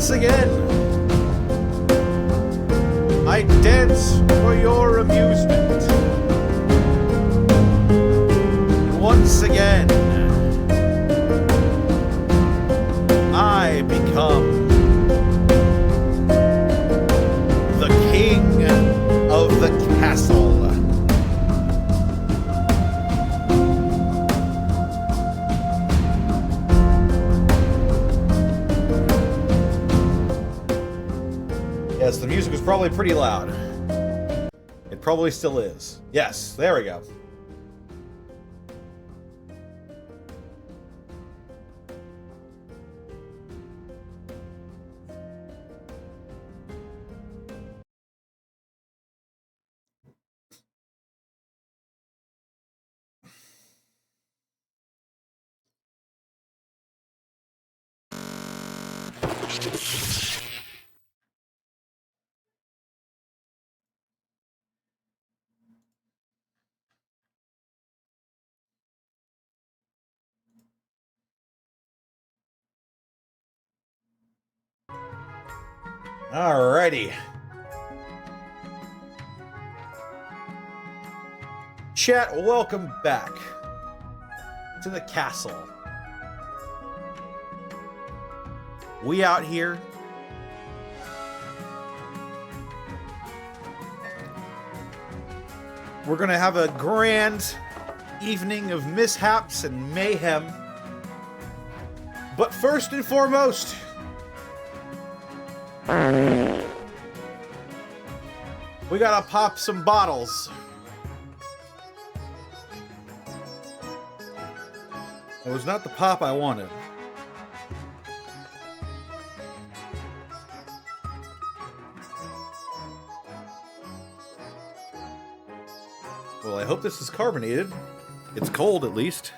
once again. I dance for your amusement. Once again, I become the king of the castle. Yes, the music was probably pretty loud. It probably still is. Yes, there we go. Alrighty. Chat, welcome back to the castle. We out here. We're gonna have a grand evening of mishaps and mayhem. But first and foremost, we gotta pop some bottles. It was not the pop I wanted. Well, I hope this is carbonated. It's cold, at least.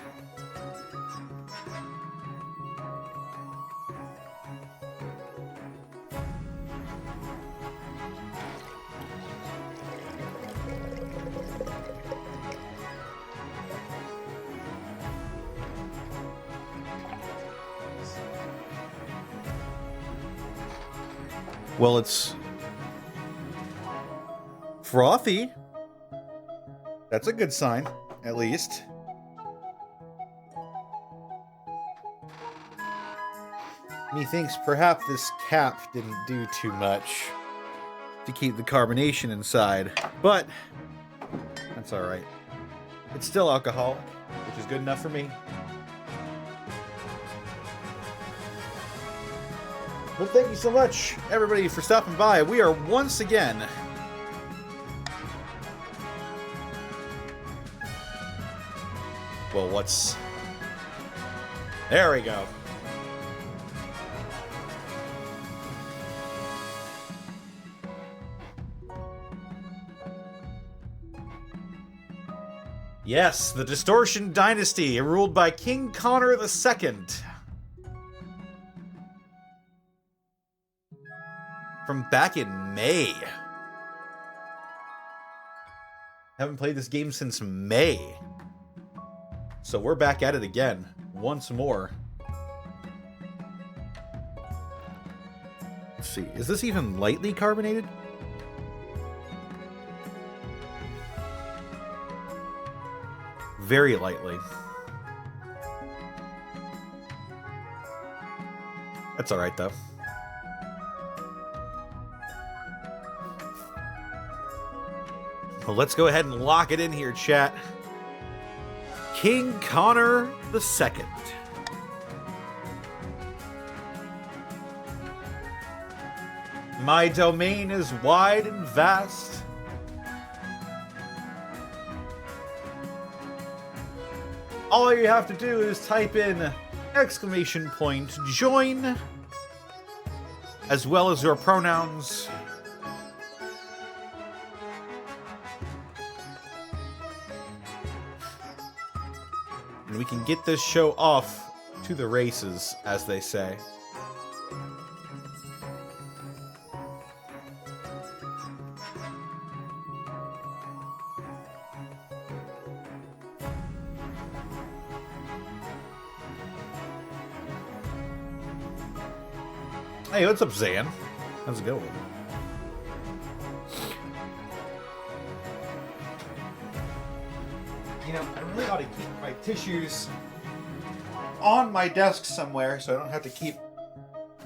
Well, it's frothy. That's a good sign, at least. Methinks perhaps this cap didn't do too much to keep the carbonation inside, but that's alright. It's still alcoholic, which is good enough for me. Well, thank you so much, everybody, for stopping by. We are once again well, what's... There we go. Yes, the Distortion Dynasty, ruled by King Connor II. From back in May. Haven't played this game since May. So we're back at it again, once more. Let's see, is this even lightly carbonated? Very lightly. That's alright, though. Well, let's go ahead and lock it in here, chat. King Connor II. My domain is wide and vast. All you have to do is type in !join, as well as your pronouns. And we can get this show off to the races, as they say. Hey, what's up, Zan? How's it going? You know, I really ought to keep my tissues on my desk somewhere so I don't have to keep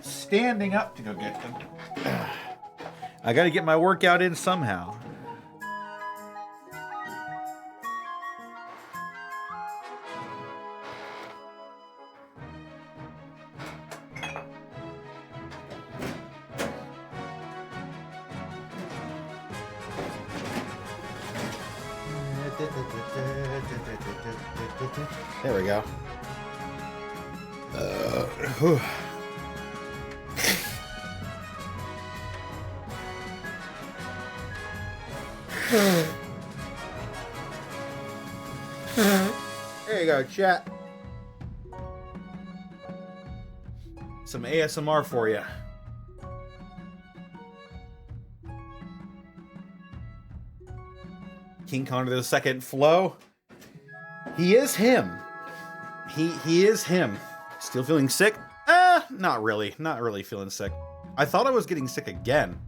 standing up to go get them. I gotta get my workout in somehow. There we go. There you go, chat. Some ASMR for you. King Connor II Flo. He is him. He is him. Still feeling sick? Not really. Not really feeling sick. I thought I was getting sick again.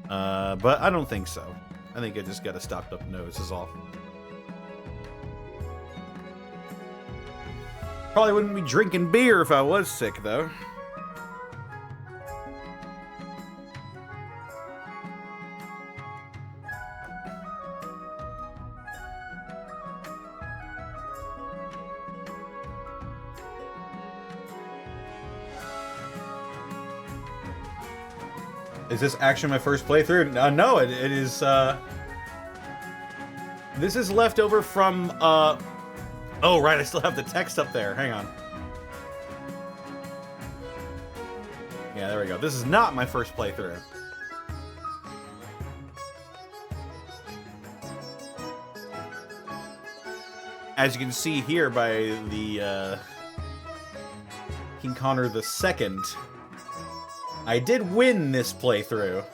But I don't think so. I think I just got a stopped up nose is all. Probably wouldn't be drinking beer if I was sick, though. Is this actually my first playthrough? No, it is, this is left over from, oh, right, I still have the text up there. Hang on. Yeah, there we go. This is not my first playthrough. As you can see here by the, King Connor II, I did win this playthrough.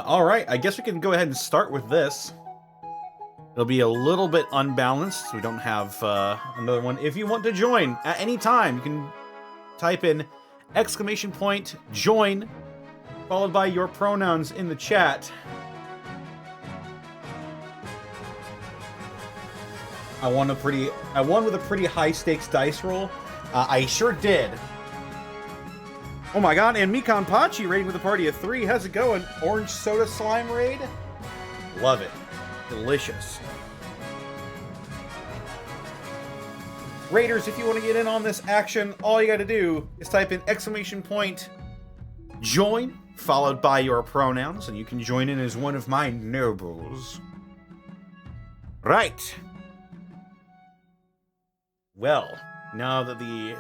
Alright, I guess we can go ahead and start with this. It'll be a little bit unbalanced. We don't have another one. If you want to join at any time, you can type in !join, followed by your pronouns in the chat. I won with a pretty high stakes dice roll. I sure did. Oh my god, and Mikan Pachi raiding with a party of 3. How's it going? Orange soda slime raid? Love it. Delicious. Raiders, if you want to get in on this action, all you gotta do is type in !join, followed by your pronouns, and you can join in as one of my nobles. Right. Well, now that the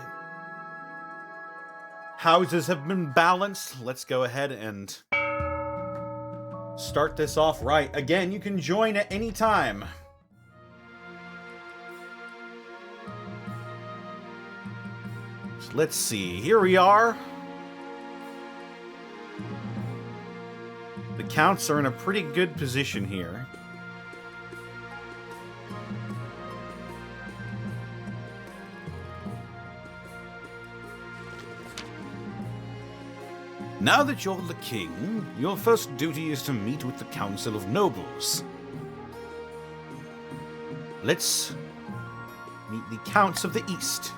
houses have been balanced, let's go ahead and start this off right. Again, you can join at any time. So let's see, here we are. The counts are in a pretty good position here. Now that you're the king, your first duty is to meet with the Council of Nobles. Let's meet the Counts of the East.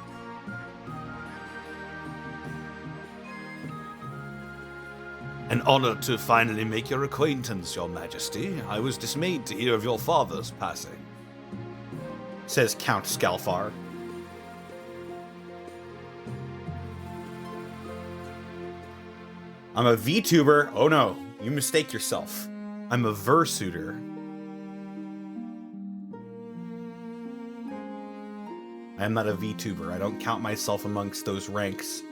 An honor to finally make your acquaintance, Your Majesty. I was dismayed to hear of your father's passing, says Count Scalfar. I'm a VTuber. Oh no, you mistake yourself. I'm a Versuiter. I am not a VTuber. I don't count myself amongst those ranks.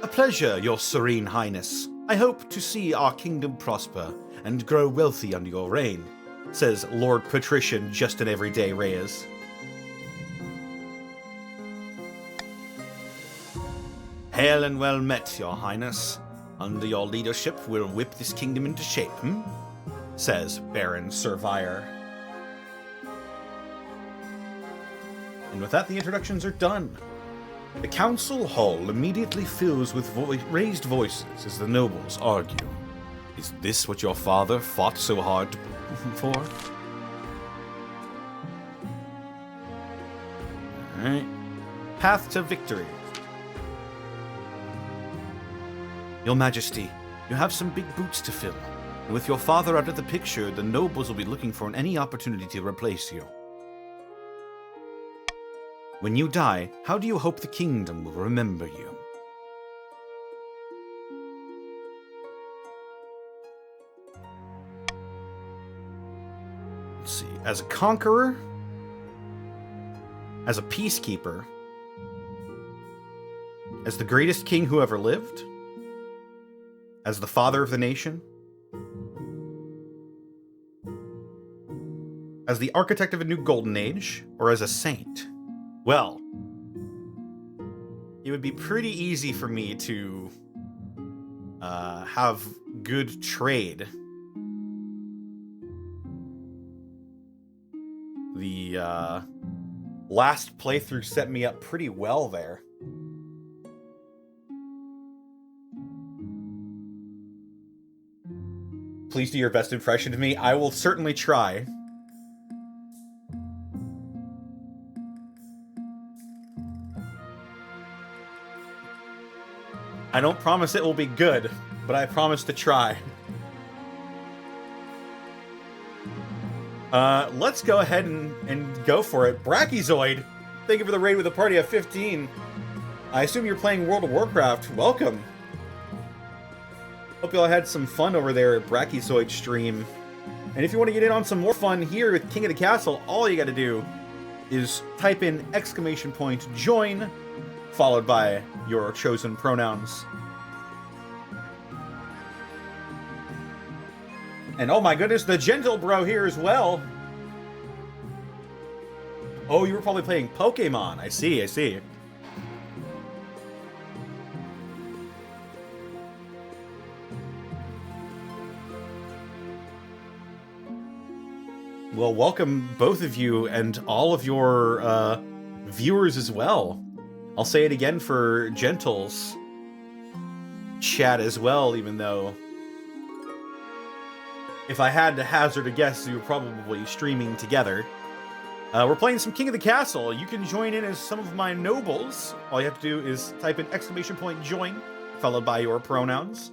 A pleasure, your serene highness. I hope to see our kingdom prosper and grow wealthy under your reign, says Lord Patrician Justin Everyday Reyes. Hail and well met, your highness. Under your leadership, we'll whip this kingdom into shape, says Baron Servire. And with that, the introductions are done. The council hall immediately fills with raised voices as the nobles argue. Is this what your father fought so hard for? Alright. Path to victory. Your Majesty, you have some big boots to fill. And with your father out of the picture, the nobles will be looking for any opportunity to replace you. When you die, how do you hope the kingdom will remember you? Let's see. As a conqueror, as a peacekeeper, as the greatest king who ever lived, as the father of the nation, as the architect of a new golden age, or as a saint? Well, it would be pretty easy for me to have good trade. The last playthrough set me up pretty well there. Please do your best impression of me. I will certainly try. I don't promise it will be good, but I promise to try. Let's go ahead and go for it. Brachiozoid, thank you for the raid with a party of 15. I assume you're playing World of Warcraft. Welcome. Hope y'all had some fun over there at Brachiozoid stream. And if you want to get in on some more fun here with King of the Castle, all you gotta do is type in !join, followed by your chosen pronouns. And oh my goodness, the Gentle Bro here as well. Oh, you were probably playing Pokemon. I see, I see. Well, welcome both of you and all of your viewers as well. I'll say it again for Gentle's chat as well, even though if I had to hazard a guess, you were probably streaming together. We're playing some King of the Castle. You can join in as some of my nobles. All you have to do is type in !join, followed by your pronouns.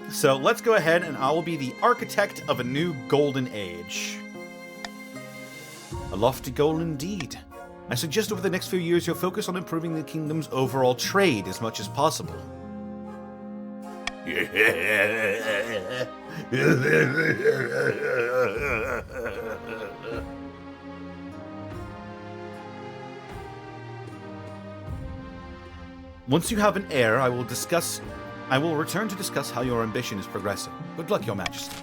So let's go ahead and I will be the architect of a new golden age. A lofty goal indeed. I suggest over the next few years you'll focus on improving the kingdom's overall trade as much as possible. Once you have an heir, I will return to discuss how your ambition is progressing. Good luck, Your Majesty.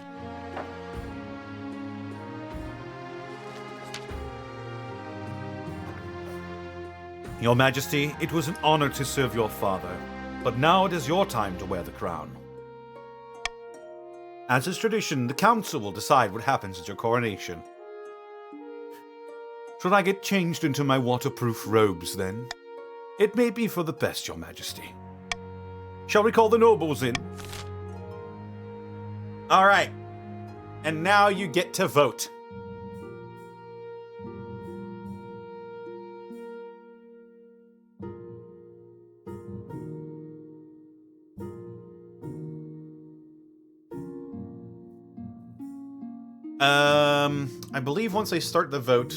Your Majesty, it was an honor to serve your father, but now it is your time to wear the crown. As is tradition, the council will decide what happens at your coronation. Should I get changed into my waterproof robes, then? It may be for the best, Your Majesty. Shall we call the nobles in? All right. And now you get to vote. I believe once I start the vote,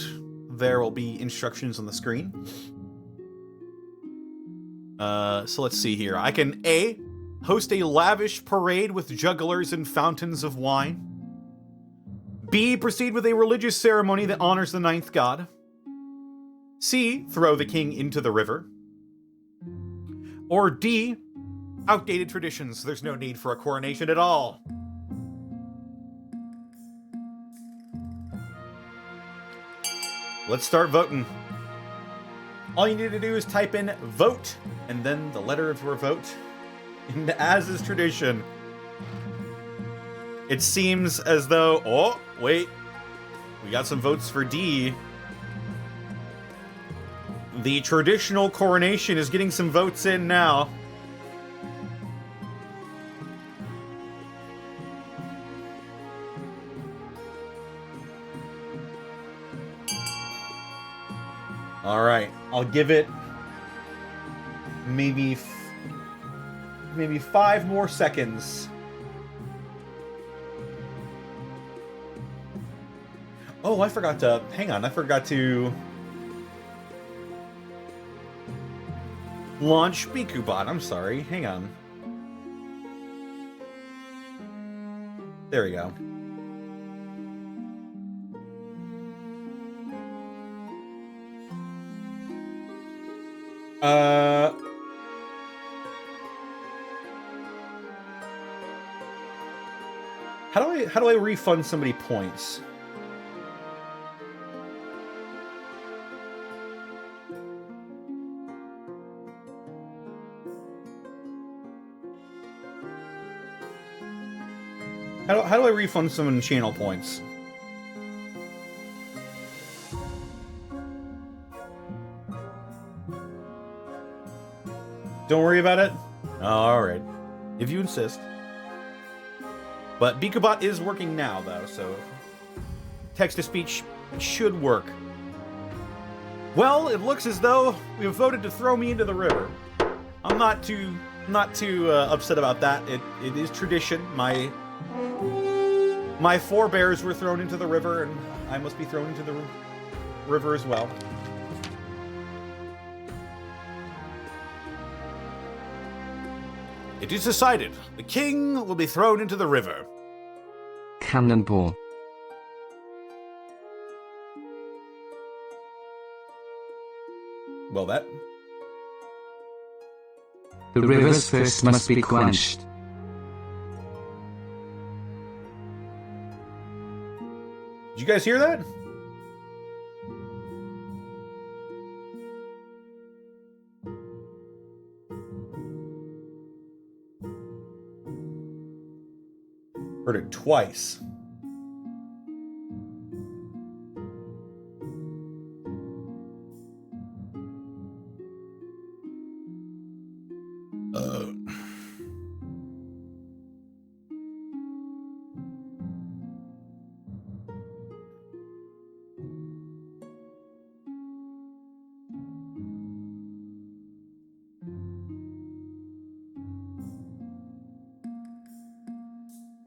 there will be instructions on the screen. So let's see here. I can A, host a lavish parade with jugglers and fountains of wine. B, proceed with a religious ceremony that honors the ninth god. C, throw the king into the river. Or D, outdated traditions. There's no need for a coronation at all. Let's start voting. All you need to do is type in vote and then the letter of your vote. And as is tradition, it seems as though, oh, wait, we got some votes for D. The traditional coronation is getting some votes in now. All right, I'll give it maybe 5 more seconds. Oh, I forgot to, hang on, I forgot to launch BikuBot. I'm sorry, hang on. There we go. How do I refund somebody points? How do I refund someone channel points? Don't worry about it? Alright. If you insist. But BikuBot is working now, though, so text-to-speech should work. Well, it looks as though we have voted to throw me into the river. I'm not too upset about that. It is tradition. My forebears were thrown into the river, and I must be thrown into the river as well. It is decided. The king will be thrown into the river. Cannonball. Well, that... The river's thirst must be quenched. Did you guys hear that? Heard it twice.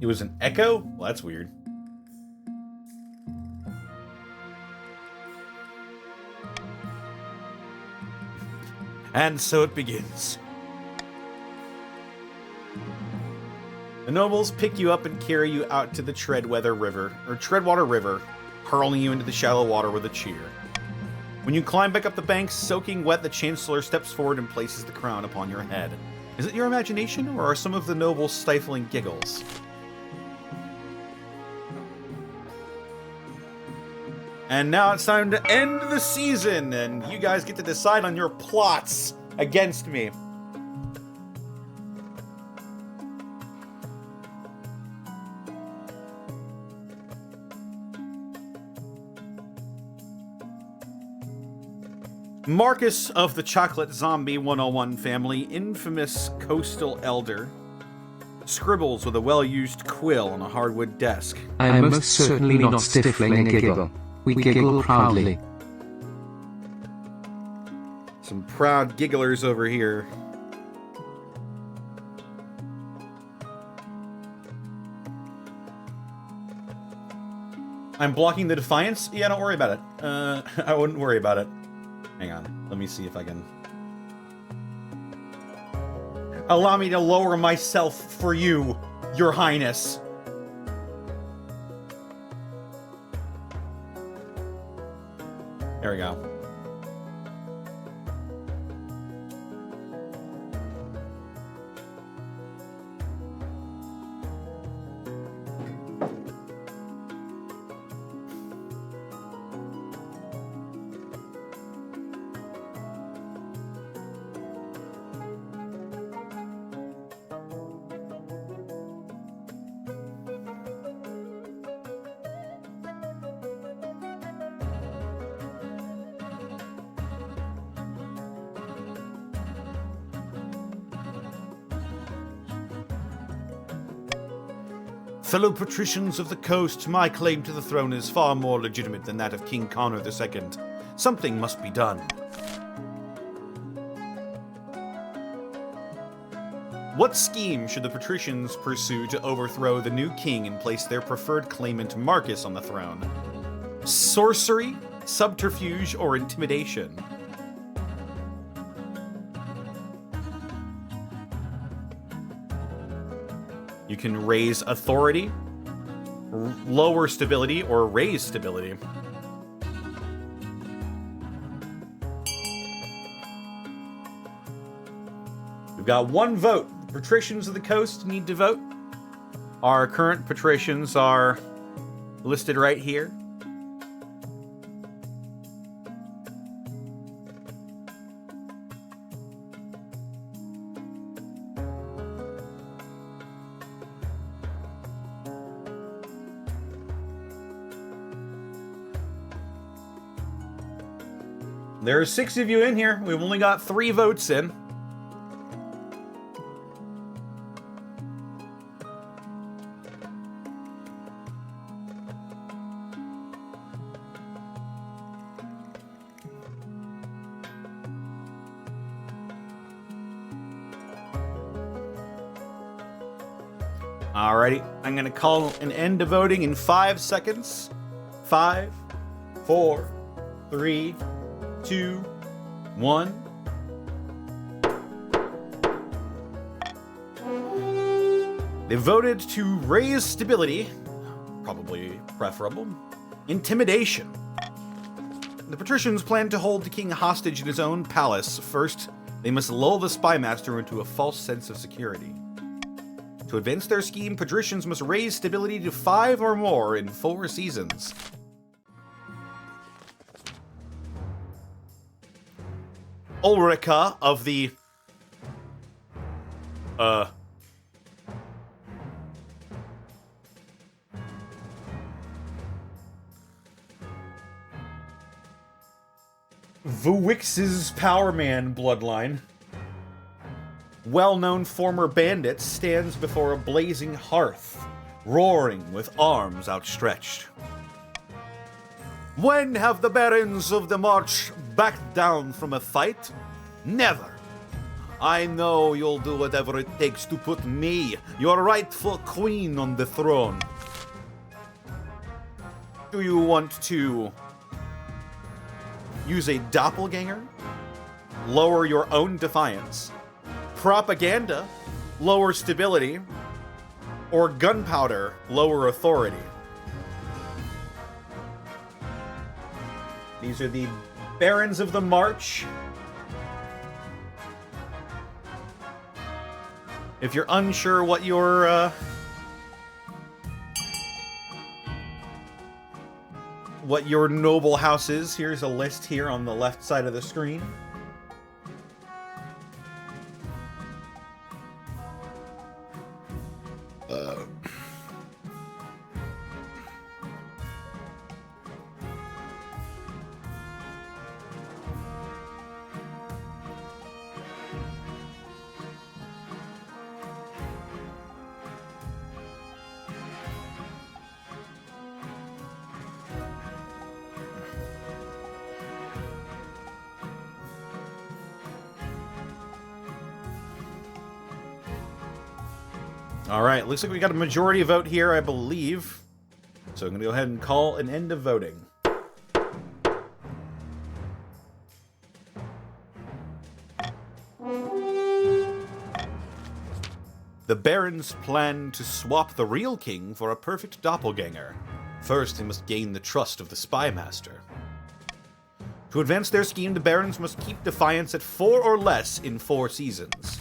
It was an echo? Well, that's weird. And so it begins. The nobles pick you up and carry you out to the Treadwater River, hurling you into the shallow water with a cheer. When you climb back up the bank, soaking wet, the Chancellor steps forward and places the crown upon your head. Is it your imagination, or are some of the nobles stifling giggles? And now it's time to end the season, and you guys get to decide on your plots against me. Marcus of the Chocolate Zombie 101 family, infamous coastal elder, scribbles with a well-used quill on a hardwood desk. I am most certainly not stifling a giggle. We giggle proudly. Some proud gigglers over here. I'm blocking the Defiance? Yeah, don't worry about it. I wouldn't worry about it. Hang on. Let me see if I can... Allow me to lower myself for you, Your Highness. There we go. Fellow patricians of the coast, my claim to the throne is far more legitimate than that of King Connor II. Something must be done. What scheme should the patricians pursue to overthrow the new king and place their preferred claimant Marcus on the throne? Sorcery, subterfuge, or intimidation? You can raise authority, lower stability, or raise stability. We've got one vote. Patricians of the coast need to vote. Our current patricians are listed right here. There are 6 of you in here. We've only got 3 votes in. Alrighty, I'm gonna call an end to voting in 5 seconds. 5, 4, 3, 2, 1. They voted to raise stability, probably preferable. Intimidation. The patricians plan to hold the king hostage in his own palace. First, they must lull the spymaster into a false sense of security. To advance their scheme, patricians must raise stability to 5 or more in 4 seasons. Ulrica of the Vuix's Powerman bloodline, well-known former bandit, stands before a blazing hearth, roaring with arms outstretched. When have the barons of the March backed down from a fight? Never. I know you'll do whatever it takes to put me, your rightful queen, on the throne. Do you want to use a doppelganger? Lower your own defiance. Propaganda? Lower stability. Or gunpowder? Lower authority. These are the Barons of the March. If you're unsure what your noble house is, here's a list here on the left side of the screen. All right, looks like we got a majority vote here, I believe. So I'm going to go ahead and call an end of voting. The barons plan to swap the real king for a perfect doppelganger. First, they must gain the trust of the spy master. To advance their scheme, the barons must keep Defiance at 4 or less in 4 seasons.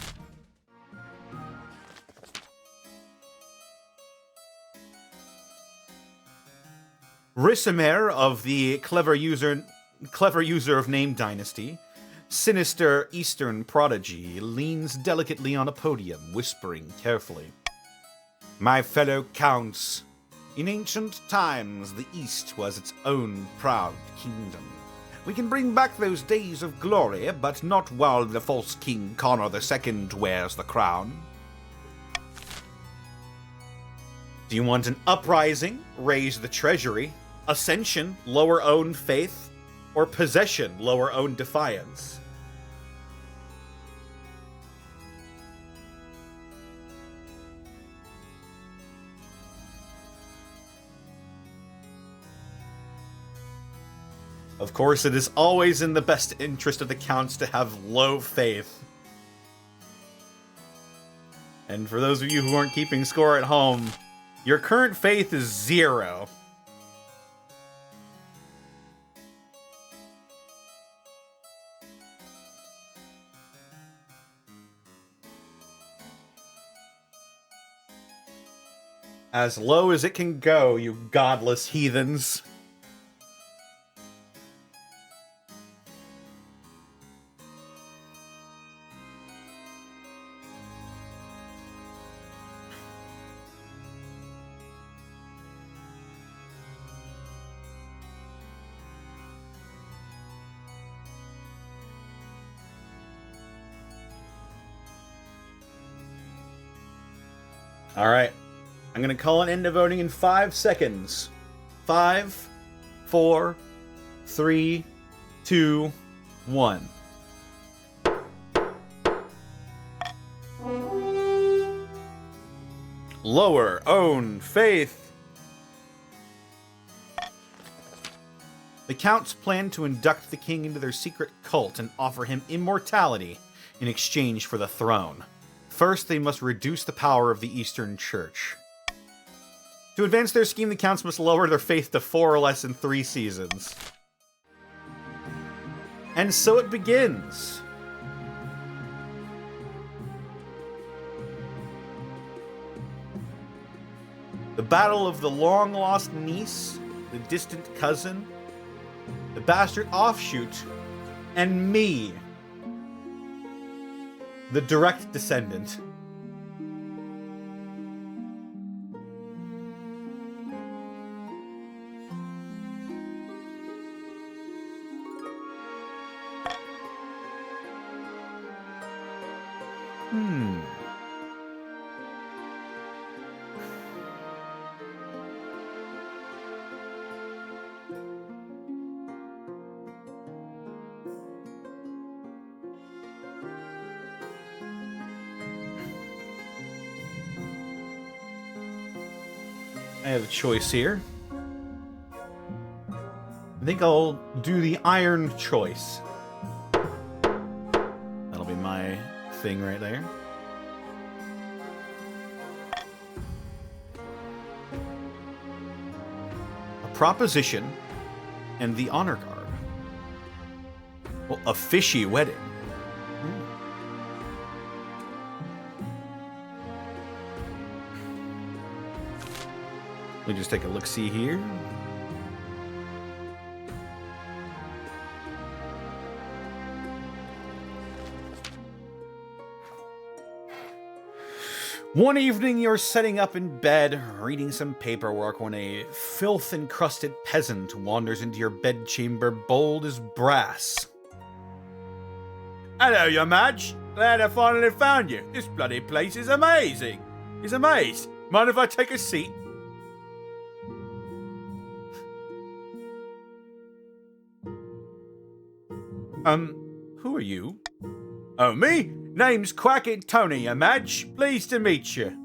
Ricimer of the clever user of Name Dynasty, sinister Eastern prodigy, leans delicately on a podium, whispering carefully. My fellow counts, in ancient times the East was its own proud kingdom. We can bring back those days of glory, but not while the false king Connor II wears the crown. Do you want an uprising, raise the treasury, ascension, lower own faith, or possession, lower own defiance? Of course, it is always in the best interest of the counts to have low faith. And for those of you who aren't keeping score at home, your current faith is 0. As low as it can go, you godless heathens. All right. I'm going to call an end to voting in 5 seconds. 5, 4, 3, 2, 1. Lower own faith. The counts plan to induct the king into their secret cult and offer him immortality in exchange for the throne. First, they must reduce the power of the Eastern Church. To advance their scheme, the counts must lower their faith to 4 or less in 3 seasons. And so it begins. The battle of the long-lost niece, the distant cousin, the bastard offshoot, and me, the direct descendant. I have a choice here. I think I'll do the iron choice. That'll be my thing right there. A proposition and the honor guard. Well, a fishy wedding. Let me just take a look-see here. One evening, you're sitting up in bed, reading some paperwork, when a filth-encrusted peasant wanders into your bedchamber, bold as brass. Hello, your Madge. Glad I finally found you. This bloody place is amazing. He's amazed. Mind if I take a seat? Who are you? Oh, me? Name's Quackit Tony, Madge. Pleased to meet you.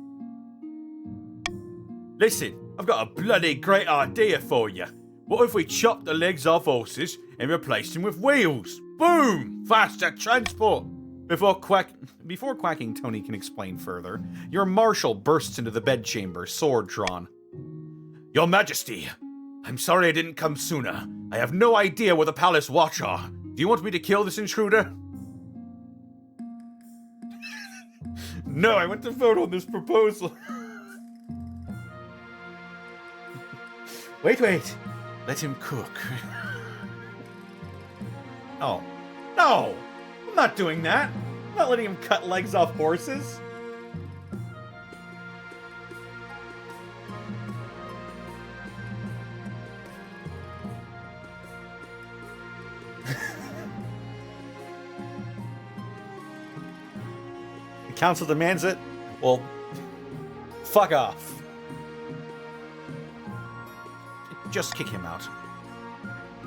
Listen, I've got a bloody great idea for you. What if we chop the legs off horses and replace them with wheels? Boom! Faster transport! Before quacking, Tony can explain further. Your marshal bursts into the bedchamber, sword drawn. Your Majesty, I'm sorry I didn't come sooner. I have no idea where the palace watch are. Do you want me to kill this intruder? No, I want to vote on this proposal. Wait. Let him cook. Oh. No! I'm not doing that. I'm not letting him cut legs off horses. The council demands it? Well, fuck off. Just kick him out.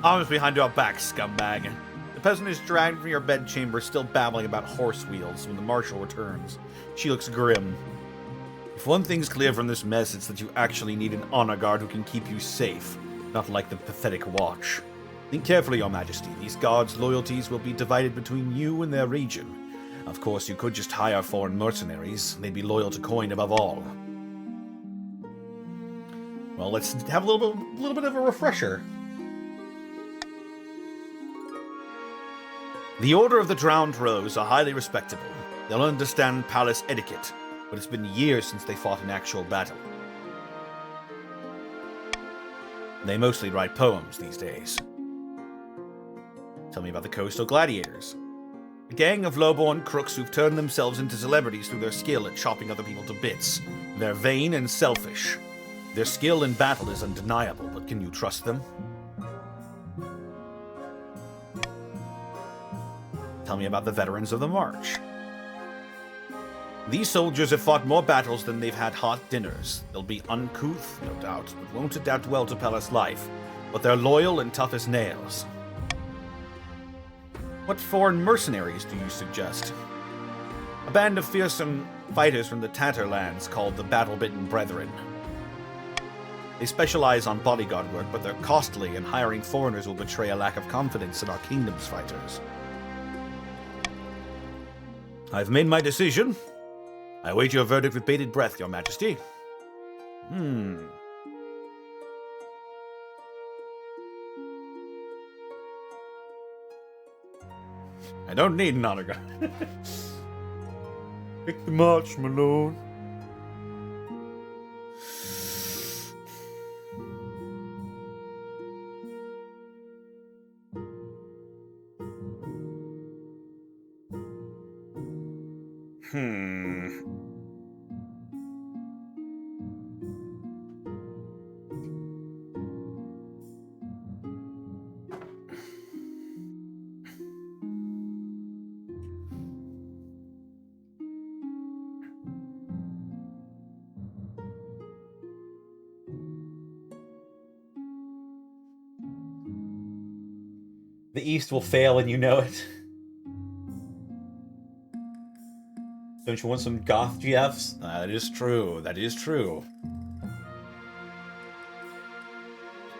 Arms behind your back, scumbag. The peasant is dragged from your bedchamber, still babbling about horse wheels when the marshal returns. She looks grim. If one thing's clear from this mess, it's that you actually need an honor guard who can keep you safe, not like the pathetic watch. Think carefully, Your Majesty. These guards' loyalties will be divided between you and their region. Of course, you could just hire foreign mercenaries. They'd be loyal to coin above all. Well, let's have a little bit of a refresher. The Order of the Drowned Rose are highly respectable. They'll understand palace etiquette, but it's been years since they fought an actual battle. They mostly write poems these days. Tell me about the Coastal Gladiators. A gang of low-born crooks who've turned themselves into celebrities through their skill at chopping other people to bits. They're vain and selfish. Their skill in battle is undeniable, but can you trust them? Tell me about the veterans of the March. These soldiers have fought more battles than they've had hot dinners. They'll be uncouth, no doubt, but won't adapt well to palace life. But they're loyal and tough as nails. What foreign mercenaries do you suggest? A band of fearsome fighters from the Tatterlands called the Battle-Bitten Brethren. They specialize on bodyguard work, but they're costly, and hiring foreigners will betray a lack of confidence in our kingdom's fighters. I've made my decision. I await your verdict with bated breath, Your Majesty. I don't need an honor guard. Pick the march, my lord. The East will fail and you know it. Don't you want some goth GFs? That is true. That is true.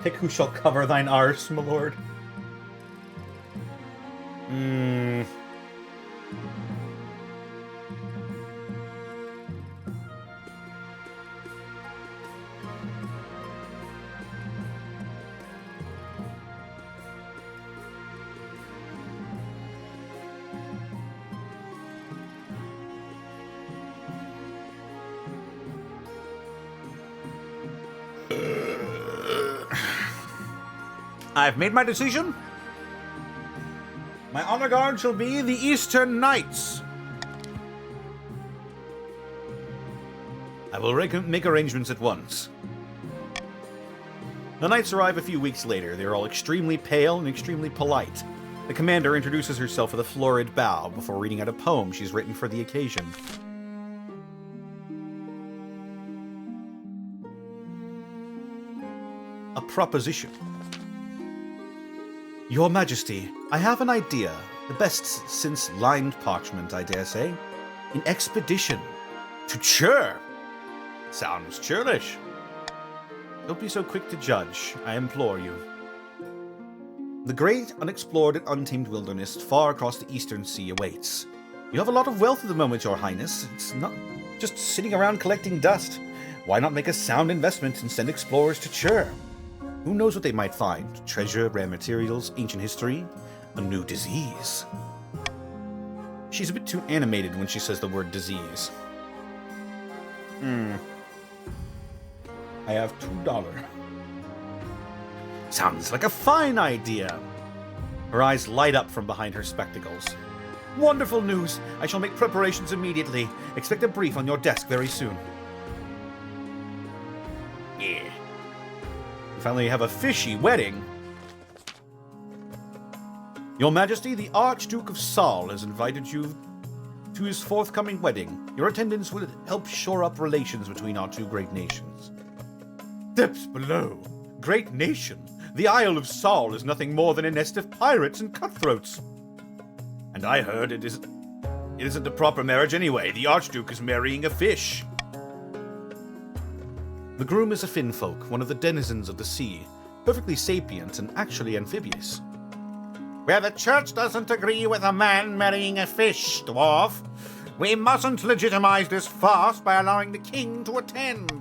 Pick who shall cover thine arse, my lord. I've made my decision. My honor guard shall be the Eastern Knights. I will make arrangements at once. The knights arrive a few weeks later. They are all extremely pale and extremely polite. The commander introduces herself with a florid bow before reading out a poem she's written for the occasion. A proposition. Your Majesty, I have an idea, the best since lined parchment, I dare say. An expedition to Chur. Sounds churlish. Don't be so quick to judge, I implore you. The great, unexplored and untamed wilderness far across the eastern sea awaits. You have a lot of wealth at the moment, Your Highness. It's not just sitting around collecting dust. Why not make a sound investment and send explorers to Chur? Who knows what they might find? Treasure, rare materials, ancient history, a new disease. She's a bit too animated when she says the word disease. I have $2. Sounds like a fine idea. Her eyes light up from behind her spectacles. Wonderful news! I shall make preparations immediately. Expect a brief on your desk very soon. Yeah. We finally have a fishy wedding. Your Majesty, the Archduke of Saul has invited you to his forthcoming wedding. Your attendance will help shore up relations between our two great nations. Depths below. Great nation. The Isle of Saul is nothing more than a nest of pirates and cutthroats. And I heard it isn't a proper marriage anyway. The Archduke is marrying a fish. The groom is a finfolk, one of the denizens of the sea, perfectly sapient and actually amphibious. Where the church doesn't agree with a man marrying a fish, dwarf, we mustn't legitimize this farce by allowing the king to attend.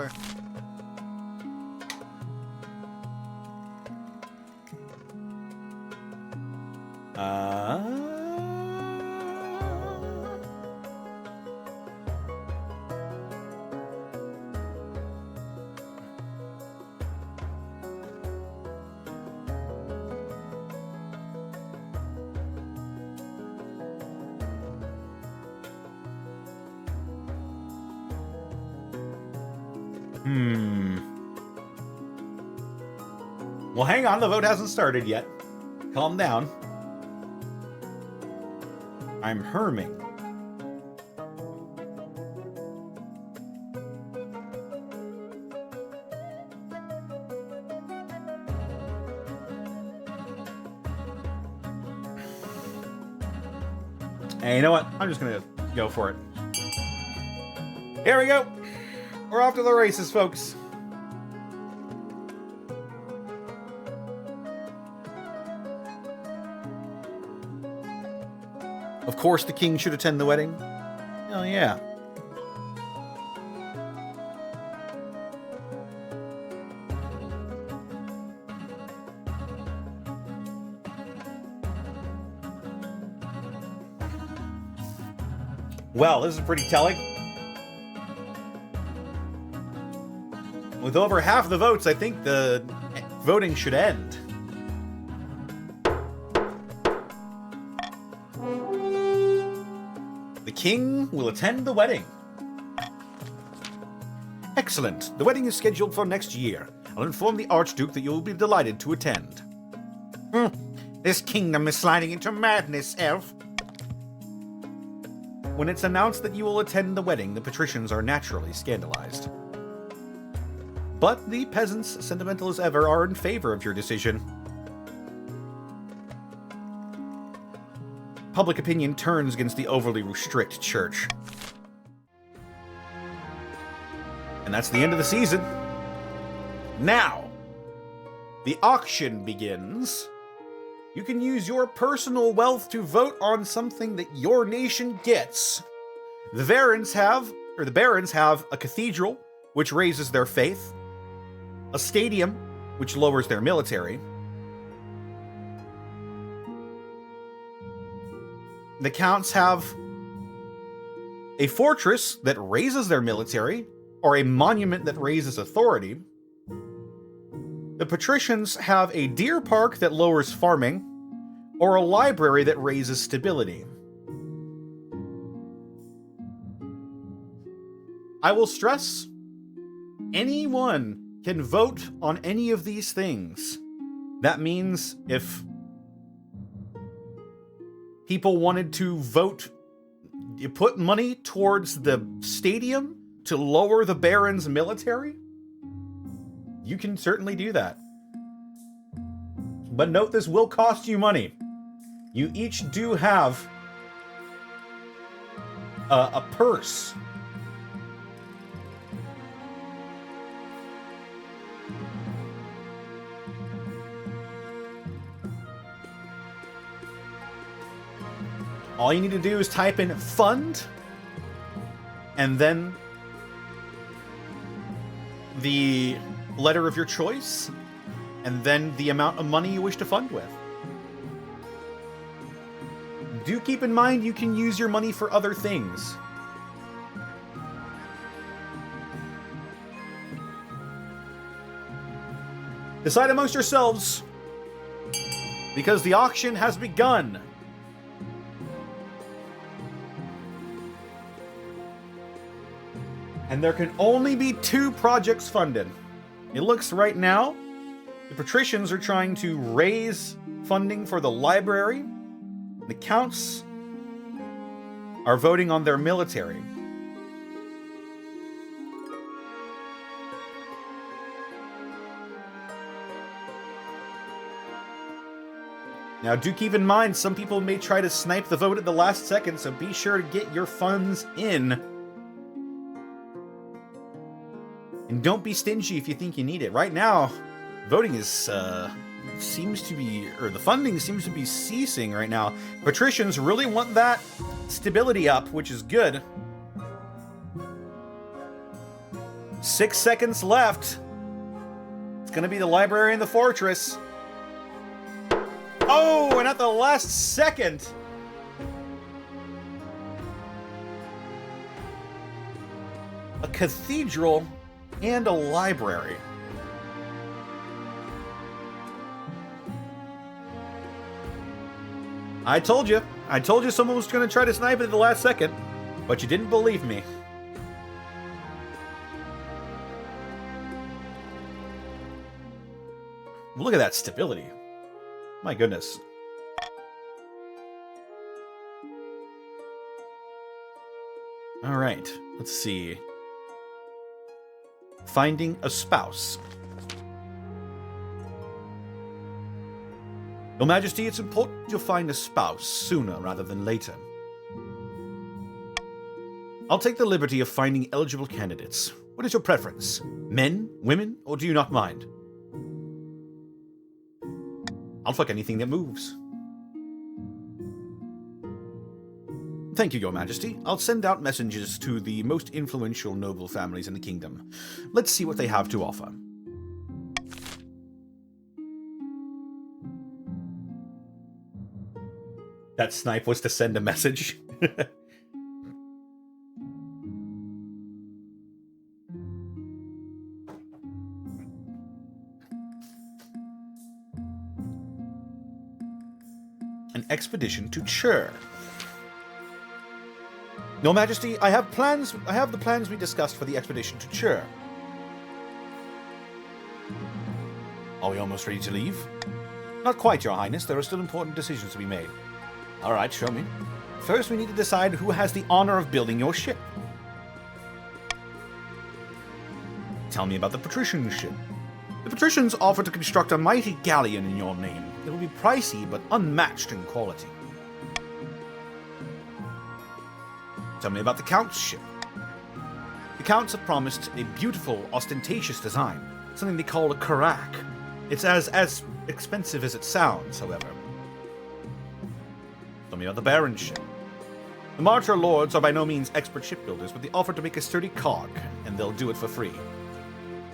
Well, hang on, the vote hasn't started yet. Calm down. I'm herming. Hey, you know what? I'm just gonna go for it. Here we go. We're off to the races, folks. Of course the king should attend the wedding. Hell yeah. Well, this is pretty telling. With over half the votes, I think the voting should end. The king will attend the wedding. Excellent. The wedding is scheduled for next year. I'll inform the Archduke that you will be delighted to attend. This kingdom is sliding into madness, Elf. When it's announced that you will attend the wedding, the patricians are naturally scandalized. But the peasants, sentimental as ever, are in favor of your decision. Public opinion turns against the overly strict church. And that's the end of the season. Now, the auction begins. You can use your personal wealth to vote on something that your nation gets. The barons have a cathedral, which raises their faith, a stadium, which lowers their military. The counts have a fortress that raises their military, or a monument that raises authority. The patricians have a deer park that lowers farming, or a library that raises stability. I will stress, anyone can vote on any of these things. That means if people wanted to vote, you put money towards the stadium to lower the Baron's military, you can certainly do that. But note, this will cost you money. You each do have a purse. All you need to do is type in fund, and then the letter of your choice, and then the amount of money you wish to fund with. Do keep in mind you can use your money for other things. Decide amongst yourselves, because the auction has begun. And there can only be 2 projects funded. It looks right now, the patricians are trying to raise funding for the library. The counts are voting on their military. Now, do keep in mind, some people may try to snipe the vote at the last second, so be sure to get your funds in. And don't be stingy if you think you need it. Right now, voting is, seems to be, or the funding seems to be ceasing right now. Patricians really want that stability up, which is good. 6 seconds left. It's gonna be the library and the fortress. Oh, and at the last second, a cathedral and a library. I told you someone was going to try to snipe it at the last second, but you didn't believe me. Look at that stability. My goodness. All right, let's see. Finding a spouse. Your Majesty, it's important you find a spouse sooner rather than later. I'll take the liberty of finding eligible candidates. What is your preference? Men, women, or do you not mind? I'll fuck anything that moves. Thank you, Your Majesty. I'll send out messengers to the most influential noble families in the kingdom. Let's see what they have to offer. That snipe was to send a message. An expedition to Chur. Your Majesty, I have the plans we discussed for the expedition to Chur. Are we almost ready to leave? Not quite, Your Highness. There are still important decisions to be made. All right, show me. First, we need to decide who has the honor of building your ship. Tell me about the patrician ship. The patricians offer to construct a mighty galleon in your name. It will be pricey, but unmatched in quality. Tell me about the Count's ship. The Counts have promised a beautiful, ostentatious design, something they call a carack. It's as expensive as it sounds, however. Tell me about the Baron's ship. The Martyr Lords are by no means expert shipbuilders, but they offer to make a sturdy cog, and they'll do it for free.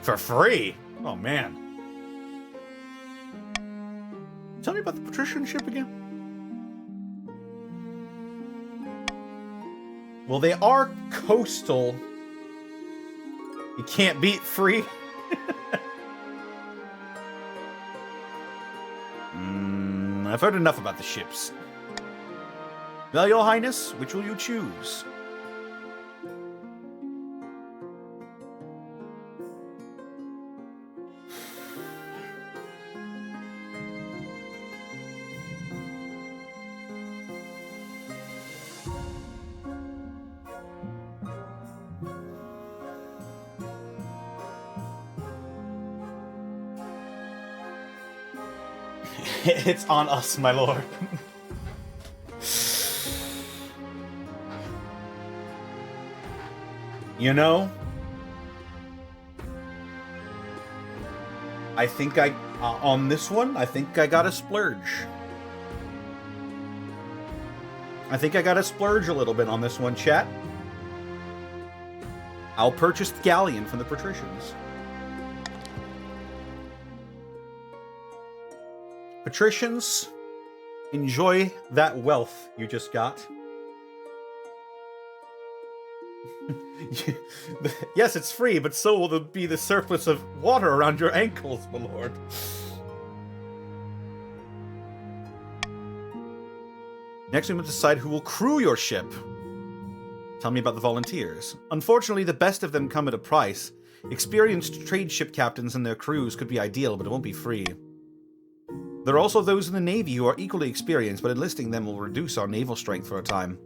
For free? Oh, man. Tell me about the patrician ship again. Well, they are coastal. You can't beat free. I've heard enough about the ships. Well, Your Highness, which will you choose? It's on us, my lord. You know, I think on this one, I think I got a splurge. I think I gotta splurge a little bit on this one, chat. I'll purchase the galleon from the patricians. Patricians, enjoy that wealth you just got. Yes, it's free, but so will be the surplus of water around your ankles, my lord. Next, we must decide who will crew your ship. Tell me about the volunteers. Unfortunately, the best of them come at a price. Experienced trade ship captains and their crews could be ideal, but it won't be free. There are also those in the Navy who are equally experienced, but enlisting them will reduce our naval strength for a time.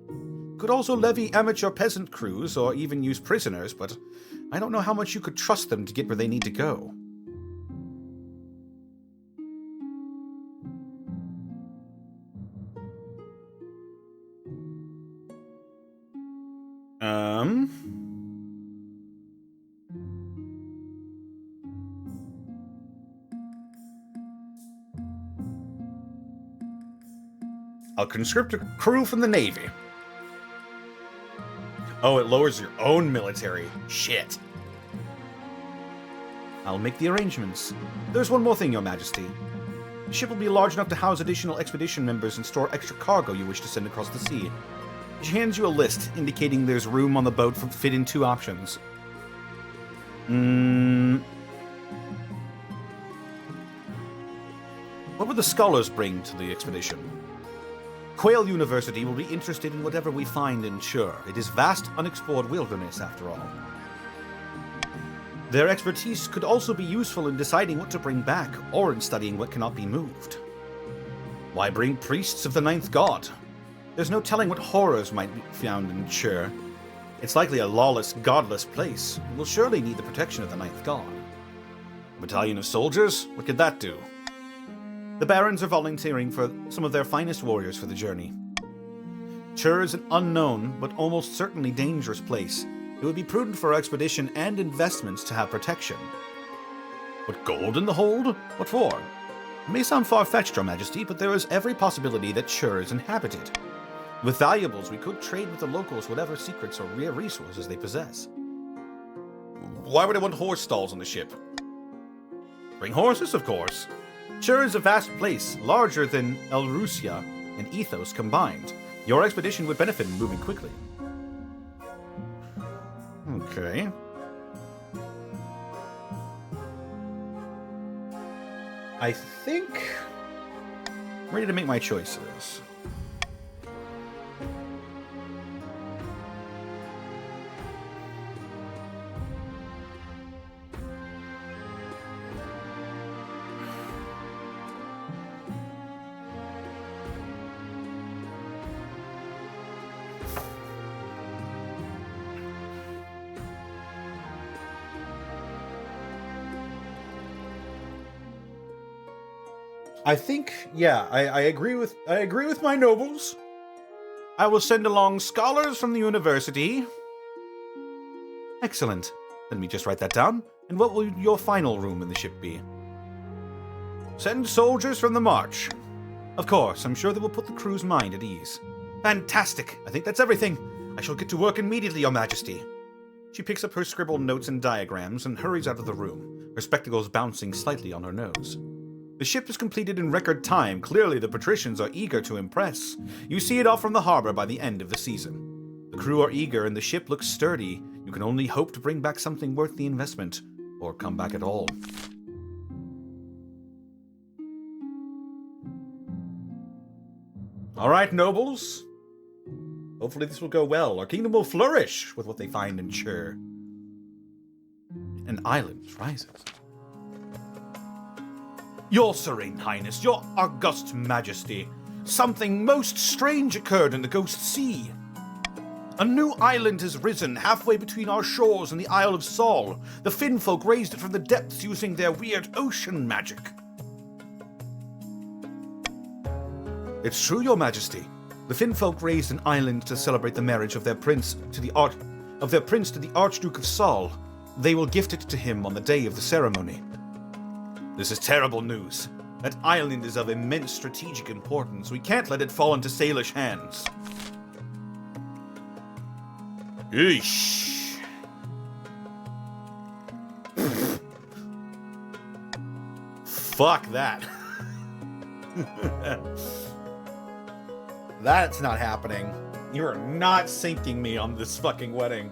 Could also levy amateur peasant crews, or even use prisoners, but I don't know how much you could trust them to get where they need to go. I'll conscript a crew from the Navy. Oh, it lowers your own military. Shit. I'll make the arrangements. There's one more thing, Your Majesty. The ship will be large enough to house additional expedition members and store extra cargo you wish to send across the sea. She hands you a list indicating there's room on the boat for fit in 2 options. What would the scholars bring to the expedition? Quail University will be interested in whatever we find in Chur. It is vast, unexplored wilderness, after all. Their expertise could also be useful in deciding what to bring back, or in studying what cannot be moved. Why bring priests of the 9th god? There's no telling what horrors might be found in Chur. It's likely a lawless, godless place. It will surely need the protection of the 9th god. A battalion of soldiers? What could that do? The barons are volunteering for some of their finest warriors for the journey. Chur is an unknown, but almost certainly dangerous place. It would be prudent for our expedition and investments to have protection. Put gold in the hold? What for? It may sound far-fetched, Your Majesty, but there is every possibility that Chur is inhabited. With valuables, we could trade with the locals whatever secrets or rare resources they possess. Why would I want horse stalls on the ship? Bring horses, of course. Chur is a vast place, larger than Elrusia and Ethos combined. Your expedition would benefit in moving quickly. Okay. I think I'm ready to make my choices. I think, yeah, I agree with my nobles. I will send along scholars from the university. Excellent. Let me just write that down. And what will your final room in the ship be? Send soldiers from the march. Of course, I'm sure that will put the crew's mind at ease. Fantastic. I think that's everything. I shall get to work immediately, Your Majesty. She picks up her scribbled notes and diagrams and hurries out of the room, her spectacles bouncing slightly on her nose. The ship is completed in record time. Clearly, the patricians are eager to impress. You see it off from the harbor by the end of the season. The crew are eager and the ship looks sturdy. You can only hope to bring back something worth the investment, or come back at all. All right, nobles. Hopefully this will go well. Our kingdom will flourish with what they find in Chur. An island rises. Your Serene Highness, your August Majesty, something most strange occurred in the Ghost Sea. A new island has risen halfway between our shores and the Isle of Sol. The Finfolk raised it from the depths using their weird ocean magic. It's true, Your Majesty. The Finfolk raised an island to celebrate the marriage of their prince to the Archduke of Sol. They will gift it to him on the day of the ceremony. This is terrible news. That island is of immense strategic importance. We can't let it fall into Salish hands. Eesh. Fuck that. That's not happening. You are not sinking me on this fucking wedding.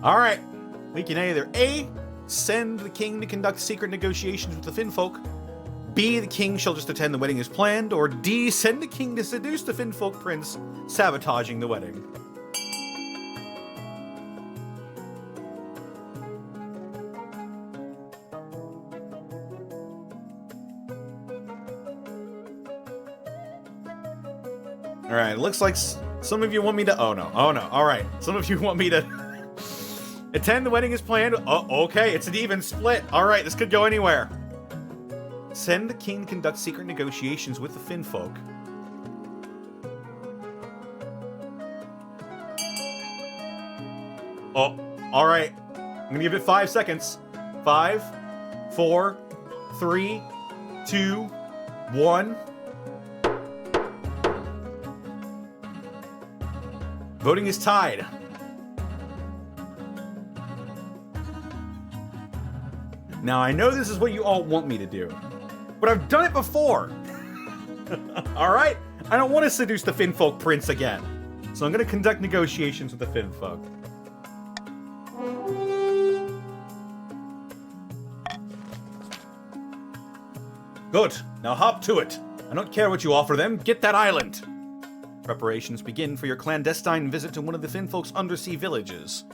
Alright. We can either A, send the king to conduct secret negotiations with the Finfolk. B, the king shall just attend the wedding as planned. Or D, send the king to seduce the Finfolk prince, sabotaging the wedding. Alright, it looks like some of you want me to... Oh no, alright. Some of you want me to attend the wedding as planned. Oh, okay, it's an even split. Alright, this could go anywhere. Send the king to conduct secret negotiations with the Finfolk. Oh, alright. I'm gonna give it 5 seconds. 5, 4, 3, 2, 1. Voting is tied. Now, I know this is what you all want me to do, but I've done it before. Alright? I don't want to seduce the Finfolk prince again. So I'm going to conduct negotiations with the Finfolk. Good. Now hop to it. I don't care what you offer them. Get that island. Preparations begin for your clandestine visit to one of the Finfolk's undersea villages.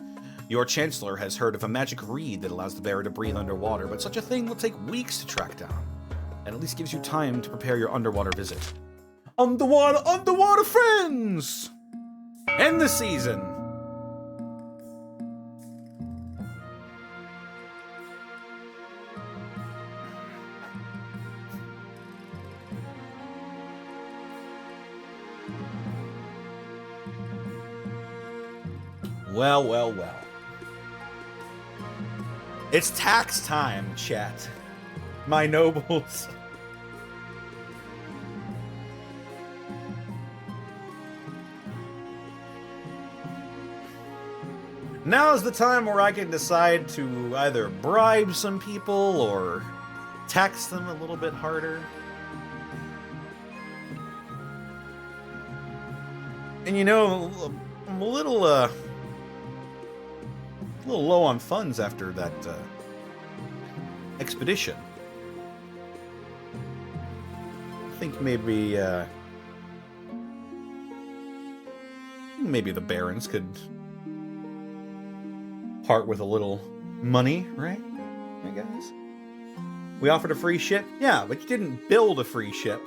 Your chancellor has heard of a magic reed that allows the bearer to breathe underwater, but such a thing will take weeks to track down. And at least gives you time to prepare your underwater visit. Underwater friends! End the season! Well, well, well. It's tax time, chat. My nobles. Now's the time where I can decide to either bribe some people or tax them a little bit harder. And you know, I'm a little low on funds after that expedition. I think maybe the barons could part with a little money, right? Right, guys? We offered a free ship? Yeah, but you didn't build a free ship.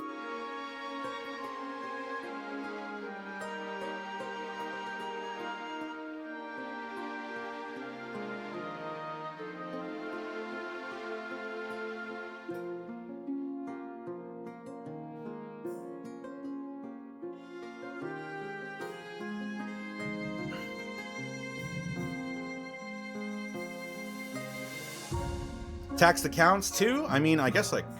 Tax the counts too? I mean, I guess I could.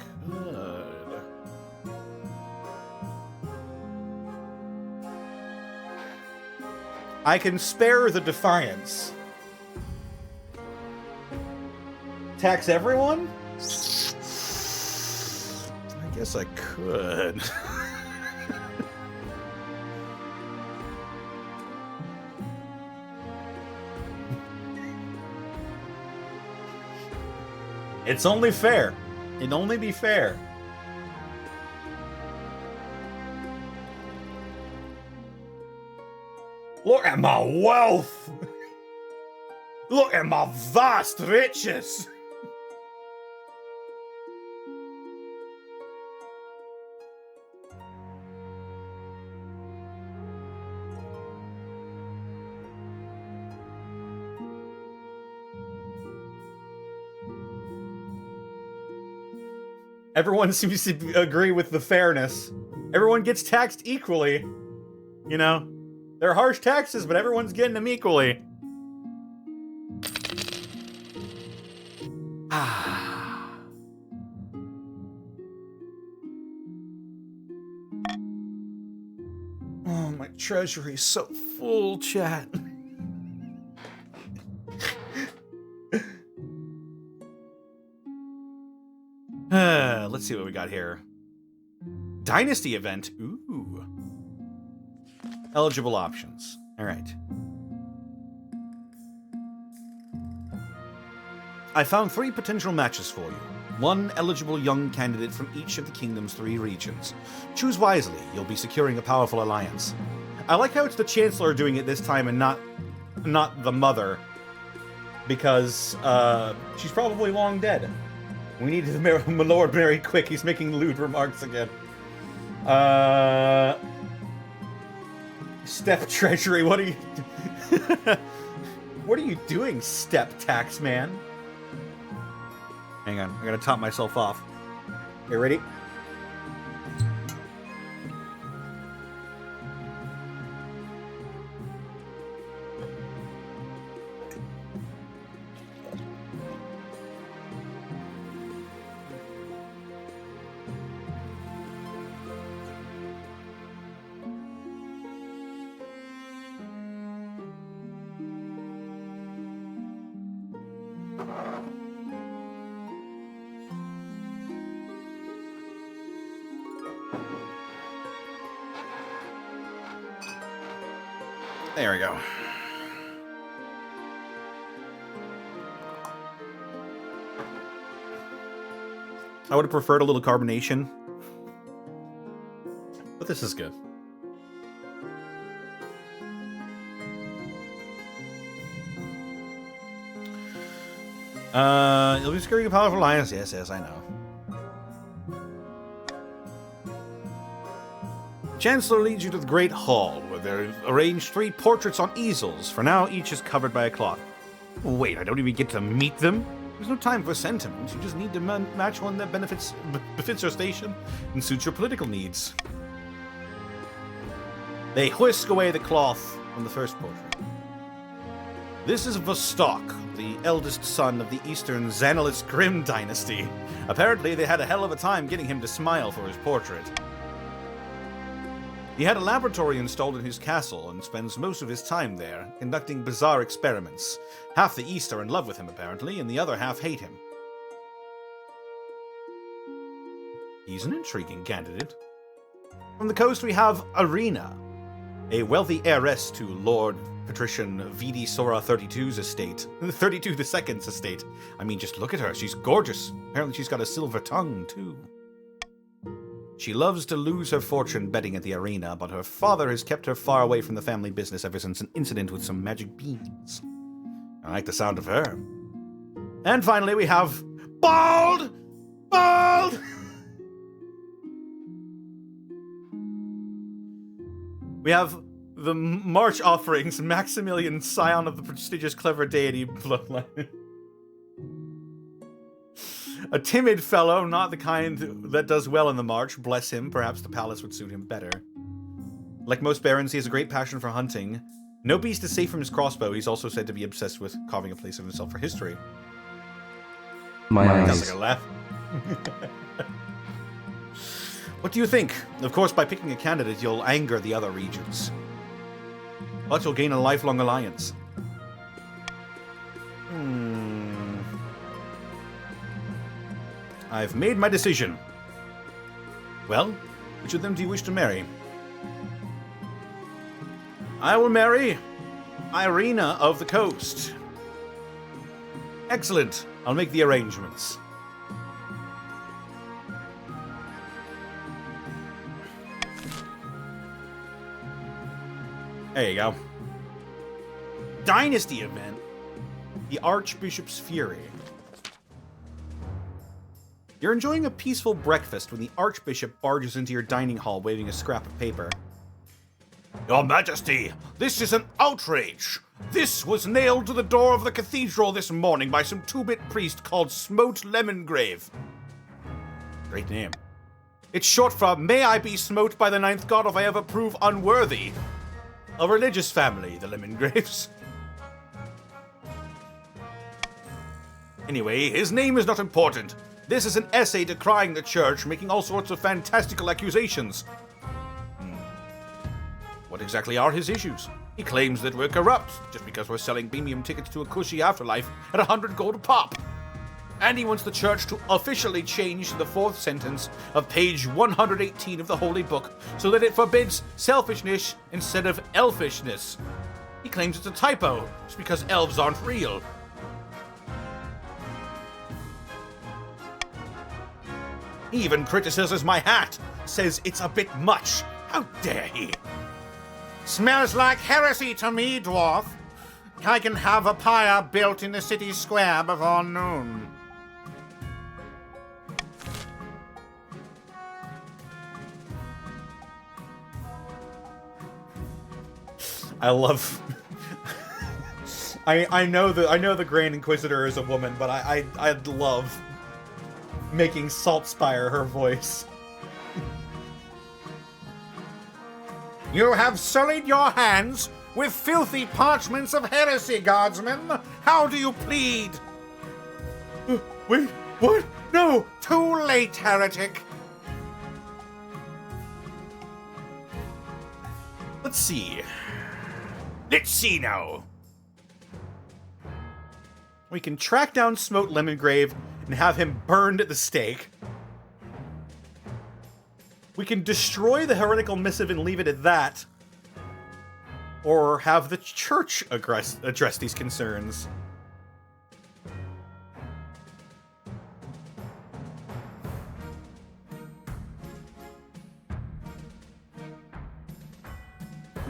I can spare the Defiance. Tax everyone? I guess I could. It's only fair. It'd only be fair. Look at my wealth! Look at my vast riches! Everyone seems to agree with the fairness. Everyone gets taxed equally. You know? They're harsh taxes, but everyone's getting them equally. Oh, my treasury's so full, chat. Let's see what we got here. Dynasty event. Ooh. Eligible options. All right. I found 3 potential matches for you. 1 eligible young candidate from each of the kingdom's 3 regions. Choose wisely. You'll be securing a powerful alliance. I like how it's the Chancellor doing it this time and not the mother. Because she's probably long dead. We need my lord very quick. He's making lewd remarks again. Step Treasury, what are you... What are you doing, Step Tax Man? Hang on, I gotta top myself off. You ready? There we go. I would have preferred a little carbonation, but this is good. You'll be securing a powerful alliance. Yes, I know. Chancellor leads you to the Great Hall, where they've arranged 3 portraits on easels. For now, each is covered by a cloth. Wait, I don't even get to meet them? There's no time for sentiment. You just need to match one that befits your station and suits your political needs. They whisk away the cloth from the first portrait. This is Vostok, the eldest son of the Eastern Xanalis Grimm dynasty. Apparently, they had a hell of a time getting him to smile for his portrait. He had a laboratory installed in his castle and spends most of his time there, conducting bizarre experiments. Half the East are in love with him, apparently, and the other half hate him. He's an intriguing candidate. From the coast, we have Arena, a wealthy heiress to Lord Patrician Vidi Sora 32's estate. 32 the Second's estate. I mean, just look at her. She's gorgeous. Apparently she's got a silver tongue, too. She loves to lose her fortune betting at the arena, but her father has kept her far away from the family business ever since an incident with some magic beans. I like the sound of her. And finally, we have Bald! Bald! We have the March Offerings, Maximilian, scion of the prestigious clever deity bloodline. A timid fellow, not the kind that does well in the march. Bless him, perhaps the palace would suit him better. Like most barons, he has a great passion for hunting. No beast is safe from his crossbow. He's also said to be obsessed with carving a place of himself for history. My eyes. Sounds like a laugh. What do you think? Of course, by picking a candidate, you'll anger the other regions. But you'll gain a lifelong alliance. I've made my decision. Well, which of them do you wish to marry? I will marry Irina of the Coast. Excellent. I'll make the arrangements. There you go. Dynasty event. The Archbishop's Fury. You're enjoying a peaceful breakfast when the Archbishop barges into your dining hall waving a scrap of paper. Your Majesty, this is an outrage! This was nailed to the door of the cathedral this morning by some two-bit priest called Smote Lemongrave. Great name. It's short for May I be smote by the ninth god if I ever prove unworthy. A religious family, the Lemongraves. Anyway, his name is not important. This is an essay decrying the church, making all sorts of fantastical accusations. What exactly are his issues? He claims that we're corrupt, just because we're selling premium tickets to a cushy afterlife at 100 gold a pop. And he wants the church to officially change the 4th sentence of page 118 of the Holy Book so that it forbids selfishness instead of elfishness. He claims it's a typo, just because elves aren't real. He even criticizes my hat, says it's a bit much. How dare he? Smells like heresy to me, dwarf. I can have a pyre built in the city square before noon. I love. I know the Grand Inquisitor is a woman, but I love making Saltspire her voice. You have sullied your hands with filthy parchments of heresy, guardsman. How do you plead? Wait, what? No! Too late, heretic. Let's see. Let's see now. We can track down Smote Lemongrave and have him burned at the stake. We can destroy the heretical missive and leave it at that. Or have the church address these concerns.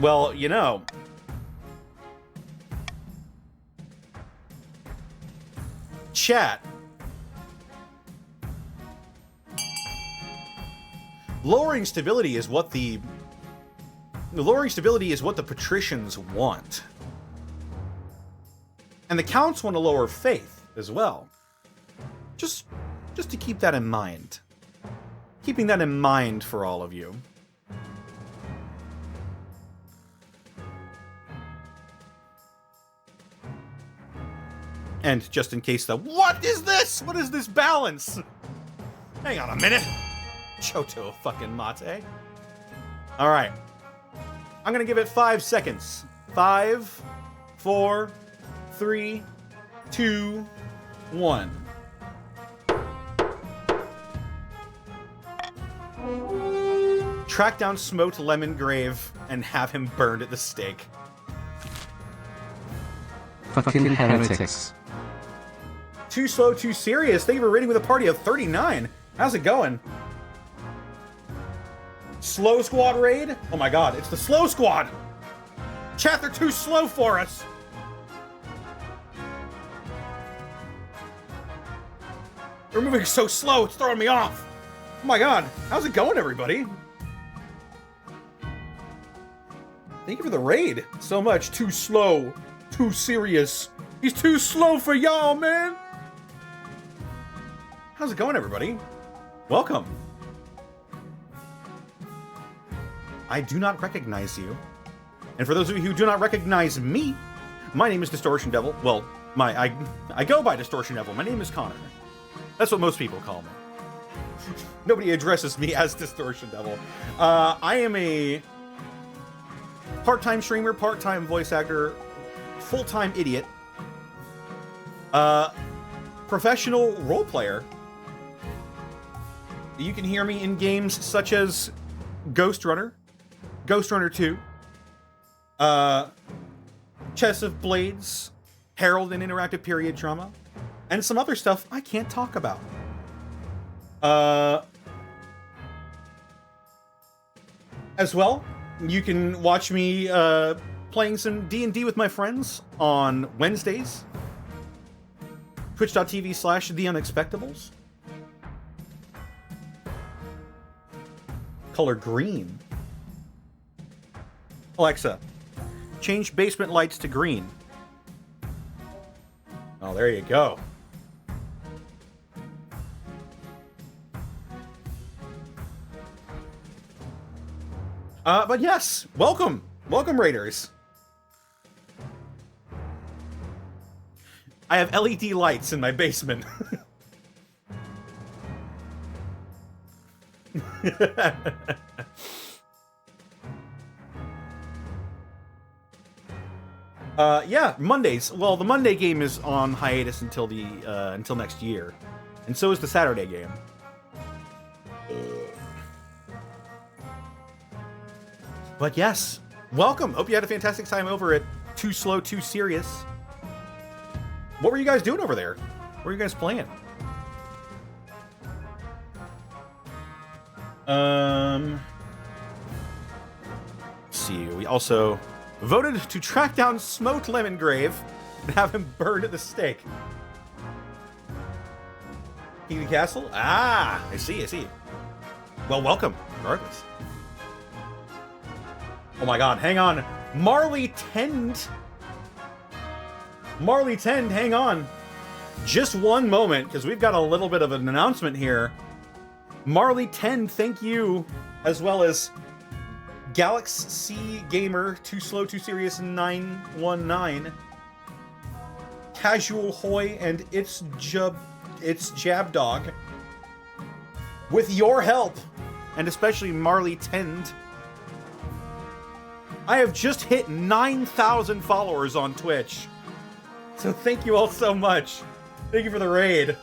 Well, you know, chat. Lowering stability is what the patricians want. And the counts want to lower faith as well. Just to keep that in mind. Keeping that in mind for all of you. And just in case what is this? What is this balance? Hang on a minute. Choto fucking mate. Alright. I'm gonna give it 5 seconds. 5, 4, 3, 2, 1. Track down Smote Lemongrave and have him burned at the stake. Fucking heretics. Too slow, too serious. Thank you for rating with a party of 39. How's it going? Slow squad raid? Oh my god, it's the slow squad! Chat, they're too slow for us! They're moving so slow, it's throwing me off! Oh my god, how's it going, everybody? Thank you for the raid so much. Too slow, too serious. He's too slow for y'all, man! How's it going, everybody? Welcome. I do not recognize you. And for those of you who do not recognize me, my name is Distortion Devil. Well, I go by Distortion Devil. My name is Connor. That's what most people call me. Nobody addresses me as Distortion Devil. I am a part-time streamer, part-time voice actor, full-time idiot, professional role player. You can hear me in games such as Ghost Runner, Ghost Runner 2, Chess of Blades, Herald and Interactive Period Drama, and some other stuff I can't talk about. As well, you can watch me playing some D&D with my friends on Wednesdays. Twitch.tv/TheUnexpectables. Color green. Alexa, change basement lights to green. Oh, there you go. But yes, welcome. Welcome, Raiders. I have LED lights in my basement. Yeah, Mondays. Well, the Monday game is on hiatus until until next year, and so is the Saturday game. But yes, welcome. Hope you had a fantastic time over at Too Slow, Too Serious. What were you guys doing over there? What were you guys playing? Let's see. We also voted to track down Smote Lemongrave and have him burned at the stake. King of the Castle? Ah, I see. Well, welcome, regardless. Oh my god, hang on. Marley Tend, hang on. Just one moment, because we've got a little bit of an announcement here. Marley Tend, thank you, as well as Galaxy Gamer, Too Slow, Too Serious 919, Casual Hoy, and It's Jab Dog. With your help, and especially Marley Tend, I have just hit 9,000 followers on Twitch. So thank you all so much. Thank you for the raid.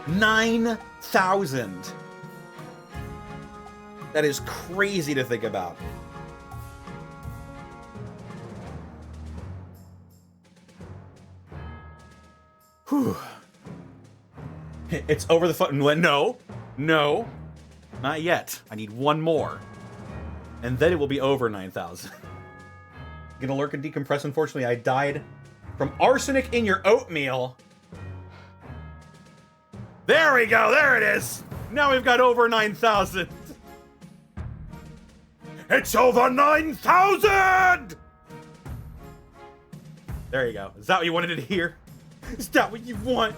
$9,000. That is crazy to think about. Whew. It's over the phone. No, not yet. I need one more, and then it will be over 9,000. Gonna lurk and decompress. Unfortunately, I died from arsenic in your oatmeal. There we go. There it is. Now we've got over 9,000. It's over 9,000. There you go. Is that what you wanted to hear? Is that what you want?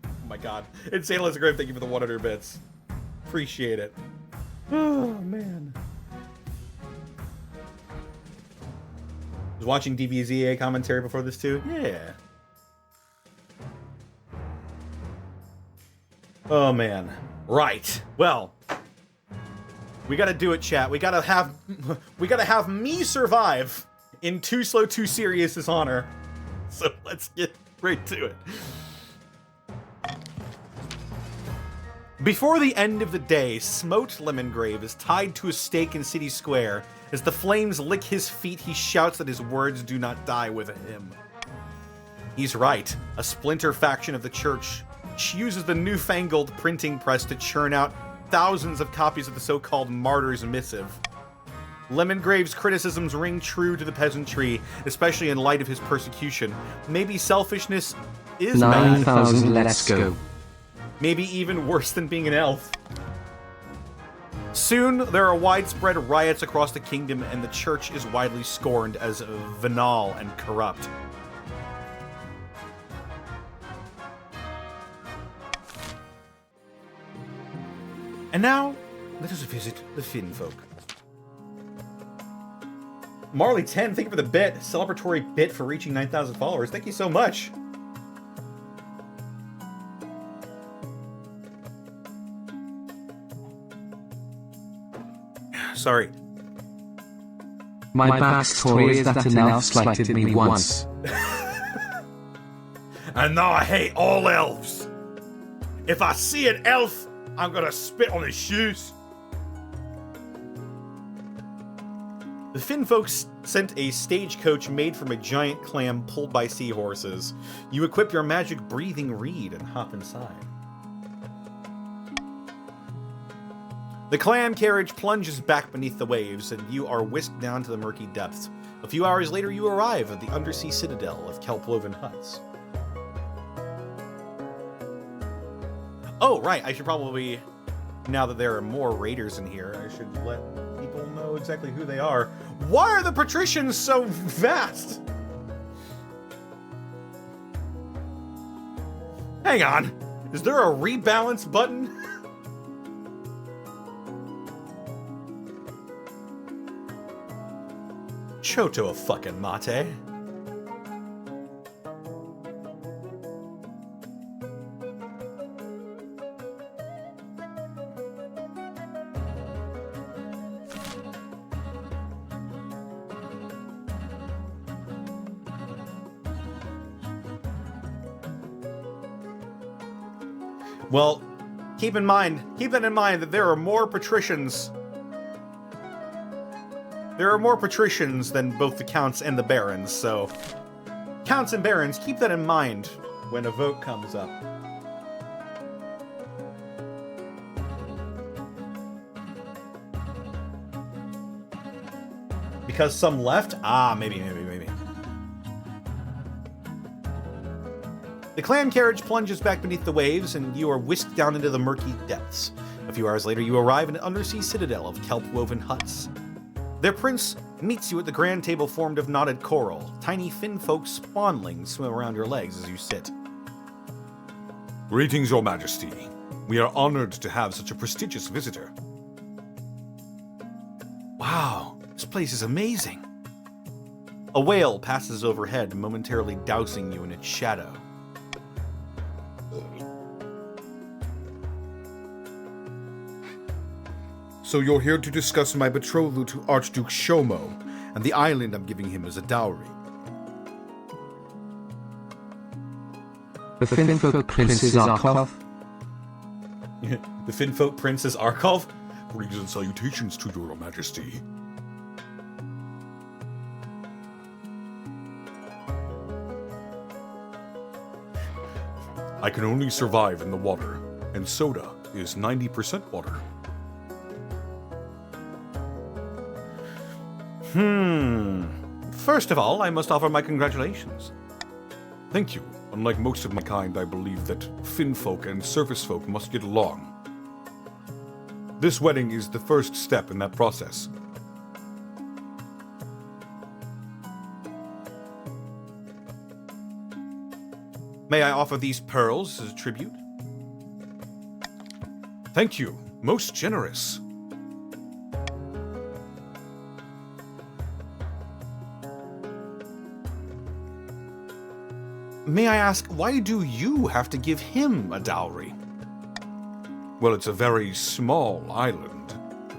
Oh my god. Insane Lizagrave, thank you for the 100 bits. Appreciate it. Oh, man. Was watching DBZA commentary before this too? Yeah. Oh, man. Right. Well, we gotta do it, chat. We gotta have me survive in Too Slow, Too Serious's honor. So let's get right to it. Before the end of the day, Smote Lemongrave is tied to a stake in City Square. As the flames lick his feet, he shouts that his words do not die with him. He's right. A splinter faction of the church uses the newfangled printing press to churn out thousands of copies of the so-called Martyr's Missive. Lemongrave's criticisms ring true to the peasantry, especially in light of his persecution. Maybe selfishness is 9,000, let's go. Maybe even worse than being an elf. Soon, there are widespread riots across the kingdom, and the church is widely scorned as venal and corrupt. And now, let us visit the Finn folk. Marley 10, thank you for the bit. Celebratory bit for reaching 9,000 followers. Thank you so much. Sorry. My backstory is that an elf slighted me once. And now I hate all elves. If I see an elf, I'm gonna spit on his shoes. The Finn folks sent a stagecoach made from a giant clam pulled by seahorses. You equip your magic breathing reed and hop inside. The clam carriage plunges back beneath the waves, and you are whisked down to the murky depths. A few hours later, you arrive at the undersea citadel of Kelploven Huts. Oh, right, I should probably, now that there are more raiders in here, I should let people know exactly who they are. Why are the patricians so vast? Hang on, is there a rebalance button? Choto a fucking mate. Well, keep that in mind that there are more patricians. There are more patricians than both the counts and the barons, so counts and barons, keep that in mind when a vote comes up. Because some left? Ah, maybe. The clan carriage plunges back beneath the waves, and you are whisked down into the murky depths. A few hours later, you arrive in an undersea citadel of kelp-woven huts. Their prince meets you at the grand table formed of knotted coral. Tiny finfolk spawnlings swim around your legs as you sit. Greetings, Your Majesty. We are honored to have such a prestigious visitor. Wow, this place is amazing. A whale passes overhead, momentarily dousing you in its shadow. So you're here to discuss my betrothal to Archduke Shomo and the island I'm giving him as a dowry. The Finfolk Prince is Arkov. The Finfolk Prince is Arkov? Greetings and salutations to Your Majesty. I can only survive in the water, and soda is 90% water. First of all, I must offer my congratulations. Thank you. Unlike most of my kind, I believe that Finfolk and surface folk must get along. This wedding is the first step in that process. May I offer these pearls as a tribute? Thank you. Most generous. May I ask, why do you have to give him a dowry? Well, it's a very small island.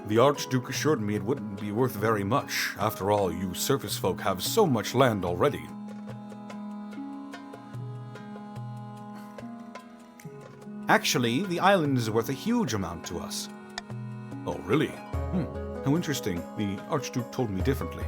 The Archduke assured me it wouldn't be worth very much. After all, you surface folk have so much land already. Actually, the island is worth a huge amount to us. Oh, really? How interesting. The Archduke told me differently.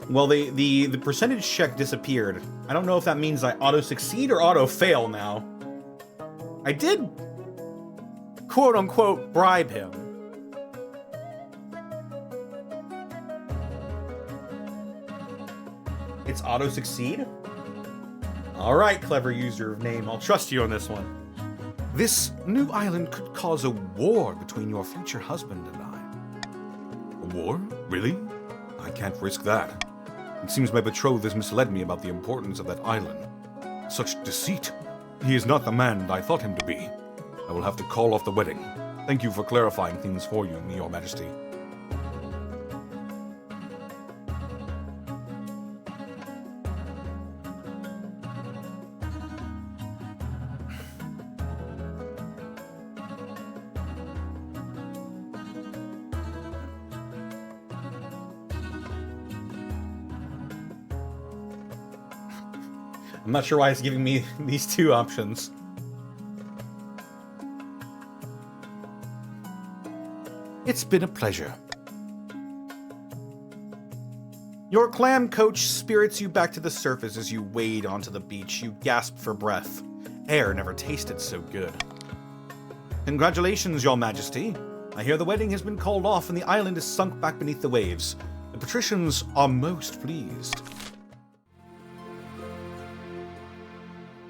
Well, the percentage check disappeared. I don't know if that means I auto-succeed or auto-fail now. I did, quote-unquote, bribe him. It's auto-succeed? Alright, clever user of name. I'll trust you on this one. This new island could cause a war between your future husband and I. A war? Really? I can't risk that. It seems my betrothed has misled me about the importance of that island. Such deceit. He is not the man I thought him to be. I will have to call off the wedding. Thank you for clarifying things for you, Your Majesty. I'm not sure why it's giving me these two options. It's been a pleasure. Your clam coach spirits you back to the surface as you wade onto the beach. You gasp for breath. Air never tasted so good. Congratulations, Your Majesty. I hear the wedding has been called off and the island is sunk back beneath the waves. The patricians are most pleased.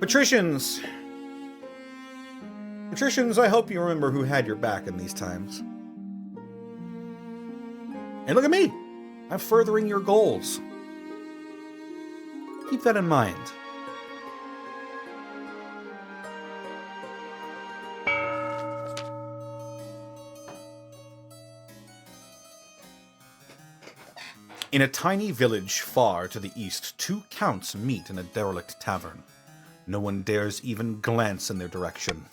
Patricians! Patricians, I hope you remember who had your back in these times. And look at me! I'm furthering your goals. Keep that in mind. In a tiny village far to the east, two counts meet in a derelict tavern. No one dares even glance in their direction.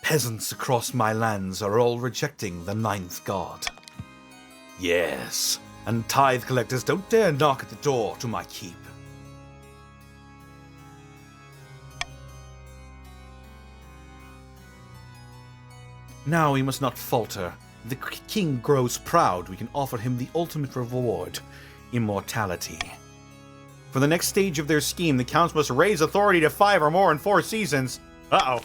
Peasants across my lands are all rejecting the ninth god. Yes, and tithe collectors don't dare knock at the door to my keep. Now we must not falter. The king grows proud, we can offer him the ultimate reward, immortality. For the next stage of their scheme, the counts must raise authority to 5 or more in 4 seasons. Uh-oh.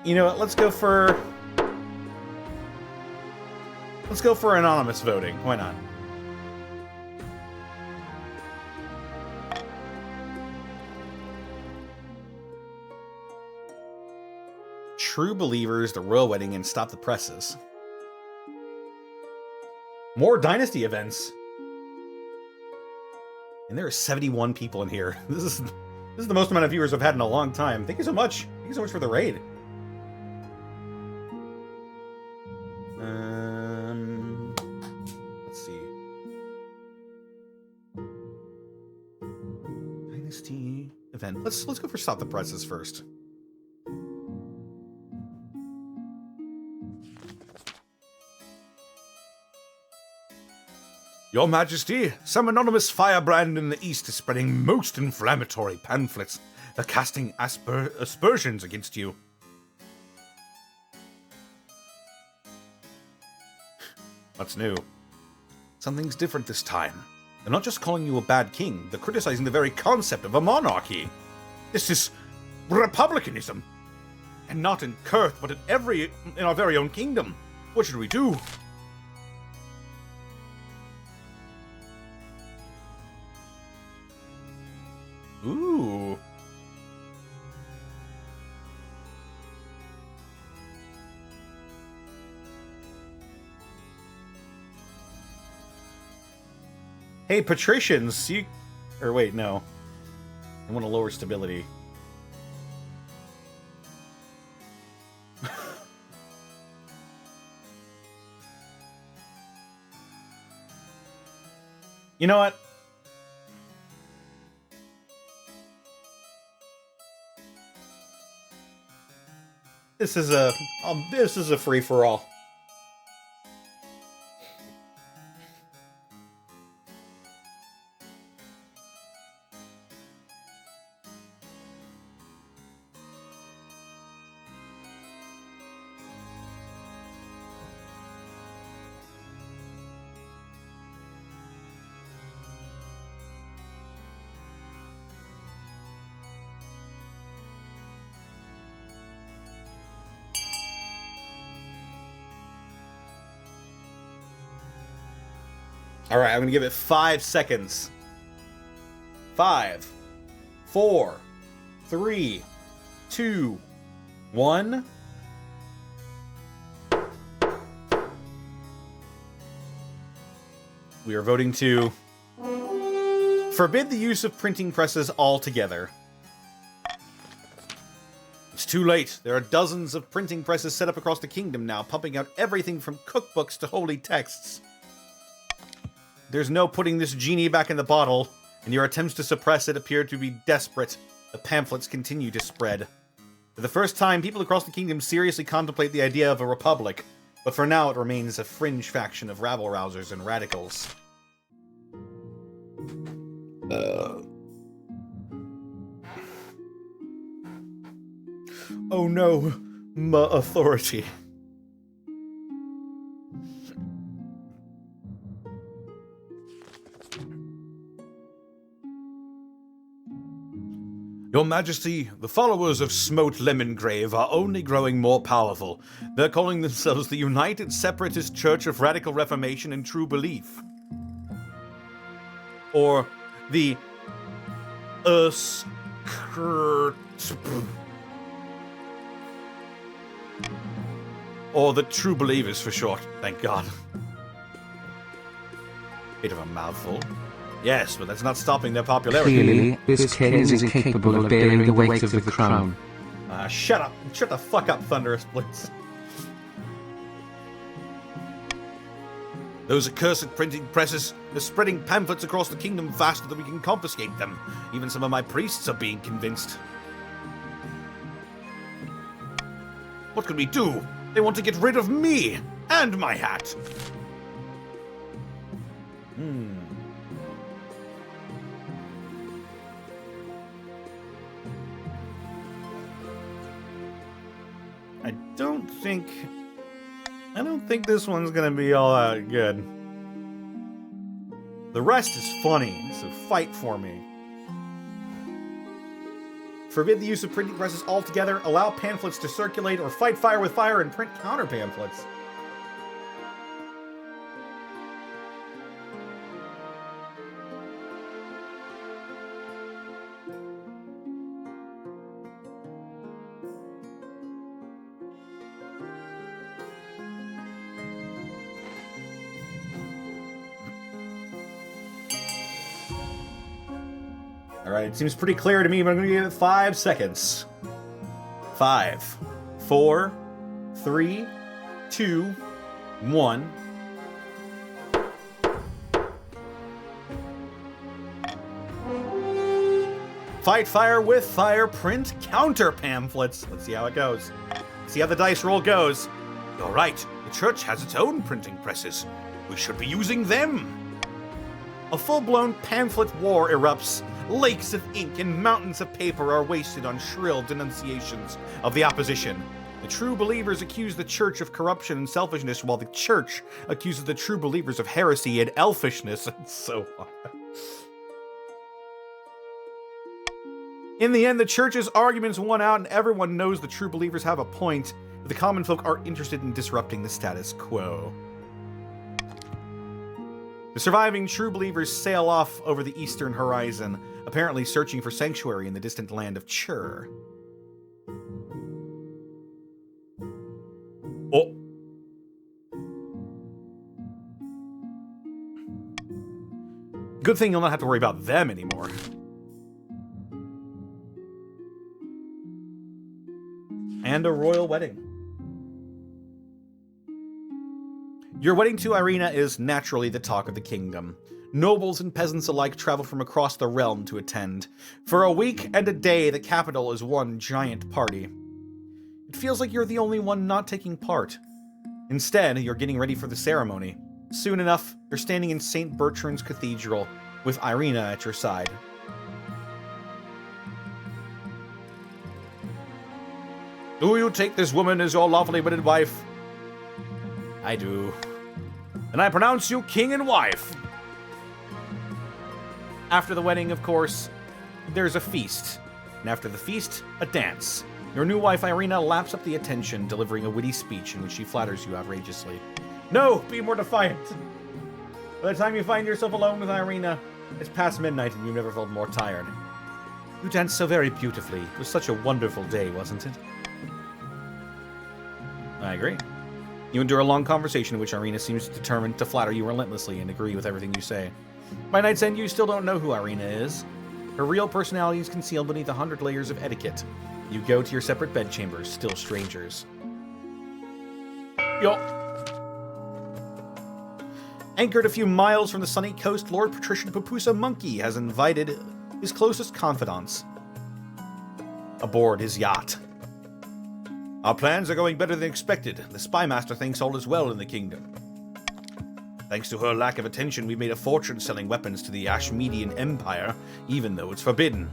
You know what, let's go for anonymous voting. Why not? True Believers, the Royal Wedding, and Stop the Presses. More Dynasty events. And there are 71 people in here. This is the most amount of viewers I've had in a long time. Thank you so much. Thank you so much for the raid. Let's see. Dynasty event. Let's go for Stop the Presses first. Your Majesty, some anonymous firebrand in the east is spreading most inflammatory pamphlets. They're casting aspersions against you. What's new? Something's different this time. They're not just calling you a bad king, they're criticizing the very concept of a monarchy. This is republicanism. And not in Kurth, but in our very own kingdom. What should we do? Ooh. Hey, patricians, you... Or wait, no. I want to lower stability. You know what? This is a free-for-all. All right, I'm going to give it 5 seconds. 5, 4, 3, 2, 1. We are voting to forbid the use of printing presses altogether. It's too late. There are dozens of printing presses set up across the kingdom now, pumping out everything from cookbooks to holy texts. There's no putting this genie back in the bottle, and your attempts to suppress it appear to be desperate. The pamphlets continue to spread. For the first time, people across the kingdom seriously contemplate the idea of a republic, but for now it remains a fringe faction of rabble-rousers and radicals. Oh no, my authority. Your Majesty, the followers of Smote Lemongrave are only growing more powerful. They're calling themselves the United Separatist Church of Radical Reformation and True Belief. Or the or the True Believers for short, thank God. Bit of a mouthful. Yes, but that's not stopping their popularity. Clearly, this king is incapable of bearing the weight of the crown. Shut up. Shut the fuck up, Thunderous, please. Those accursed printing presses, they're spreading pamphlets across the kingdom faster than we can confiscate them. Even some of my priests are being convinced. What can we do? They want to get rid of me and my hat. I don't think this one's gonna be all that good. The rest is funny, so fight for me. Forbid the use of printing presses altogether, allow pamphlets to circulate, or fight fire with fire and print counter pamphlets. Alright, it seems pretty clear to me, but I'm going to give it 5 seconds. 5, 4, 3, 2, 1. Fight fire with fire, print counter pamphlets. Let's see how it goes. See how the dice roll goes. You're right. The church has its own printing presses. We should be using them. A full-blown pamphlet war erupts. Lakes of ink and mountains of paper are wasted on shrill denunciations of the opposition. The true believers accuse the church of corruption and selfishness, while the church accuses the true believers of heresy and elfishness. It's so hard. In the end, the church's arguments won out, and everyone knows the true believers have a point, but the common folk are interested in disrupting the status quo. The surviving true believers sail off over the eastern horizon, apparently searching for sanctuary in the distant land of Chur. Oh. Good thing you'll not have to worry about them anymore. And a royal wedding. Your wedding to Irina is naturally the talk of the kingdom. Nobles and peasants alike travel from across the realm to attend. For a week and a day, the capital is one giant party. It feels like you're the only one not taking part. Instead, you're getting ready for the ceremony. Soon enough, you're standing in St. Bertrand's Cathedral, with Irina at your side. Do you take this woman as your lawfully wedded wife? I do. And I pronounce you king and wife. After the wedding, of course, there's a feast. And after the feast, a dance. Your new wife, Irina, laps up the attention, delivering a witty speech in which she flatters you outrageously. No, be more defiant. By the time you find yourself alone with Irina, it's past midnight and you've never felt more tired. You danced so very beautifully. It was such a wonderful day, wasn't it? I agree. You endure a long conversation in which Irina seems determined to flatter you relentlessly and agree with everything you say. By night's end, you still don't know who Irina is. Her real personality is concealed beneath 100 layers of etiquette. You go to your separate bedchambers, still strangers. Yo. Anchored a few miles from the sunny coast, Lord Patrician Papusa Monkey has invited his closest confidants aboard his yacht. Our plans are going better than expected. The Spymaster thinks all is well in the kingdom. Thanks to her lack of attention, we've made a fortune selling weapons to the Ashmedian Empire, even though it's forbidden.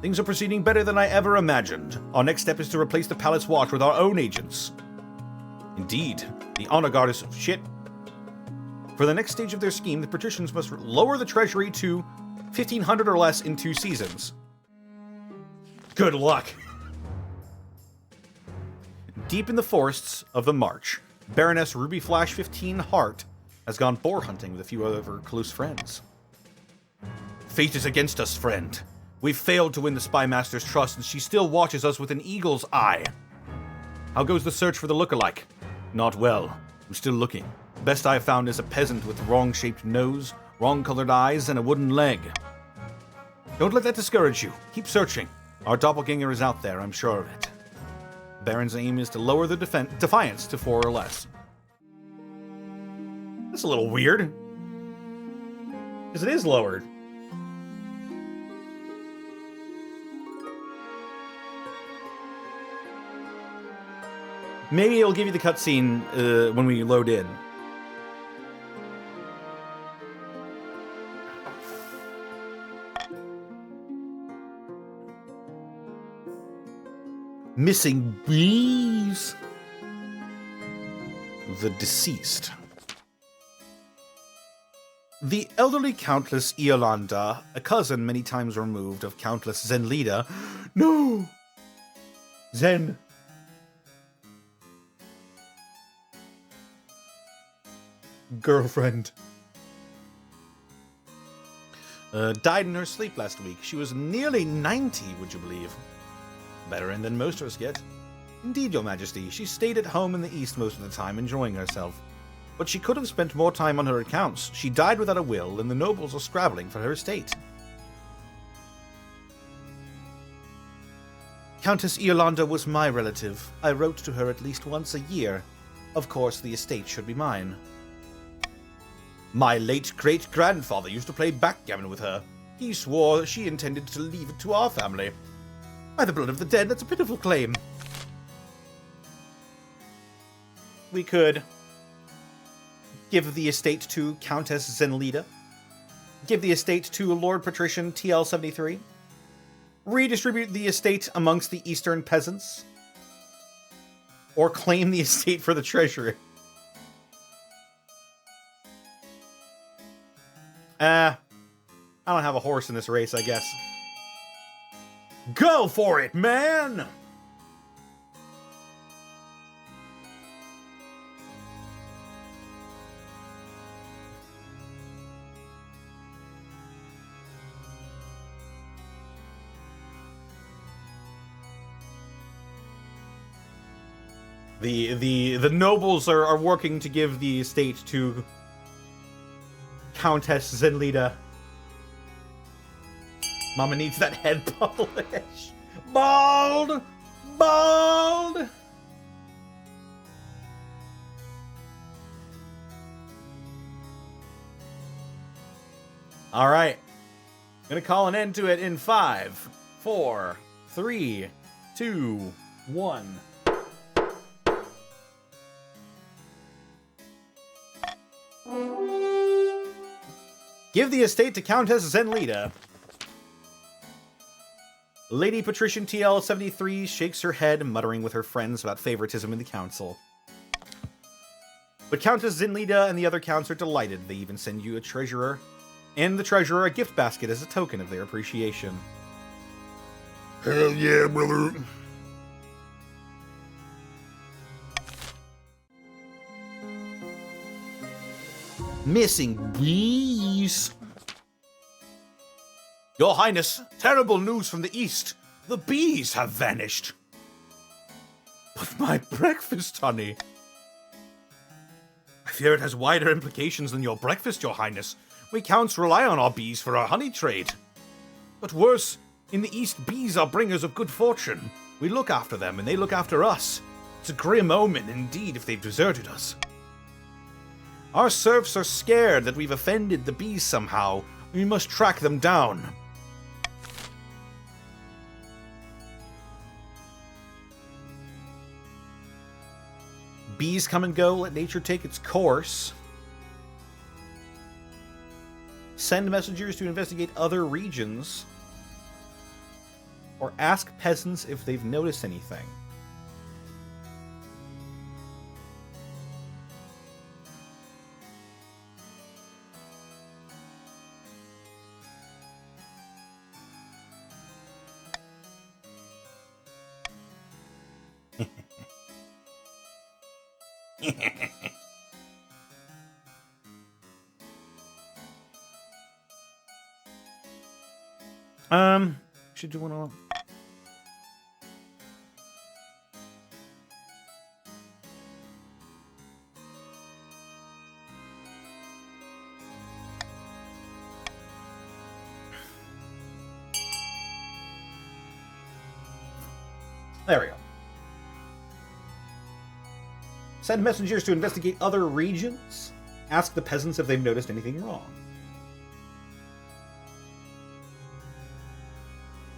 Things are proceeding better than I ever imagined. Our next step is to replace the Palace Watch with our own agents. Indeed, the honor guard is shit. For the next stage of their scheme, the patricians must lower the treasury to 1,500 or less in 2 seasons. Good luck. Deep in the forests of the March, Baroness Ruby Flash 15 Hart has gone boar hunting with a few of her close friends. Fate is against us, friend. We've failed to win the Spy Master's trust, and she still watches us with an eagle's eye. How goes the search for the lookalike? Not well. I'm still looking. Best I've found is a peasant with wrong-shaped nose, wrong-colored eyes, and a wooden leg. Don't let that discourage you. Keep searching. Our doppelganger is out there, I'm sure of it. Baron's aim is to lower the defiance to 4 or less. That's a little weird. Because it is lowered. Maybe it'll give you the cutscene when we load in. Missing bees. The deceased. The elderly Countess Iolanda, a cousin many times removed of Countess Zenlida. No! Zen. Girlfriend. Died in her sleep last week. She was nearly 90, would you believe? Better than most of us get. Indeed, Your Majesty, she stayed at home in the East most of the time, enjoying herself. But she could have spent more time on her accounts. She died without a will, and the nobles are scrabbling for her estate. Countess Iolanda was my relative. I wrote to her at least once a year. Of course, the estate should be mine. My late great-grandfather used to play backgammon with her. He swore that she intended to leave it to our family. By the blood of the dead, that's a pitiful claim. We could give the estate to Countess Zenlida. Give the estate to Lord Patrician TL73. Redistribute the estate amongst the eastern peasants. Or claim the estate for the treasury. I don't have a horse in this race, I guess. Go for it, man! The nobles are working to give the estate to Countess Zenlida. Mama needs that head polish. Bald! Bald! Alright. I'm gonna call an end to it in 5, 4, 3, 2, 1. Give the estate to Countess Zenlida. Lady Patrician TL73 shakes her head, muttering with her friends about favoritism in the council. But Countess Zenlida and the other counts are delighted. They even send you a treasurer, and the treasurer a gift basket as a token of their appreciation. Hell yeah, brother. Missing bees. Your Highness, terrible news from the east. The bees have vanished. But my breakfast, honey. I fear it has wider implications than your breakfast, Your Highness. We counts rely on our bees for our honey trade. But worse, in the east, bees are bringers of good fortune. We look after them, and they look after us. It's a grim omen indeed if they've deserted us. Our serfs are scared that we've offended the bees somehow. We must track them down. Bees come and go, let nature take its course. Send messengers to investigate other regions. Or ask peasants if they've noticed anything. Should do one on. There we go. Send messengers to investigate other regions. Ask the peasants if they've noticed anything wrong.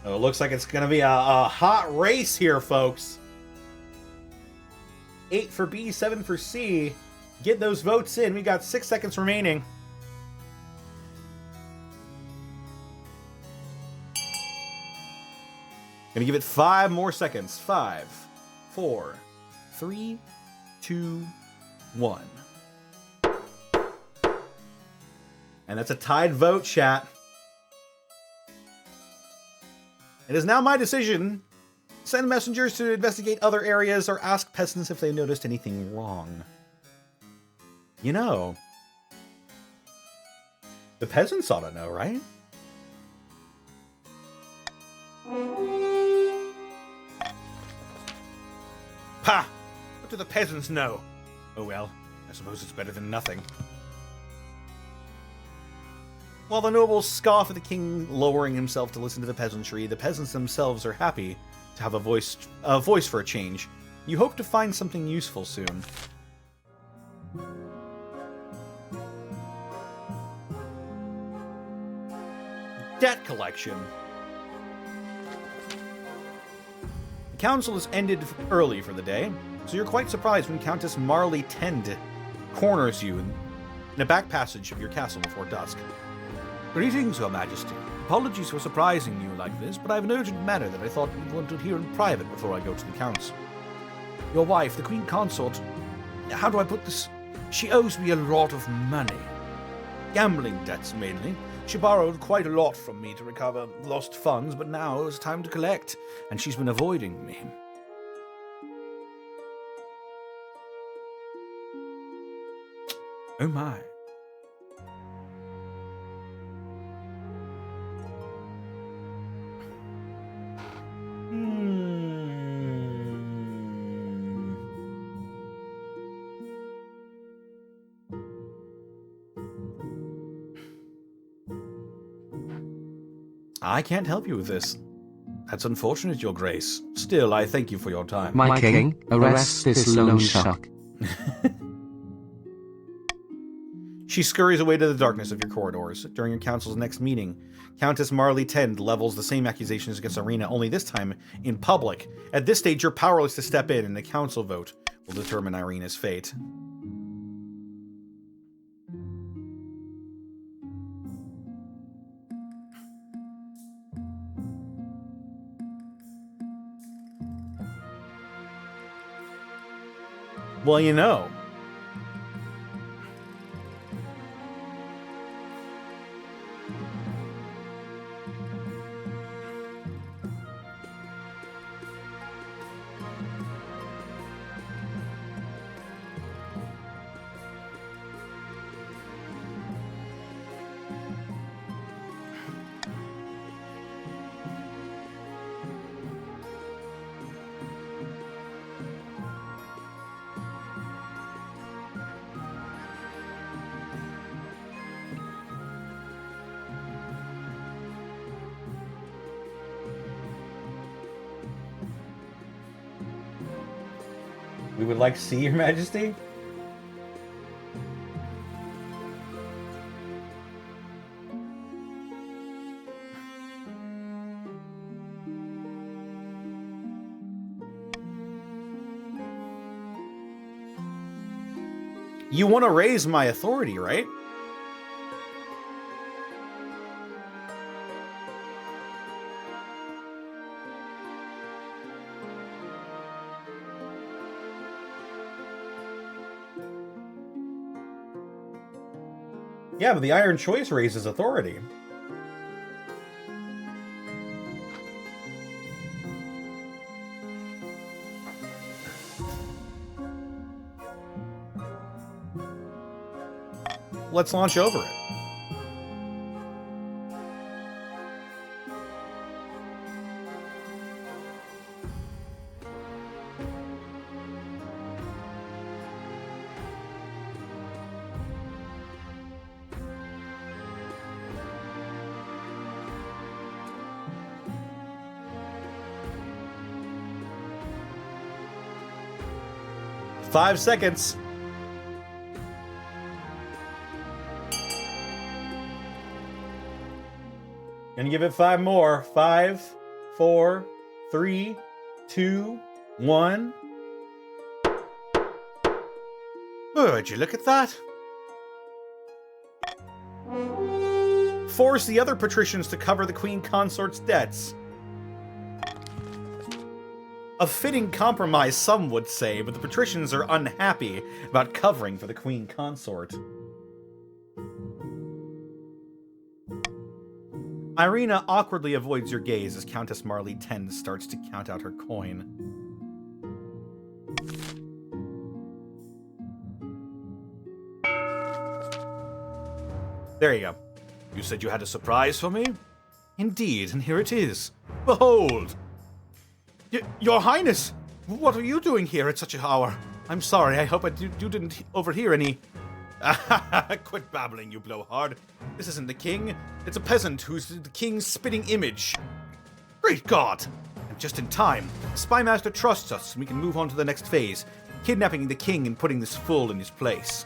Oh, it looks like it's going to be a hot race here, folks. 8 for B, 7 for C. Get those votes in. We got 6 seconds remaining. Gonna give it 5 more seconds. 5, 4, 3, 2, 1. And that's a tied vote, chat. It is now my decision. Send messengers to investigate other areas or ask peasants if they noticed anything wrong. You know, the peasants ought to know, right? Ha! What do the peasants know? Oh well, I suppose it's better than nothing. While the nobles scoff at the king lowering himself to listen to the peasantry, the peasants themselves are happy to have a voice for a change. You hope to find something useful soon. Debt collection. The council has ended early for the day, so you're quite surprised when Countess Marley Tend corners you in a back passage of your castle before dusk. Greetings, Your Majesty. Apologies for surprising you like this, but I have an urgent matter that I thought we'd want to hear in private before I go to the council. Your wife, the Queen Consort, how do I put this? She owes me a lot of money. Gambling debts, mainly. She borrowed quite a lot from me to recover lost funds, but now it's time to collect, and she's been avoiding me. Oh my. I can't help you with this. That's unfortunate, Your Grace. Still, I thank you for your time. My king, arrest this loan shark. She scurries away to the darkness of your corridors. During your council's next meeting, Countess Marley Tend levels the same accusations against Irina, only this time in public. At this stage, you're powerless to step in, and the council vote will determine Irina's fate. Well, you know. We would like to see, Your Majesty. You want to raise my authority, right? Yeah, but the Iron Choice raises authority. Let's launch over it. Five seconds. Gonna give it 5 more. 5, 4, 3, 2, 1. Would you look at that? Force the other patricians to cover the queen consort's debts. A fitting compromise, some would say, but the patricians are unhappy about covering for the queen consort. Irina awkwardly avoids your gaze as Countess Marley 10 starts to count out her coin. There you go. You said you had a surprise for me? Indeed, and here it is. Behold! Your Highness! What are you doing here at such an hour? I'm sorry, I hope you didn't overhear any... Quit babbling, you blowhard. This isn't the king. It's a peasant who's the king's spitting image. Great God! And just in time. The Spymaster trusts us, and we can move on to the next phase. Kidnapping the king and putting this fool in his place.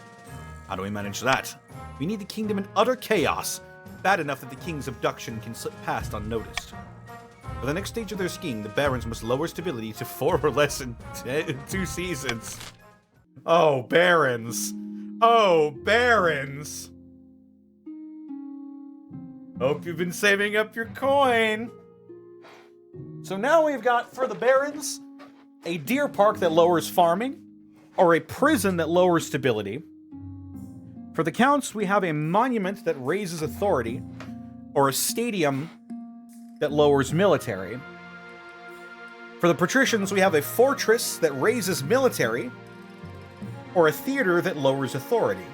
How do we manage that? We need the kingdom in utter chaos. Bad enough that the king's abduction can slip past unnoticed. For the next stage of their scheme, the barons must lower stability to 4 or less in 2 seasons. Oh, barons. Oh, barons. Hope you've been saving up your coin. So now we've got, for the barons, a deer park that lowers farming, or a prison that lowers stability. For the counts, we have a monument that raises authority, or a stadium that lowers military. For the patricians, we have a fortress that raises military, or a theater that lowers authority.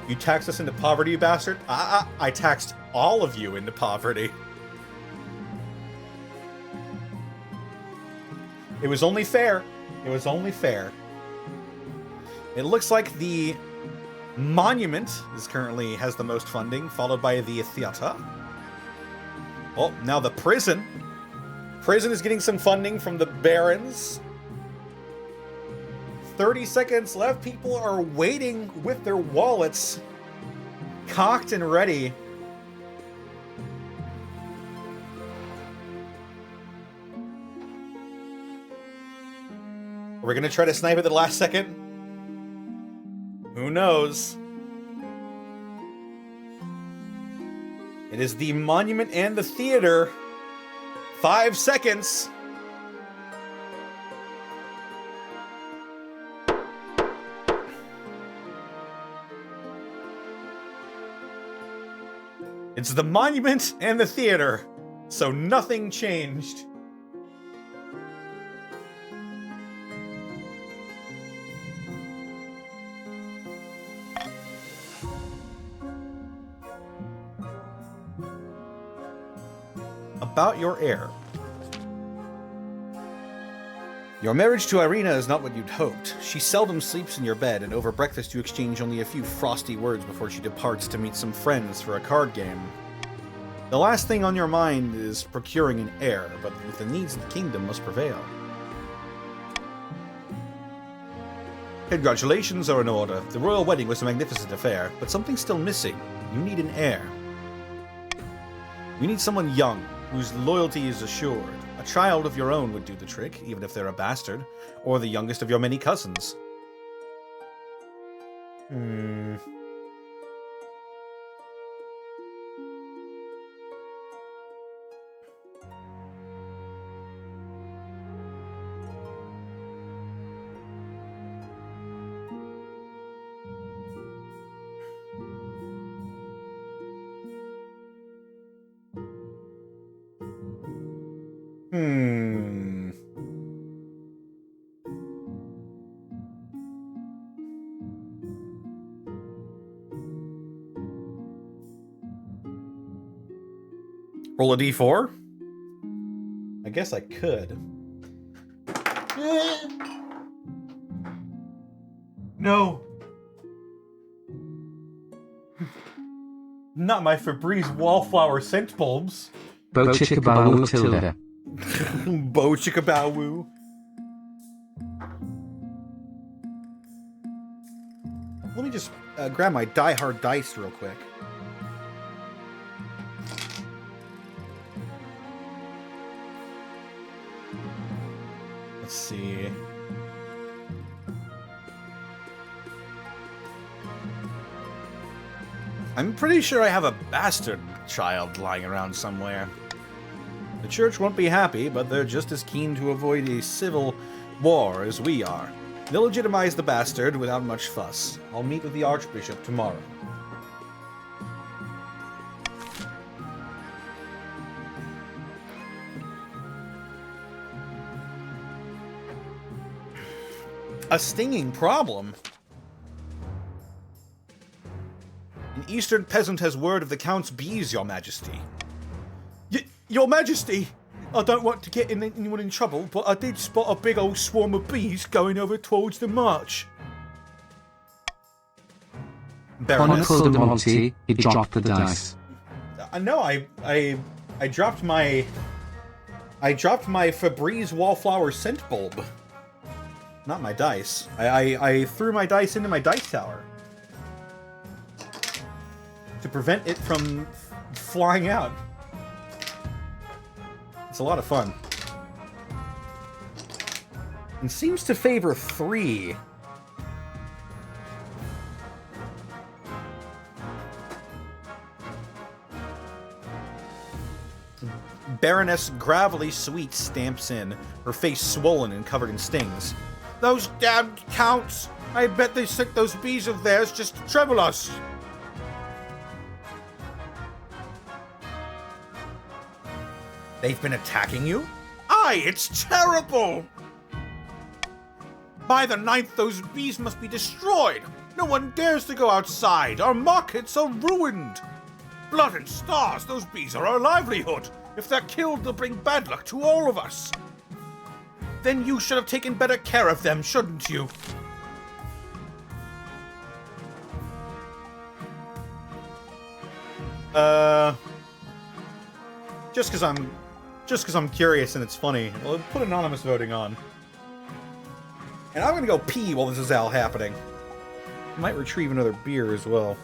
You taxed us into poverty, you bastard? I taxed all of you into poverty. It was only fair. It was only fair. It looks like the monument currently has the most funding, followed by the theater. Oh, now the prison. Prison is getting some funding from the barons. 30 seconds left. People are waiting with their wallets cocked and ready. Are we going to try to snipe at the last second? Who knows? It is the monument and the theater. 5 seconds. It's the monument and the theater, so nothing changed. About your heir. Your marriage to Irina is not what you'd hoped. She seldom sleeps in your bed, and over breakfast you exchange only a few frosty words before she departs to meet some friends for a card game. The last thing on your mind is procuring an heir, but with the needs of the kingdom must prevail. Congratulations are in order. The royal wedding was a magnificent affair, but something's still missing. You need an heir. You need someone young, whose loyalty is assured. A child of your own would do the trick, even if they're a bastard, or the youngest of your many cousins. Roll a d4? I guess I could. No. Not my Febreze wallflower scent bulbs. Bochickabawu Tilda. Bo chickabow. Let me just grab my Die Hard dice real quick. Let's see. I'm pretty sure I have a bastard child lying around somewhere. The church won't be happy, but they're just as keen to avoid a civil war as we are. They'll legitimize the bastard without much fuss. I'll meet with the Archbishop tomorrow. A stinging problem. An eastern peasant has word of the Count's bees, Your Majesty. Your Majesty! I don't want to get anyone in trouble, but I did spot a big old swarm of bees going over towards the march. Baroness? Uncle de Monty, he dropped the dice. No, I dropped my Febreze wallflower scent bulb. Not my dice. I threw my dice into my dice tower to prevent it from flying out. It's a lot of fun. And seems to favor 3. Baroness Gravelly Sweet stamps in, her face swollen and covered in stings. Those damned counts! I bet they sent those bees of theirs just to trouble us! They've been attacking you? Aye, it's terrible! By the 9th, those bees must be destroyed! No one dares to go outside! Our markets are ruined! Blood and stars, those bees are our livelihood! If they're killed, they'll bring bad luck to all of us! Then you should have taken better care of them, shouldn't you? Just because I'm curious and it's funny, well, put anonymous voting on. And I'm gonna go pee while this is all happening. Might retrieve another beer as well.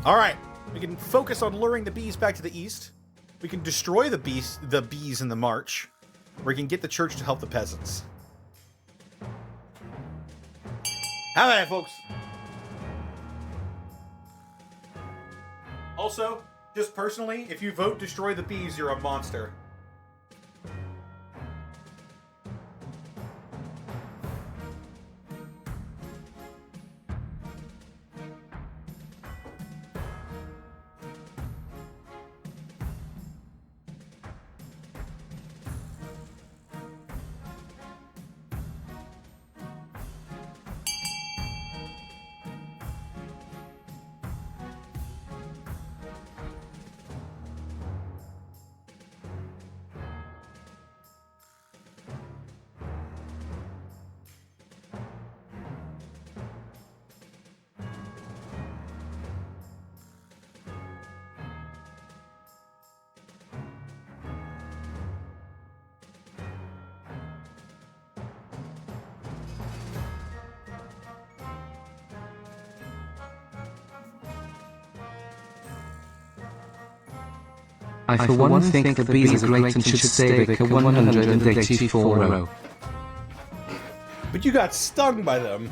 Alright, we can focus on luring the bees back to the east. We can destroy the bees in the march. We can get the church to help the peasants. How about it, folks? Also, just personally, if you vote destroy the bees, you're a monster. I for one think the bees are great and should stay Vicar 184. But you got stung by them.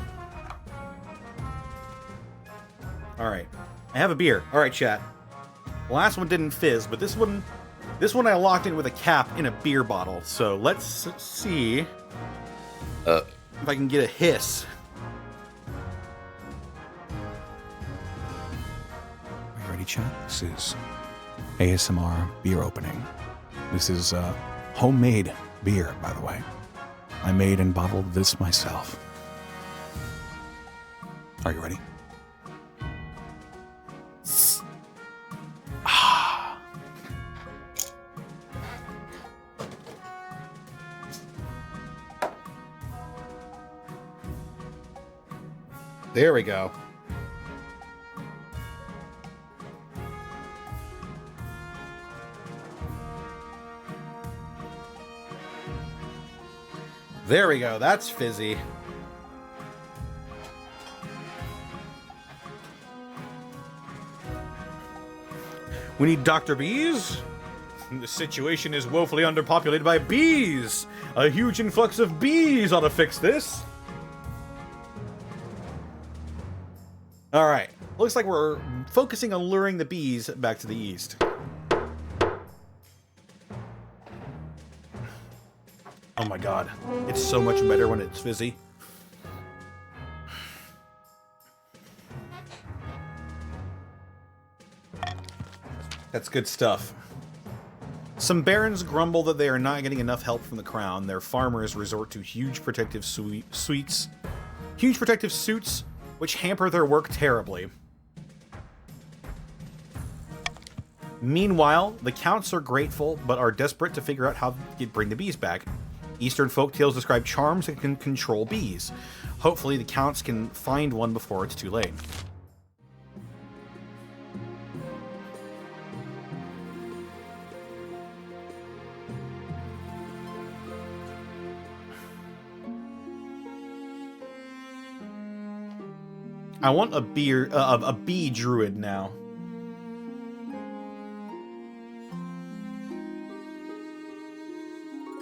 Alright. I have a beer. Alright, chat. The last one didn't fizz, but this one I locked in with a cap in a beer bottle. So let's see if I can get a hiss. Are you Alrighty, chat. This is ASMR beer opening. This is homemade beer, by the way. I made and bottled this myself. Are you ready? There we go. There we go. That's fizzy. We need Dr. Bees. The situation is woefully underpopulated by bees. A huge influx of bees ought to fix this. All right. Looks like we're focusing on luring the bees back to the east. Oh my god. It's so much better when it's fizzy. That's good stuff. Some barons grumble that they are not getting enough help from the crown. Their farmers resort to huge protective suits, which hamper their work terribly. Meanwhile, the counts are grateful, but are desperate to figure out how to bring the bees back. Eastern folktales describe charms that can control bees. Hopefully, the counts can find one before it's too late. I want a bee druid now.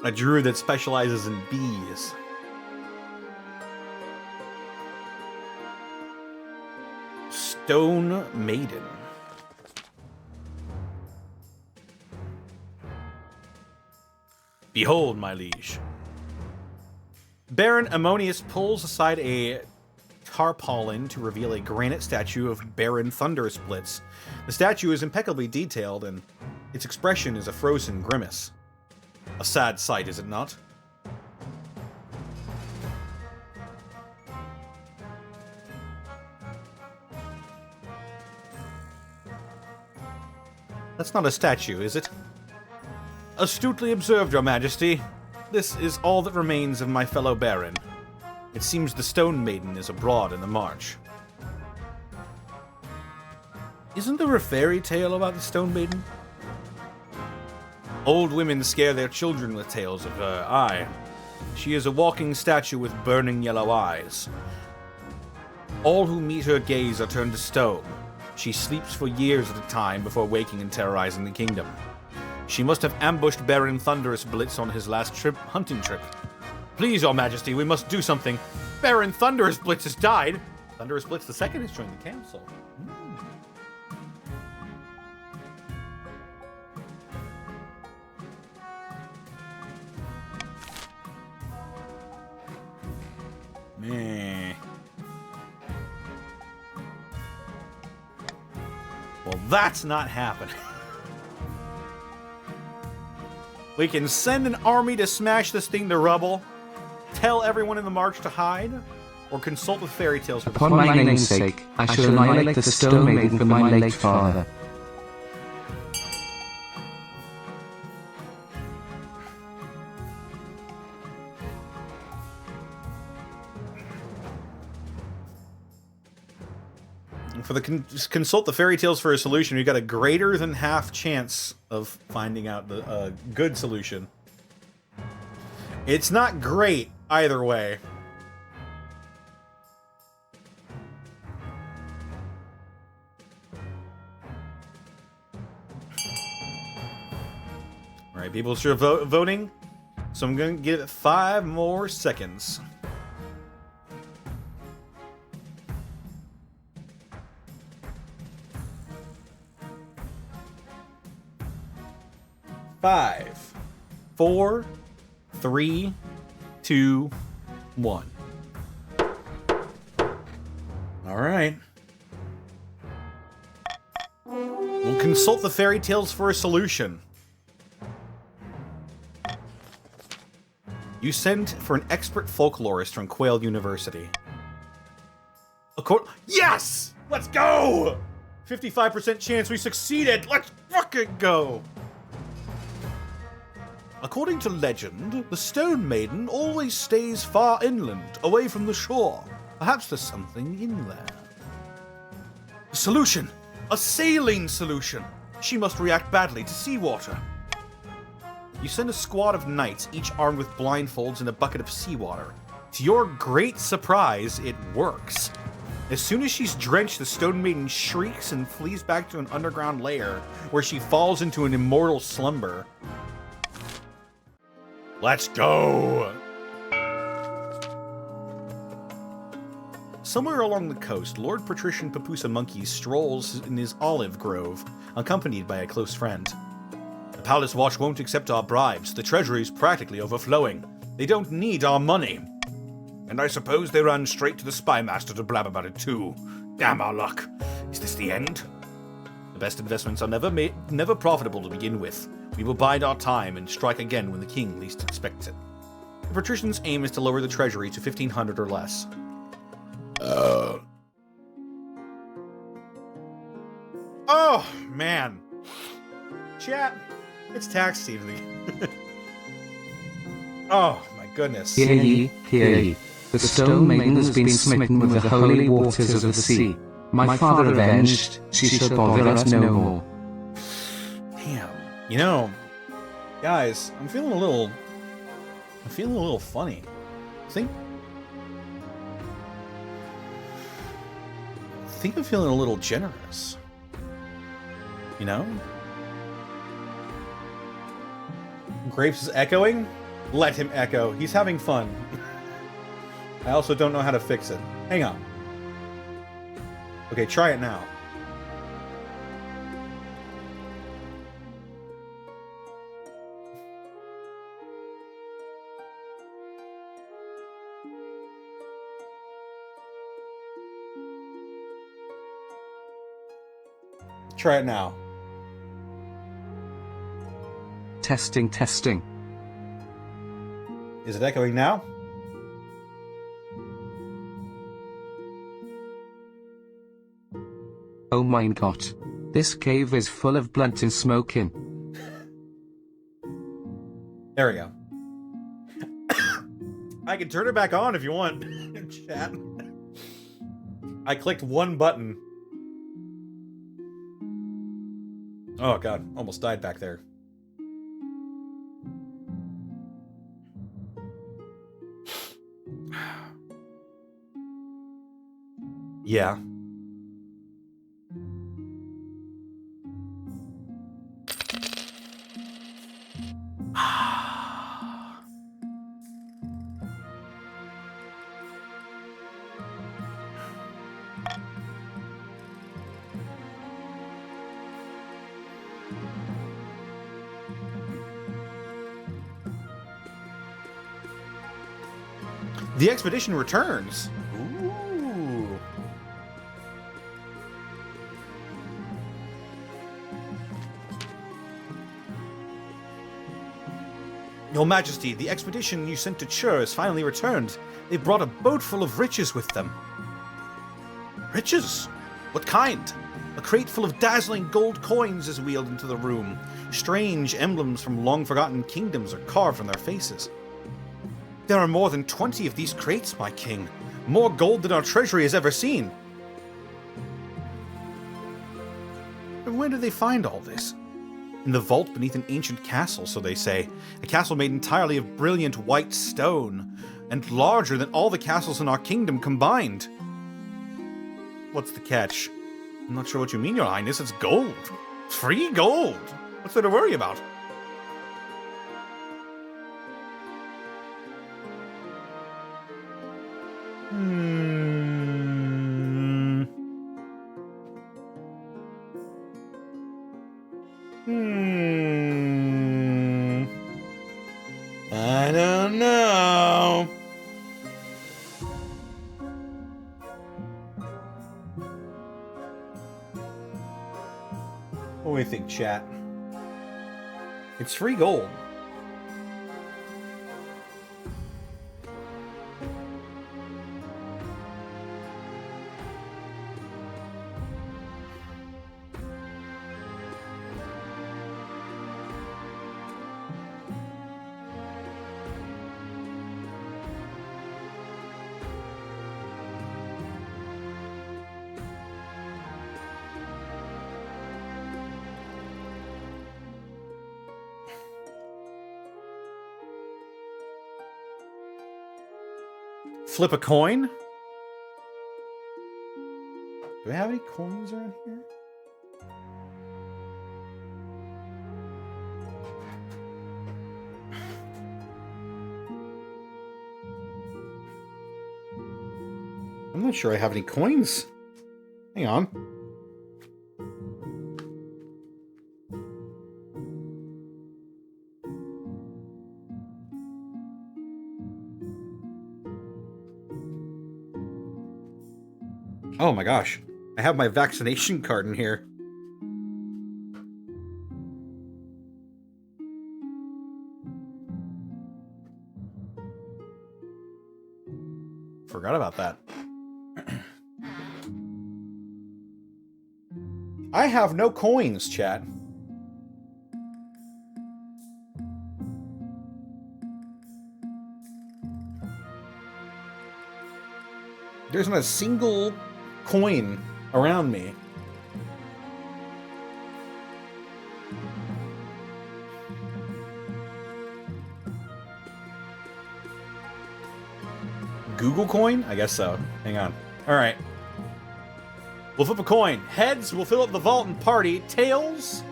A druid that specializes in bees. Stone Maiden. Behold, my liege. Baron Ammonius pulls aside a tarpaulin to reveal a granite statue of Baron Thundersplits. The statue is impeccably detailed, and its expression is a frozen grimace. A sad sight, is it not? That's not a statue, is it? Astutely observed, Your Majesty. This is all that remains of my fellow Baron. It seems the Stone Maiden is abroad in the march. Isn't there a fairy tale about the Stone Maiden? Old women scare their children with tales of her. Aye, she is a walking statue with burning yellow eyes. All who meet her gaze are turned to stone. She sleeps for years at a time before waking and terrorizing the kingdom. She must have ambushed Baron Thundersplits on his last hunting trip. Please, Your Majesty, we must do something. Baron Thundersplits has died. Thundersplits II has joined the council. Meh. Well, that's not happening. We can send an army to smash this thing to rubble, tell everyone in the march to hide, or consult with fairy tales for the Upon my namesake, I shall annihilate the Stone Maiden for my late father. For the consult the fairy tales for a solution, you got a greater than half chance of finding out the good solution. It's not great either way. All right, people are voting, so I'm going to give it 5 more seconds. 5, 4, 3, 2, 1. All right. We'll consult the fairy tales for a solution. You send for an expert folklorist from Quail University. Yes! Let's go! 55% chance we succeeded! Let's fucking go! According to legend, the Stone Maiden always stays far inland, away from the shore. Perhaps there's something in there. Solution! A saline solution! She must react badly to seawater. You send a squad of knights, each armed with blindfolds and a bucket of seawater. To your great surprise, it works. As soon as she's drenched, the Stone Maiden shrieks and flees back to an underground lair, where she falls into an immortal slumber. Let's go! Somewhere along the coast, Lord Patrician Papusa Monkey strolls in his olive grove, accompanied by a close friend. The Palace Watch won't accept our bribes. The treasury's practically overflowing. They don't need our money. And I suppose they run straight to the spymaster to blab about it too. Damn our luck. Is this the end? The best investments are never profitable to begin with. We will bide our time and strike again when the king least expects it. The patrician's aim is to lower the treasury to 1,500 or less. Oh, man. Chat, it's tax season. Oh, my goodness. Hear ye, hear ye. The Stone Maiden has been smitten with the holy waters of the sea. My father avenged, she shall bother us no more. Damn. You know, guys, I'm feeling a little funny. I think I'm feeling a little generous. You know? Grapes is echoing? Let him echo. He's having fun. I also don't know how to fix it. Hang on. Okay, try it now. Try it now. Testing, testing. Is it echoing now? Oh my god. This cave is full of blunt and smoking. There we go. I can turn it back on if you want. Chat. I clicked one button. Oh god, almost died back there. Yeah. The expedition returns. Ooh. Your Majesty, the expedition you sent to Chur has finally returned. They brought a boat full of riches with them. Riches? What kind? A crate full of dazzling gold coins is wheeled into the room. Strange emblems from long-forgotten kingdoms are carved on their faces. There are more than 20 of these crates, my king. More gold than our treasury has ever seen. And where did they find all this? In the vault beneath an ancient castle, so they say. A castle made entirely of brilliant white stone, and larger than all the castles in our kingdom combined. What's the catch? I'm not sure what you mean, Your Highness. It's gold. Free gold. What's there to worry about? I don't know. What do we think, chat? It's free gold. Flip a coin? Do I have any coins around here? I'm not sure I have any coins. Hang on. Oh my gosh. I have my vaccination card in here. Forgot about that. I have no coins, chat. There's not a single coin around me. Google coin? I guess so. Hang on. Alright. We'll flip a coin. Heads, we'll fill up the vault and party. Tails?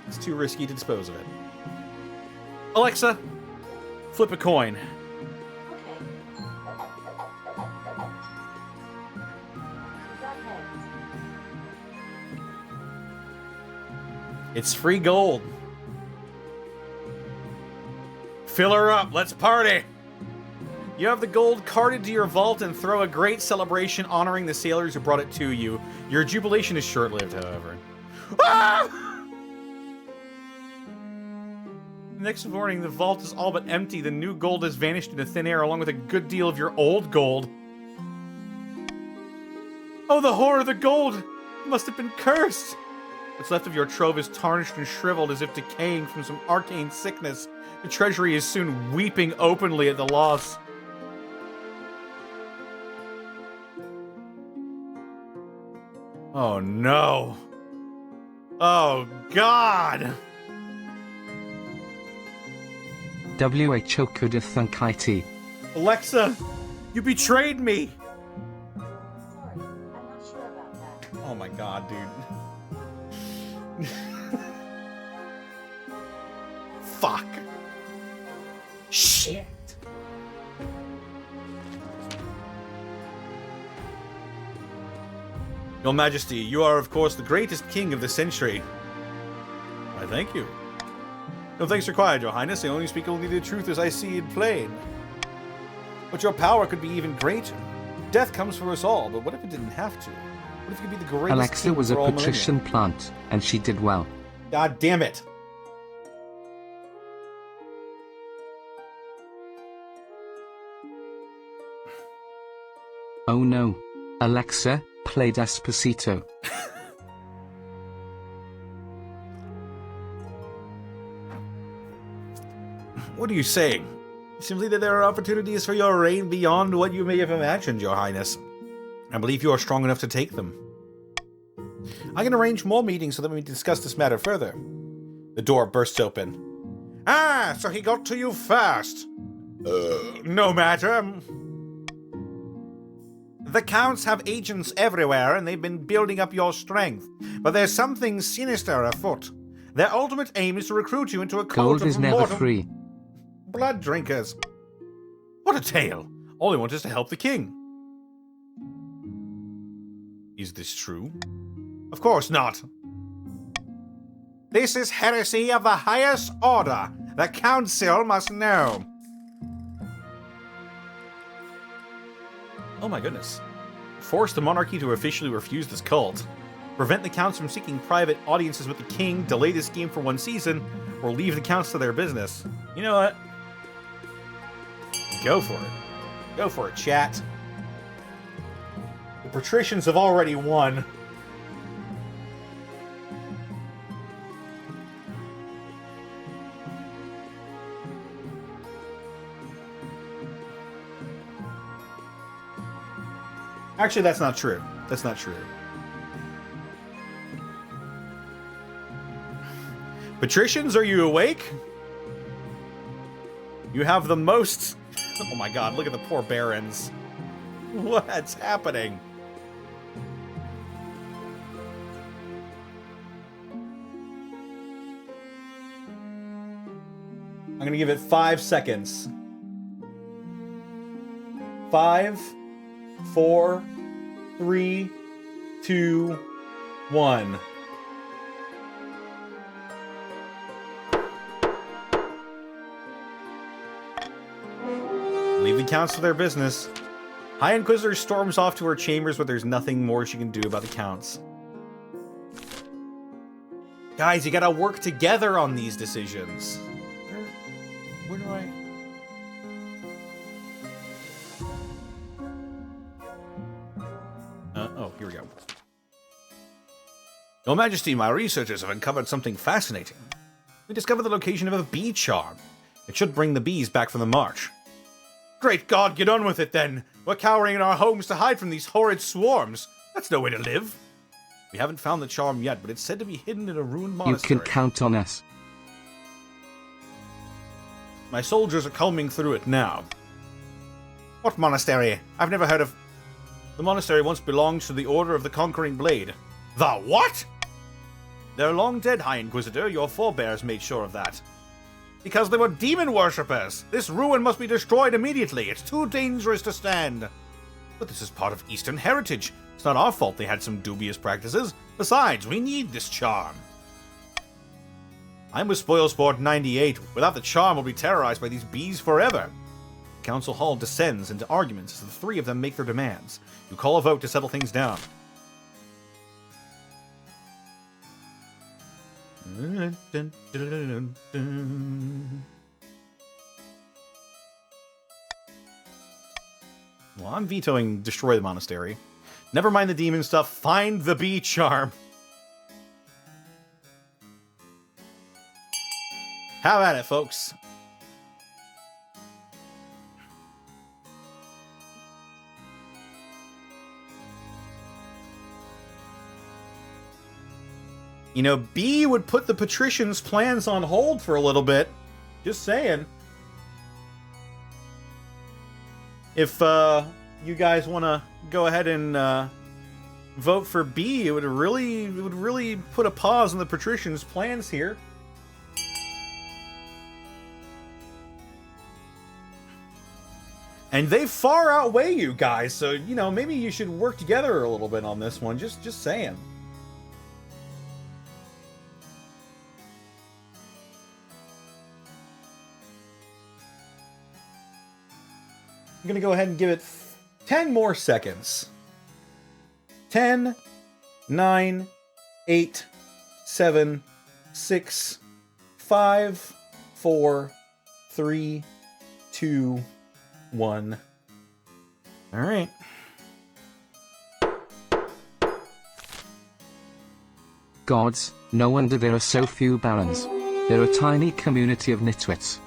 It's too risky to dispose of it. Alexa, flip a coin. It's free gold. Fill her up. Let's party. You have the gold carted to your vault and throw a great celebration honoring the sailors who brought it to you. Your jubilation is short-lived, however. Ah! Next morning, the vault is all but empty. The new gold has vanished into thin air along with a good deal of your old gold. Oh, the horror of the gold! It must have been cursed! What's left of your trove is tarnished and shriveled as if decaying from some arcane sickness. The treasury is soon weeping openly at the loss. Oh no. Oh God! WHO could think IT. Alexa, you betrayed me! Sorry, I'm not sure about that. Oh my God, dude. Fuck. Shit. Your Majesty, you are of course the greatest king of the century. Why, thank you. No thanks required, Your Highness. I only speak only the truth as I see it plain. But your power could be even greater. Death comes for us all, but what if it didn't have to? What if you could be the greatest Alexa king was a for all patrician millennia? plant, and she did well. God damn it. Oh no. Alexa, play Despacito. What are you saying? Simply that there are opportunities for your reign beyond what you may have imagined, Your Highness. I believe you are strong enough to take them. I can arrange more meetings so that we can discuss this matter further. The door bursts open. Ah, so he got to you first. No matter. The Counts have agents everywhere, and they've been building up your strength. But there's something sinister afoot. Their ultimate aim is to recruit you into a cult Gold of is never mortal free. blood drinkers. What a tale. All they want is to help the king. Is this true? Of course not. This is heresy of the highest order. The council must know. Oh my goodness. Force the monarchy to officially refuse this cult. prevent the counts from seeking private audiences with the king, delay the scheme for 1 season, or leave the counts to their business. You know what? Go for it. Go for it, chat. The patricians have already won. Actually, that's not true. That's not true. Patricians, are you awake? You have the most... Oh my god, look at the poor barons. What's happening? I'm gonna give it 5 seconds. 5, 4, 3, 2, 1. Leave the counts to their business. High Inquisitor storms off to her chambers, but there's nothing more she can do about the counts. Guys, you gotta work together on these decisions. Where do I... oh, here we go. Your Majesty, my researchers have uncovered something fascinating. We discovered the location of a bee charm. It should bring the bees back from the march. Great God, get on with it then! We're cowering in our homes to hide from these horrid swarms. That's no way to live. We haven't found the charm yet, but it's said to be hidden in a ruined monastery. You can count on us. My soldiers are combing through it now. What monastery? I've never heard of... The monastery once belonged to the Order of the Conquering Blade. The what? They're long dead, High Inquisitor. Your forebears made sure of that. Because they were demon worshippers. This ruin must be destroyed immediately. It's too dangerous to stand. But this is part of Eastern heritage. It's not our fault they had some dubious practices. Besides, we need this charm. I'm with Spoilsport 98. Without the charm, we'll be terrorized by these bees forever. The Council Hall descends into arguments as the three of them make their demands. You call a vote to settle things down. Well, I'm vetoing destroy the monastery. Never mind the demon stuff. Find the bee charm. Have at it, folks. You know, B would put the patricians' plans on hold for a little bit. Just saying. If you guys want to go ahead and vote for B, it would really put a pause on the patricians' plans here. And they far outweigh you guys, so you know maybe you should work together a little bit on this one. Just saying. I'm going to go ahead and give it 10 more seconds. 10, 9, 8, 7, 6, 5, 4, 3, 2, 1. All right. Gods, no wonder there are so few barons. They're a tiny community of nitwits.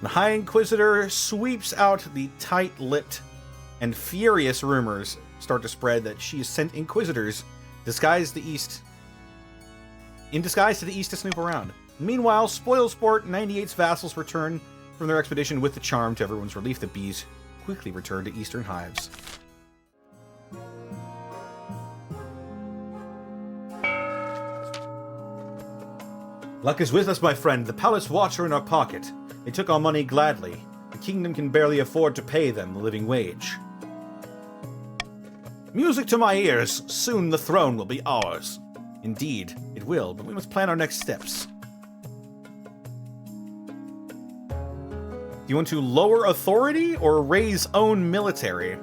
The High Inquisitor sweeps out the tight-lipped and furious rumors start to spread that she has sent Inquisitors in disguise to the east to snoop around. Meanwhile, Spoilsport 98's vassals return from their expedition with the charm. To everyone's relief, the bees quickly return to Eastern hives. Luck is with us, my friend. The palace watch are in our pocket. They took our money gladly. The kingdom can barely afford to pay them the living wage. Music to my ears. Soon the throne will be ours. Indeed, it will, but we must plan our next steps. Do you want to lower authority or raise own military?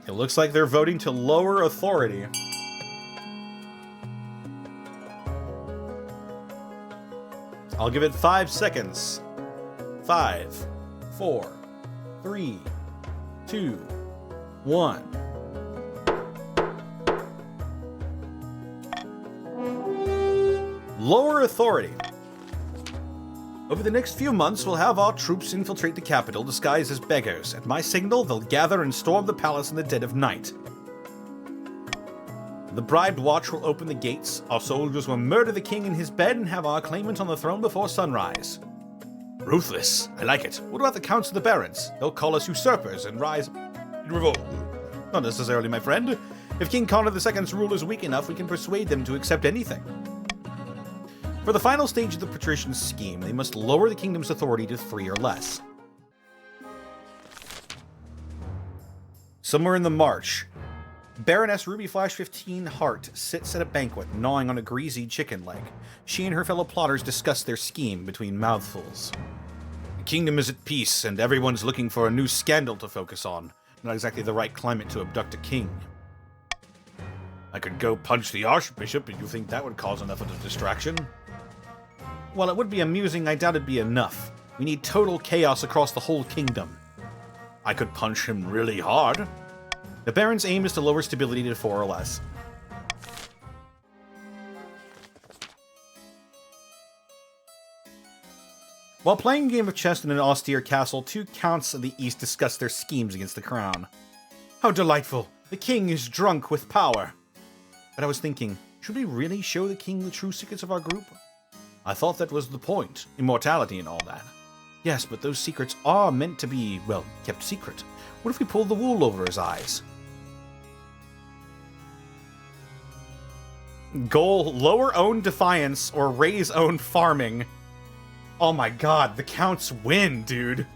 It looks like they're voting to lower authority. I'll give it 5 seconds. 5, 4, 3, 2, 1. Lower authority. Over the next few months, we'll have our troops infiltrate the capital disguised as beggars. At my signal, they'll gather and storm the palace in the dead of night. The bribed watch will open the gates. Our soldiers will murder the king in his bed and have our claimant on the throne before sunrise. Ruthless. I like it. What about the counts of the barons? They'll call us usurpers and rise in revolt. Not necessarily, my friend. If King Connor II's rule is weak enough, we can persuade them to accept anything. For the final stage of the patrician scheme, they must lower the kingdom's authority to 3 or less. Somewhere in the march, Baroness Ruby Flash 15 Hart sits at a banquet, gnawing on a greasy chicken leg. She and her fellow plotters discuss their scheme between mouthfuls. The kingdom is at peace, and everyone's looking for a new scandal to focus on. Not exactly the right climate to abduct a king. I could go punch the archbishop, but you think that would cause enough of a distraction? While it would be amusing, I doubt it'd be enough. We need total chaos across the whole kingdom. I could punch him really hard. The Baron's aim is to lower stability to 4 or less. While playing a game of chess in an austere castle, 2 counts of the east discuss their schemes against the crown. How delightful! The king is drunk with power! But I was thinking, should we really show the king the true secrets of our group? I thought that was the point, immortality and all that. Yes, but those secrets are meant to be, well, kept secret. What if we pulled the wool over his eyes? Goal, lower own defiance or raise own farming. Oh my god, the counts win, dude.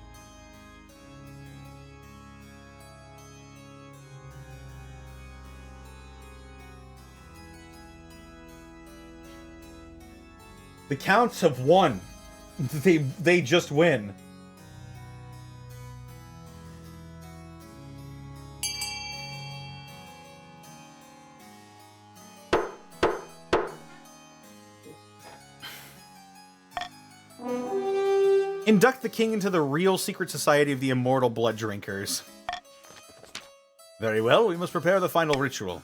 The counts have won. They just win. Induct the king into the real secret society of the immortal blood drinkers. Very well, we must prepare the final ritual.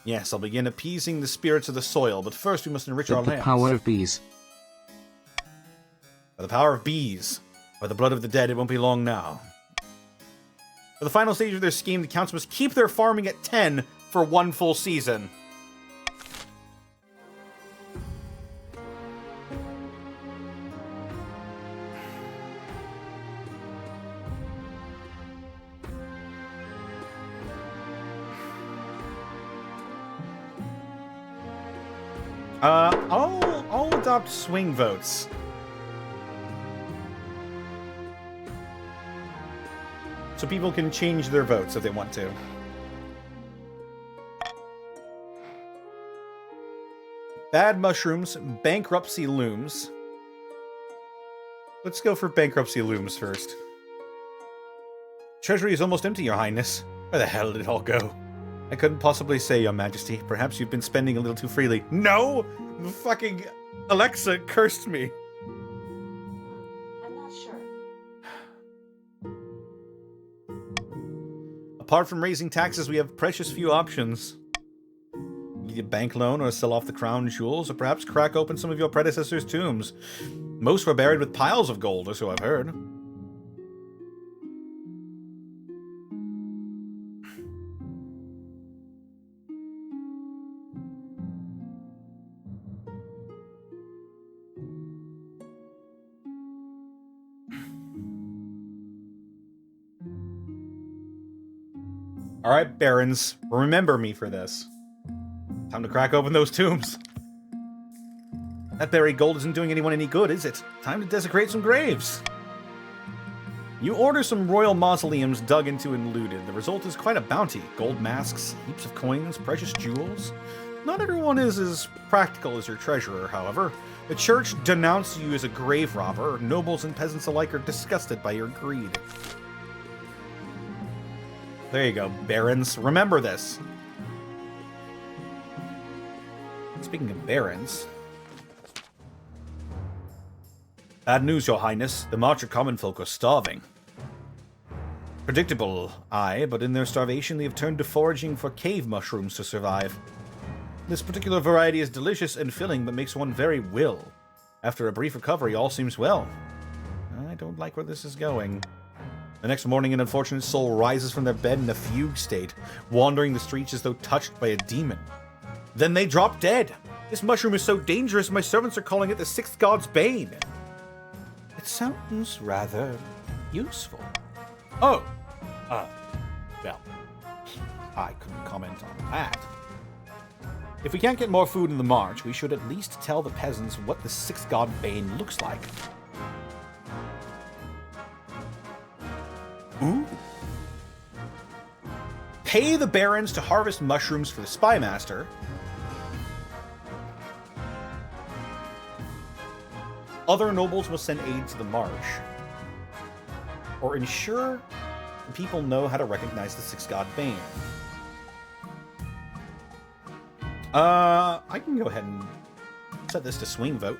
Yes, I'll begin appeasing the spirits of the soil, but first we must enrich our The lands. power of bees. By the power of bees. By the blood of the dead, it won't be long now. For the final stage of their scheme, the counts must keep their farming at 10 for 1 full season. I'll adopt swing votes. So people can change their votes if they want to. Bad mushrooms, bankruptcy looms. Let's go for bankruptcy looms first. Treasury is almost empty, Your Highness. Where the hell did it all go? I couldn't possibly say, Your Majesty. Perhaps you've been spending a little too freely. No! Fucking Alexa cursed me. I'm not sure. Apart from raising taxes, we have precious few options. Need a bank loan or sell off the crown jewels, or perhaps crack open some of your predecessors' tombs. Most were buried with piles of gold, or so I've heard. Alright, barons, remember me for this. Time to crack open those tombs. That buried gold isn't doing anyone any good, is it? Time to desecrate some graves. You order some royal mausoleums dug into and looted. The result is quite a bounty. Gold masks, heaps of coins, precious jewels. Not everyone is as practical as your treasurer, however. The church denounced you as a grave robber. Nobles and peasants alike are disgusted by your greed. There you go, barons. Remember this. Speaking of barons... Bad news, your highness. The Marcher common folk are starving. Predictable, aye, but in their starvation they have turned to foraging for cave mushrooms to survive. This particular variety is delicious and filling, but makes one very ill. After a brief recovery, all seems well. I don't like where this is going. The next morning, an unfortunate soul rises from their bed in a fugue state, wandering the streets as though touched by a demon. Then they drop dead. This mushroom is so dangerous, my servants are calling it the sixth god's bane. It sounds rather useful. Oh, well, I couldn't comment on that. If we can't get more food in the march, we should at least tell the peasants what the sixth god bane looks like. Ooh. Pay the barons to harvest mushrooms for the spymaster. Other nobles must send aid to the march. Or ensure people know how to recognize the sixth god bane. I can go ahead and set this to swing vote.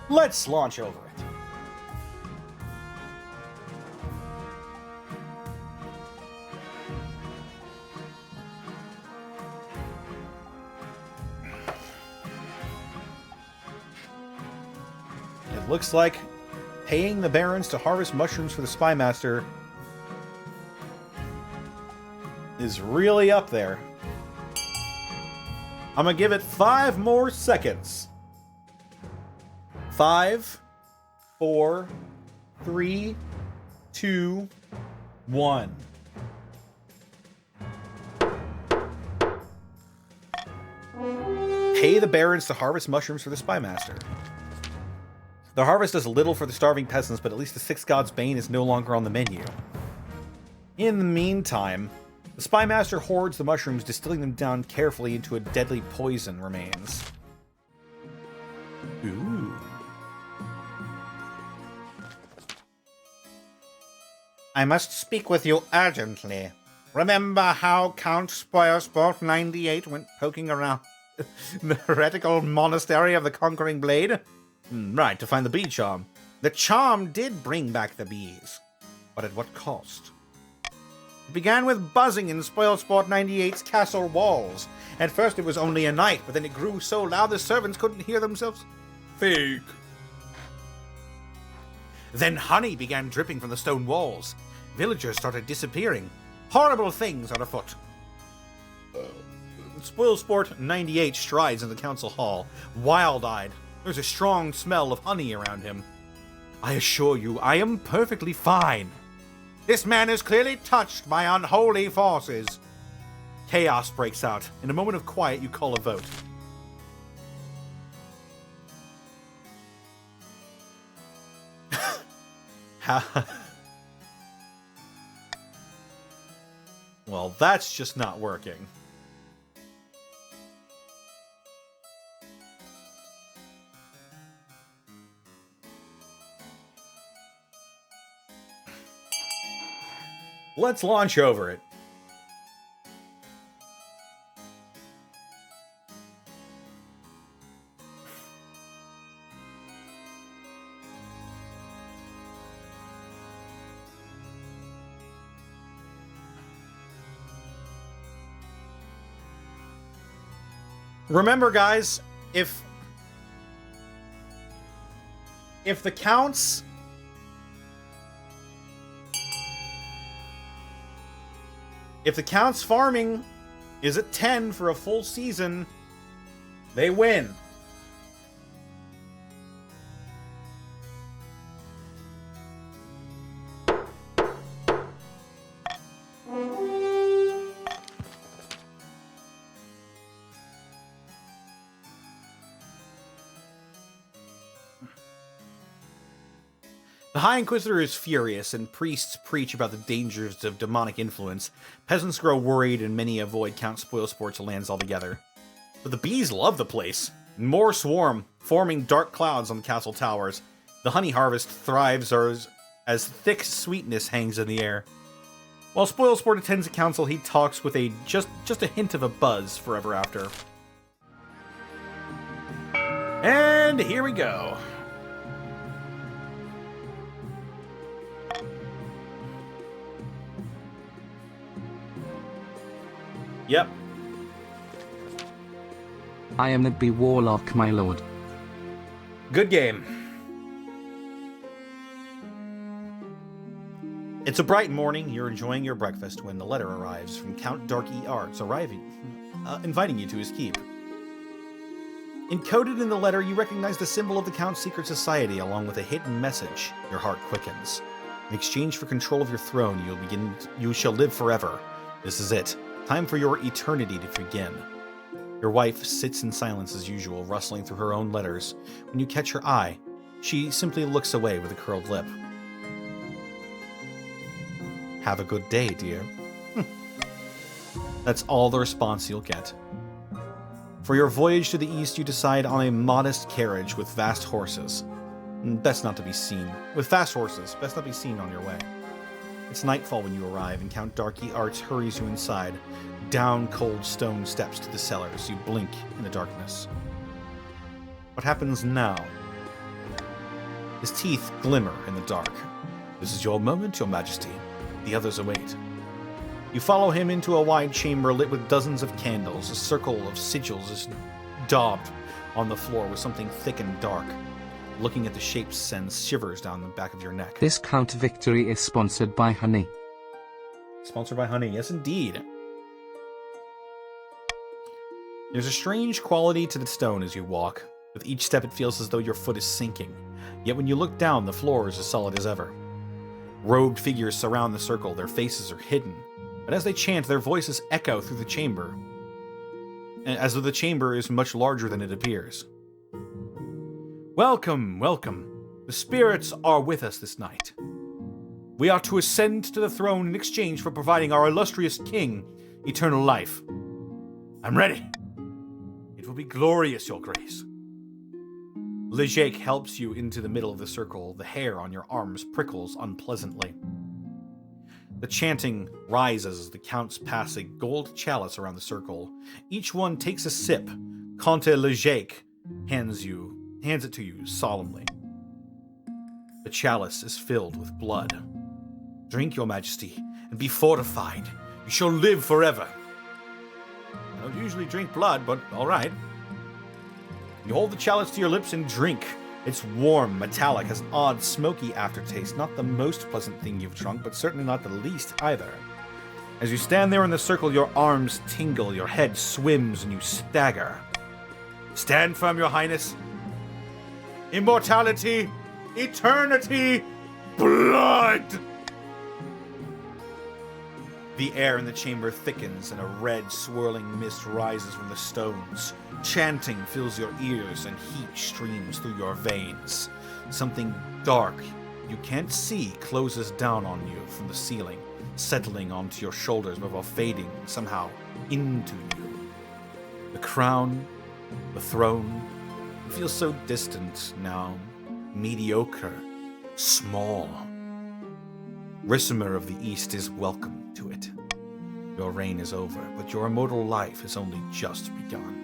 Let's launch over it. It looks like paying the barons to harvest mushrooms for the spymaster is really up there. I'm gonna give it 5 more seconds. 5, 4, 3, 2, 1. Pay the barons to harvest mushrooms for the spymaster. The harvest does little for the starving peasants, but at least the sixth god's bane is no longer on the menu. In the meantime, the spymaster hoards the mushrooms, distilling them down carefully into a deadly poison remains. Ooh. I must speak with you urgently. Remember how Count Spoilsport 98 went poking around the heretical monastery of the Conquering Blade? Right, to find the bee charm. The charm did bring back the bees, but at what cost? It began with buzzing in Spoilsport 98's castle walls. At first it was only a night, but then it grew so loud the servants couldn't hear themselves. Fake. Then honey began dripping from the stone walls. Villagers started disappearing. Horrible things are afoot. Spoilsport 98 strides in the council hall, wild-eyed. There's a strong smell of honey around him. I assure you, I am perfectly fine. This man is clearly touched by unholy forces. Chaos breaks out. In a moment of quiet, you call a vote. Well, that's just not working. Let's launch over it. Remember, guys, if the counts farming is at 10 for a full season, they win. The High Inquisitor is furious, and priests preach about the dangers of demonic influence. Peasants grow worried, and many avoid Count Spoilsport's lands altogether. But the bees love the place. More swarm, forming dark clouds on the castle towers. The honey harvest thrives as thick sweetness hangs in the air. While Spoilsport attends a council, he talks with just a hint of a buzz forever after. And here we go. Yep. I am the Bee Warlock, my lord. Good game. It's a bright morning. You're enjoying your breakfast when the letter arrives from Count Darky Arts, inviting you to his keep. Encoded in the letter, you recognize the symbol of the Count's secret society, along with a hidden message. Your heart quickens. In exchange for control of your throne, you shall live forever. This is it. Time for your eternity to begin. Your wife sits in silence as usual, rustling through her own letters. When you catch her eye, she simply looks away with a curled lip. Have a good day, dear. That's all the response you'll get. For your voyage to the east, you decide on a modest carriage with fast horses. Best not be seen on your way. It's nightfall when you arrive, and Count Darky Arts hurries you inside, down cold stone steps to the cellars. You blink in the darkness. What happens now? His teeth glimmer in the dark. This is your moment, your majesty. The others await. You follow him into a wide chamber lit with dozens of candles. A circle of sigils is daubed on the floor with something thick and dark. Looking at the shapes sends shivers down the back of your neck. This Count Victory is sponsored by Honey. Sponsored by Honey, yes indeed. There's a strange quality to the stone as you walk. With each step it feels as though your foot is sinking. Yet when you look down, the floor is as solid as ever. Robed figures surround the circle, their faces are hidden. But as they chant, their voices echo through the chamber, as though the chamber is much larger than it appears. Welcome, welcome. The spirits are with us this night. We are to ascend to the throne in exchange for providing our illustrious king eternal life. I'm ready. It will be glorious, your grace. Lejake helps you into the middle of the circle. The hair on your arms prickles unpleasantly. The chanting rises as the counts pass a gold chalice around the circle. Each one takes a sip. Comte Lejake hands it to you solemnly. The chalice is filled with blood. Drink, your majesty, and be fortified. You shall live forever. I don't usually drink blood, but all right. You hold the chalice to your lips and drink. It's warm, metallic, has an odd, smoky aftertaste. Not the most pleasant thing you've drunk, but certainly not the least either. As you stand there in the circle, your arms tingle, your head swims, and you stagger. Stand firm, your highness. Immortality, eternity, blood! The air in the chamber thickens, and a red, swirling mist rises from the stones. Chanting fills your ears, and heat streams through your veins. Something dark you can't see closes down on you from the ceiling, settling onto your shoulders before fading somehow into you. The crown, the throne, feels so distant now, mediocre, small. Ricimer of the East is welcome to it. Your reign is over, but your immortal life has only just begun.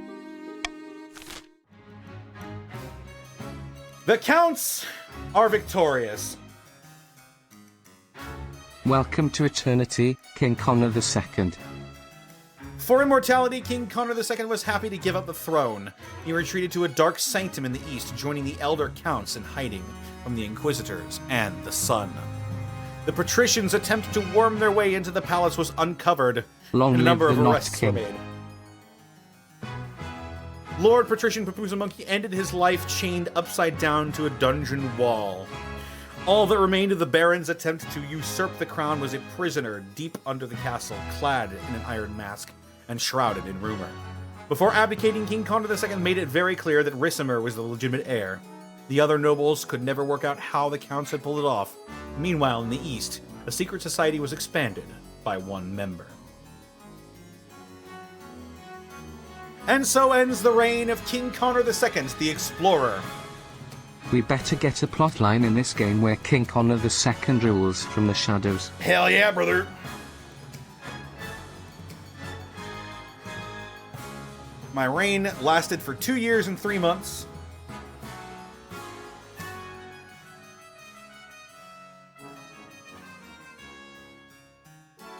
The counts are victorious. Welcome to eternity, King Connor II. For immortality, King Connor II was happy to give up the throne. He retreated to a dark sanctum in the east, joining the elder counts in hiding from the Inquisitors and the sun. The patricians' attempt to worm their way into the palace was uncovered, Long and a number live of the arrests were Notch made. Lord Patrician Papuza Monkey ended his life chained upside down to a dungeon wall. All that remained of the Baron's attempt to usurp the crown was a prisoner deep under the castle, clad in an iron mask and shrouded in rumor. Before abdicating, King Connor II made it very clear that Ricimer was the legitimate heir. The other nobles could never work out how the counts had pulled it off. Meanwhile, in the east, the secret society was expanded by one member. And so ends the reign of King Connor II, the Explorer. We better get a plotline in this game where King Connor II rules from the shadows. Hell yeah, brother. My reign lasted for 2 years and 3 months.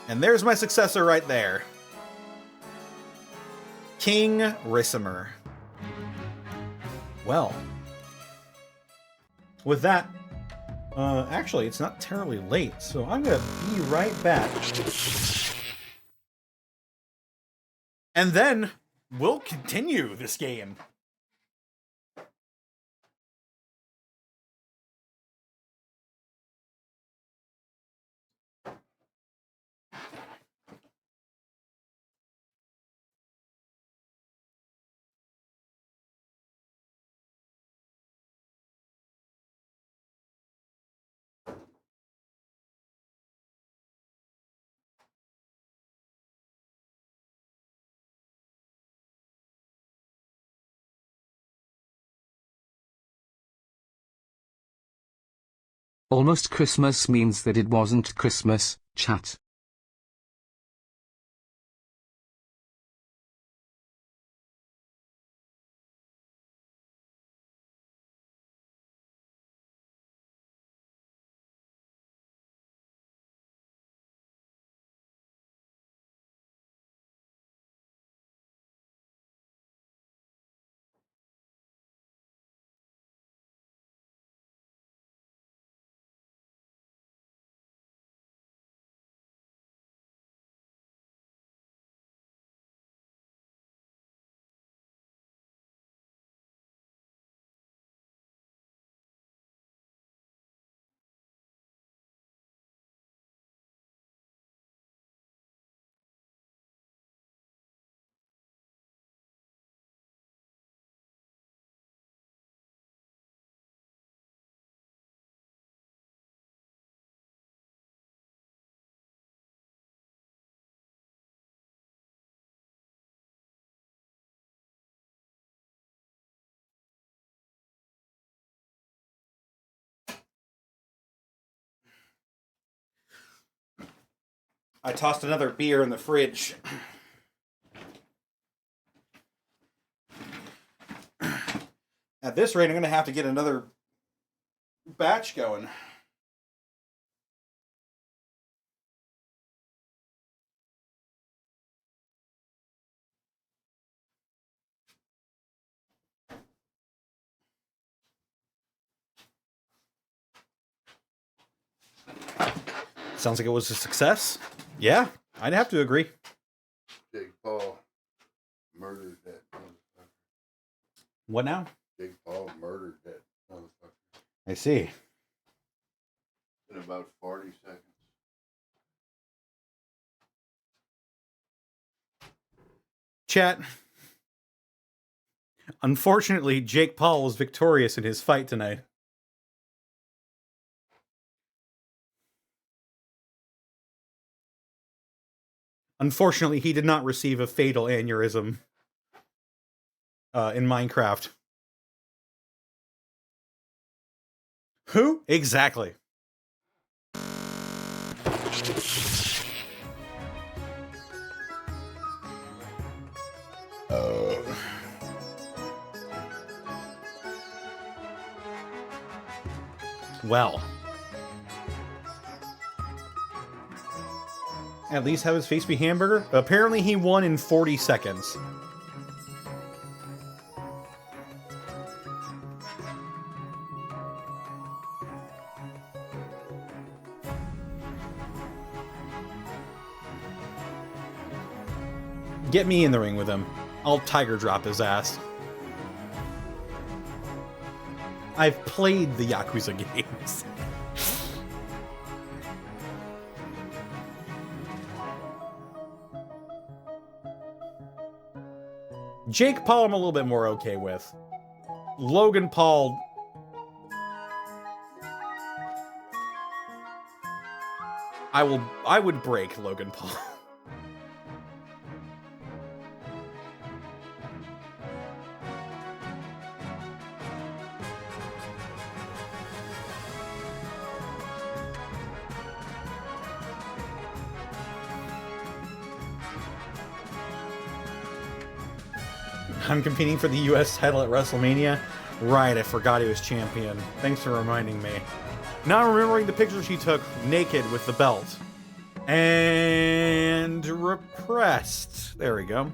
And there's my successor right there. King Ricimer. Well, with that, actually, it's not terribly late, so I'm gonna be right back. And then we'll continue this game. Almost Christmas means that it wasn't Christmas, chat. I tossed another beer in the fridge. At this rate, I'm going to have to get another batch going. Sounds like it was a success. Yeah, I'd have to agree. Jake Paul murdered that motherfucker. What now? Jake Paul murdered that motherfucker I see. in about 40 seconds. Chat. Unfortunately, Jake Paul was victorious in his fight tonight. Unfortunately, he did not receive a fatal aneurysm in Minecraft. Who? Exactly. Well. At least have his face be hamburger? Apparently he won in 40 seconds. Get me in the ring with him. I'll tiger drop his ass. I've played the Yakuza games. Jake Paul I'm a little bit more okay with. Logan Paul, I would break Logan Paul. I'm competing for the US title at WrestleMania. Right, I forgot he was champion. Thanks for reminding me. Now I'm remembering the picture she took naked with the belt. And repressed. There we go.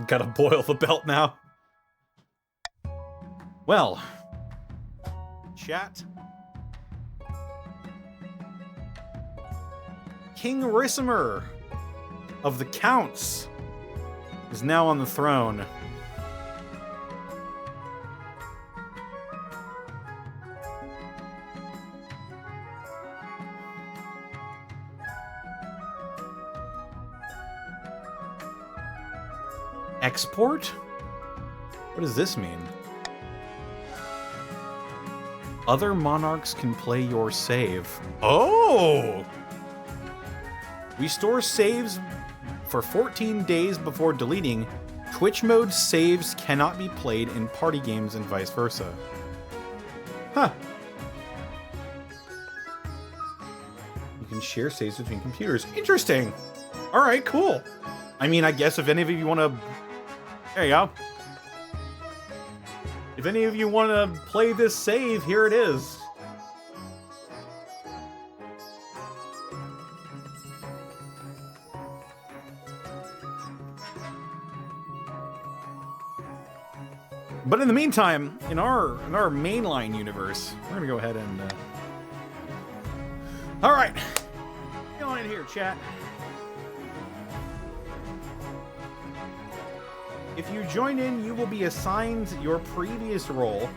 Gotta boil the belt now. Well, chat. King Ricimer of the Counts is now on the throne. Export? What does this mean? Other monarchs can play your save. Oh! We store saves for 14 days before deleting. Twitch mode saves cannot be played in party games and vice versa. Huh. You can share saves between computers. Interesting. All right, cool. I mean, I guess if any of you want to... There you go. If any of you want to play this save, here it is. But in the meantime, in our mainline universe, we're gonna go ahead and. All right, go in here, chat. If you join in, you will be assigned your previous role.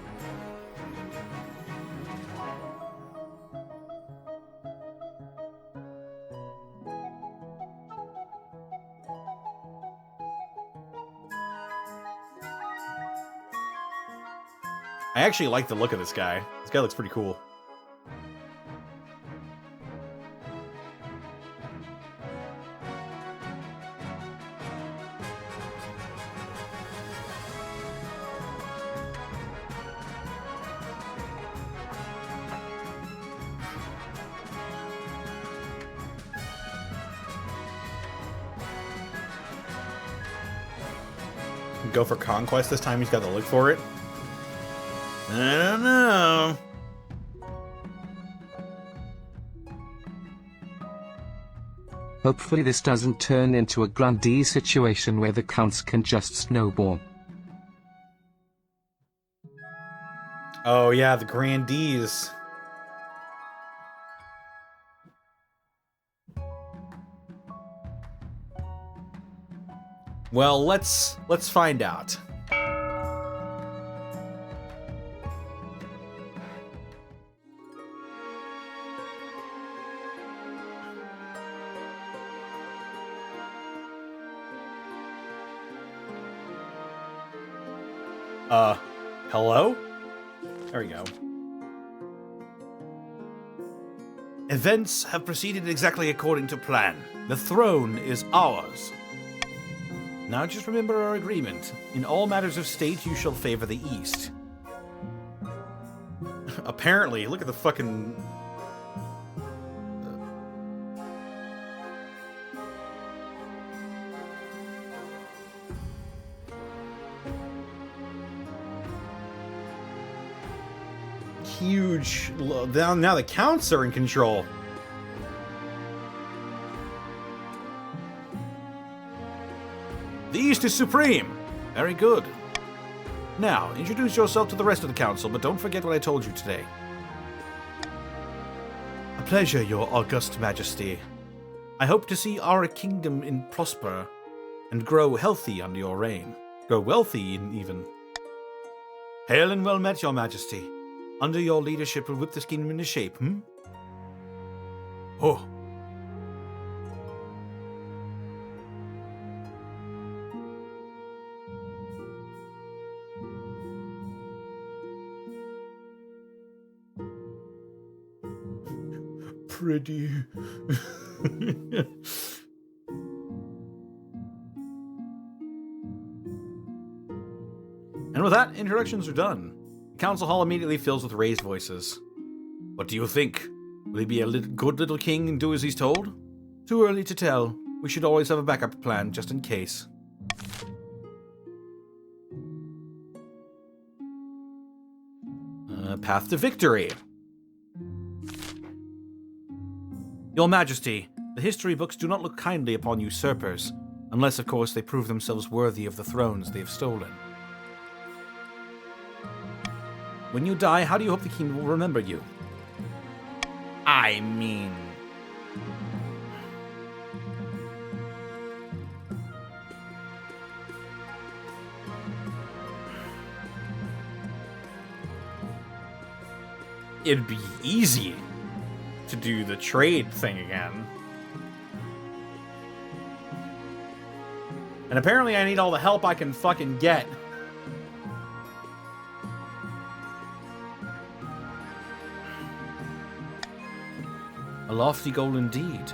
I actually like the look of this guy. This guy looks pretty cool. Go for Conquest this time. He's got the look for it. I don't know. Hopefully this doesn't turn into a Grundy situation where the counts can just snowball. Oh yeah, the Grandees. Well, let's find out. Hello? There we go. Events have proceeded exactly according to plan. The throne is ours. Now just remember our agreement. In all matters of state, you shall favor the East. Apparently, look at the fucking... huge... Now the counts are in control. The East is supreme. Very good. Now, introduce yourself to the rest of the council, but don't forget what I told you today. A pleasure, your august majesty. I hope to see our kingdom prosper and grow healthy under your reign. Grow wealthy, even. Hail and well met, your majesty. Under your leadership, we'll whip this kingdom into shape, Freddy. And with that, introductions are done. The council hall immediately fills with raised voices. What do you think? Will he be a good little king and do as he's told? Too early to tell. We should always have a backup plan, just in case. Path to victory. Your Majesty, the history books do not look kindly upon usurpers, unless, of course, they prove themselves worthy of the thrones they have stolen. When you die, how do you hope the king will remember you? I mean... it'd be easy to do the trade thing again. And apparently I need all the help I can fucking get. A lofty goal indeed.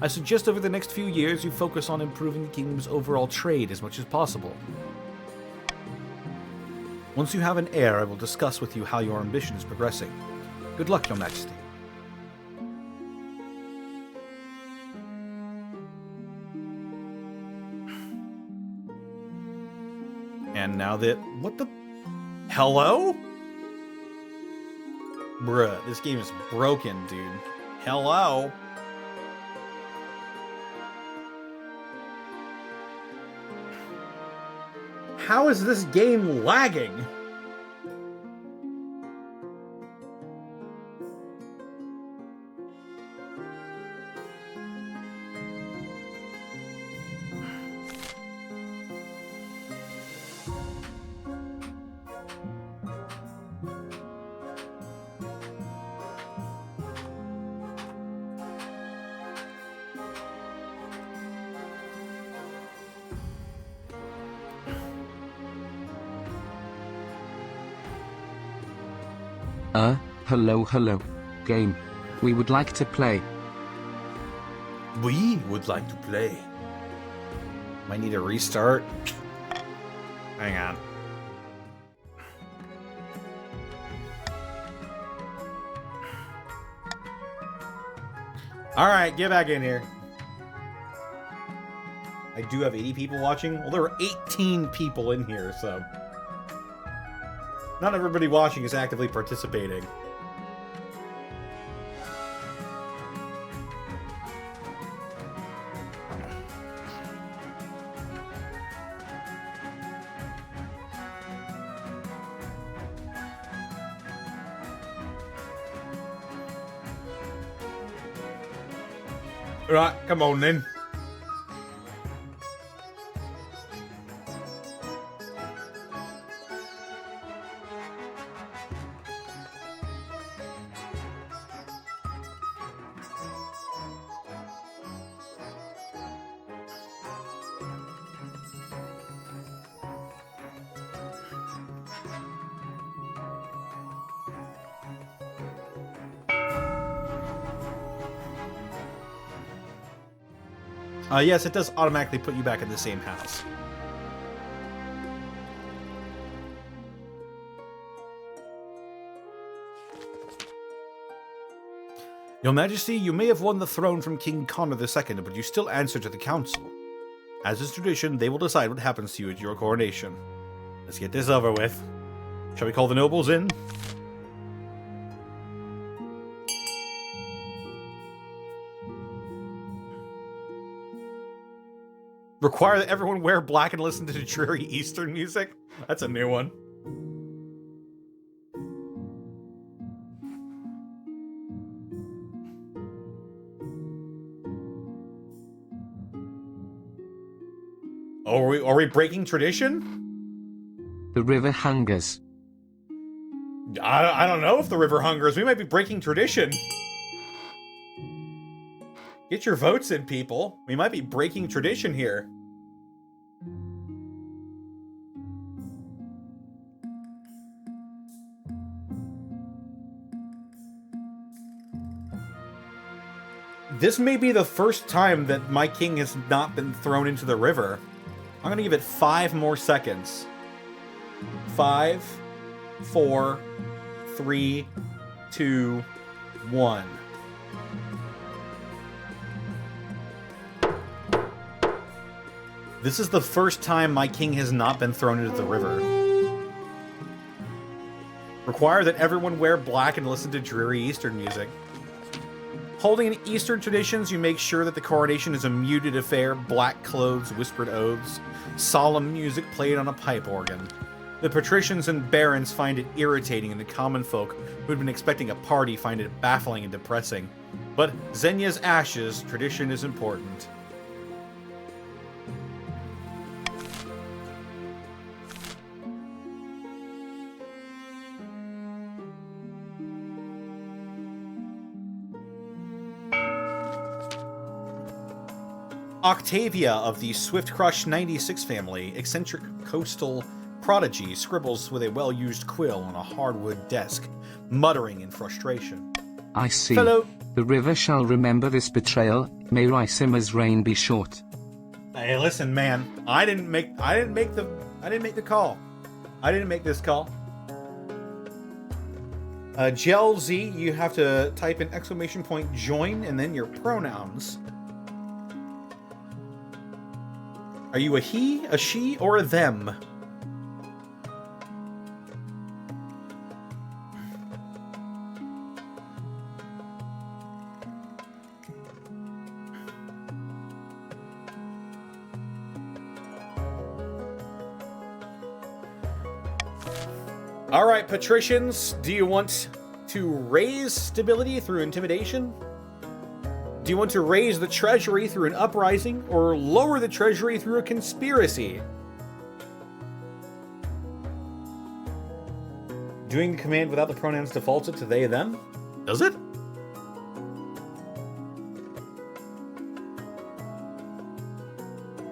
I suggest over the next few years you focus on improving the kingdom's overall trade as much as possible. Once you have an heir, I will discuss with you how your ambition is progressing. Good luck, Your Majesty. And now that... what the... hello? Bruh, this game is broken, dude. Hello? How is this game lagging? Hello. Game. We would like to play. We would like to play. Might need a restart. Hang on. Alright, get back in here. I do have 80 people watching. Well, there were 18 people in here, so... not everybody watching is actively participating. Right, come on then. Yes, it does automatically put you back in the same house. Your Majesty, you may have won the throne from King Connor II, but you still answer to the council. As is tradition, they will decide what happens to you at your coronation. Let's get this over with. Shall we call the nobles in? Require that everyone wear black and listen to dreary Eastern music? That's a new one. Oh, are we breaking tradition? The river hungers. I don't know if the river hungers. We might be breaking tradition. Get your votes in, people. We might be breaking tradition here. This may be the first time that my king has not been thrown into the river. I'm gonna give it 5 more seconds. 5, 4, 3, 2, 1. This is the first time my king has not been thrown into the river. Require that everyone wear black and listen to dreary Eastern music. Holding in Eastern traditions, you make sure that the coronation is a muted affair, black clothes, whispered oaths, solemn music played on a pipe organ. The patricians and barons find it irritating, and the common folk who had been expecting a party find it baffling and depressing. But Xenia's ashes, tradition is important. Octavia of the Swift Crush 96 family, eccentric coastal prodigy, scribbles with a well-used quill on a hardwood desk, muttering in frustration. I see. Fellow... The river shall remember this betrayal. May Rysima's reign be short. Hey, listen, man. I didn't make the call. I didn't make this call. Gel Z, you have to type in ! join and then your pronouns. Are you a he, a she, or a them? All right, patricians, do you want to raise stability through intimidation? Do you want to raise the treasury through an uprising, or lower the treasury through a conspiracy? Doing the command without the pronouns defaults it to they, them? Does it?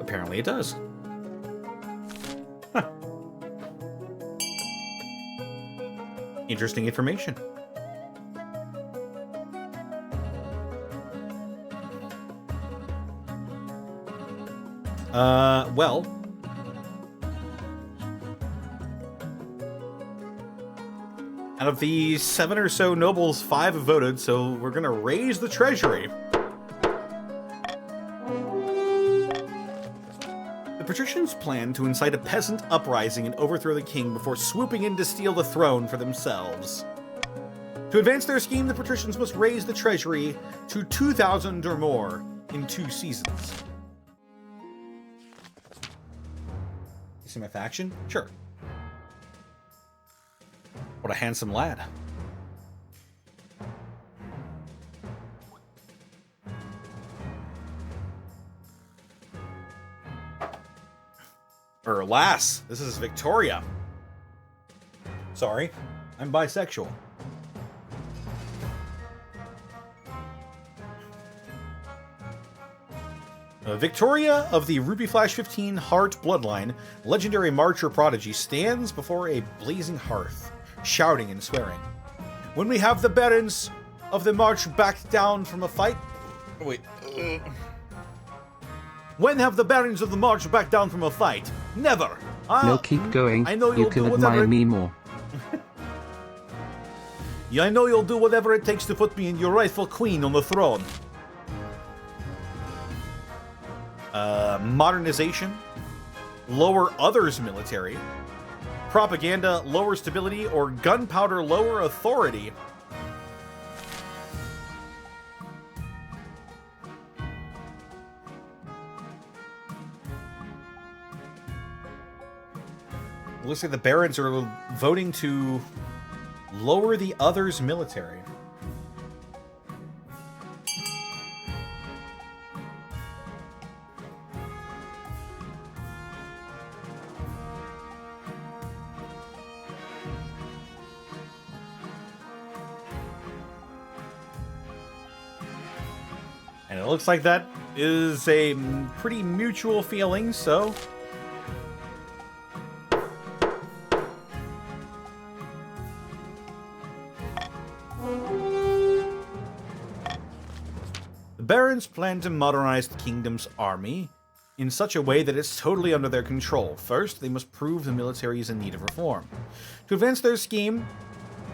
Apparently it does. Huh. Interesting information. Well. Out of the 7 or so nobles, 5 have voted, so we're gonna raise the treasury. The patricians plan to incite a peasant uprising and overthrow the king before swooping in to steal the throne for themselves. To advance their scheme, the patricians must raise the treasury to 2,000 or more in 2 seasons. See my faction? Sure. What a handsome lad. Or lass. This is Victoria. Sorry, I'm bisexual. Victoria of the Ruby Flash 15 Heart bloodline, legendary marcher prodigy, stands before a blazing hearth, shouting and swearing. When we have the barons of the march back down from a fight... Wait. When have the barons of the march back down from a fight? Never! No, keep going. I know you you'll can do admire whatever... me more. Yeah, I know you'll do whatever it takes to put me in your rightful queen on the throne. Modernization, lower others military, propaganda, lower stability, or gunpowder, lower authority. Looks like the barons are voting to lower the others military. And it looks like that is a pretty mutual feeling, so... The barons plan to modernize the kingdom's army in such a way that it's totally under their control. First, they must prove the military is in need of reform. To advance their scheme,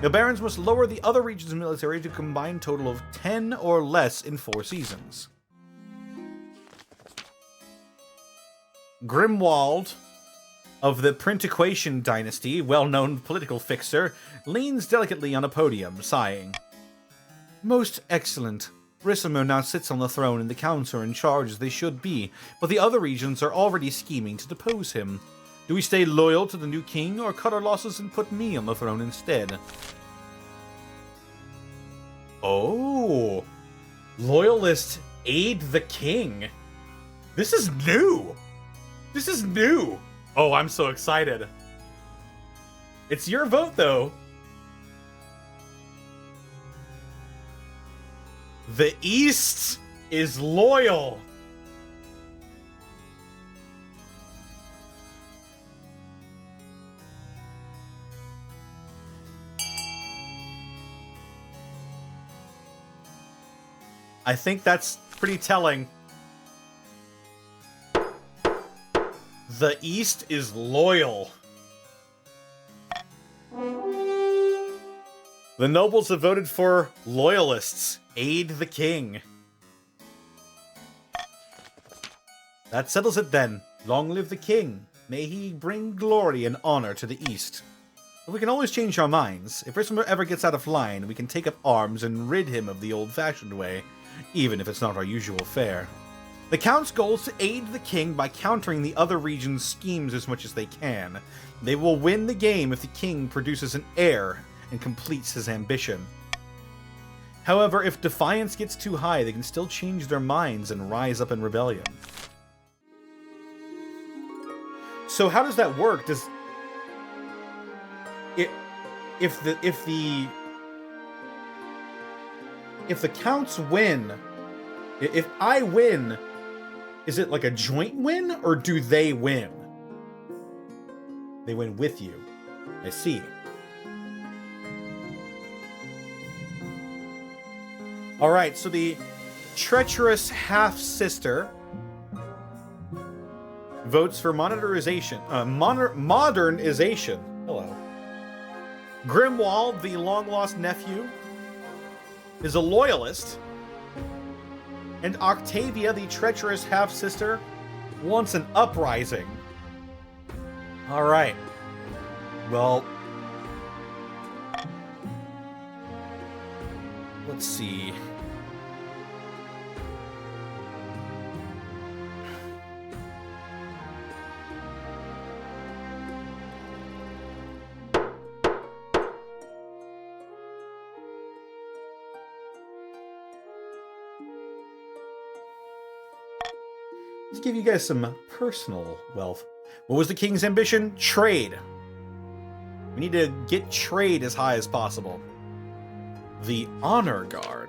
the barons must lower the other regions' military to a combined total of 10 or less in 4 seasons. Grimwald of the Printiquation dynasty, well-known political fixer, leans delicately on a podium, sighing. Most excellent. Rissimo now sits on the throne and the counts are in charge as they should be, but the other regions are already scheming to depose him. Do we stay loyal to the new king or cut our losses and put me on the throne instead? Oh, loyalists aid the king. This is new. This is new. Oh, I'm so excited. It's your vote, though. The East is loyal. I think that's pretty telling. The East is loyal. The nobles have voted for loyalists. Aid the king. That settles it then. Long live the king. May he bring glory and honor to the East. But we can always change our minds. If Rissimo ever gets out of line, we can take up arms and rid him of the old-fashioned way, even if it's not our usual fare. The Count's goal is to aid the king by countering the other region's schemes as much as they can. They will win the game if the king produces an heir and completes his ambition. However, if defiance gets too high, they can still change their minds and rise up in rebellion. So how does that work? Does it if the counts win, if I win, is it like a joint win or do they win? They win with you. I see. All right, so the treacherous half-sister votes for modernization. Modernization. Hello. Grimwald, the long-lost nephew, is a loyalist. And Octavia, the treacherous half-sister, wants an uprising. All right. Well, let's see. Let's give you guys some personal wealth. What was the king's ambition? Trade. We need to get trade as high as possible. The Honor Guard.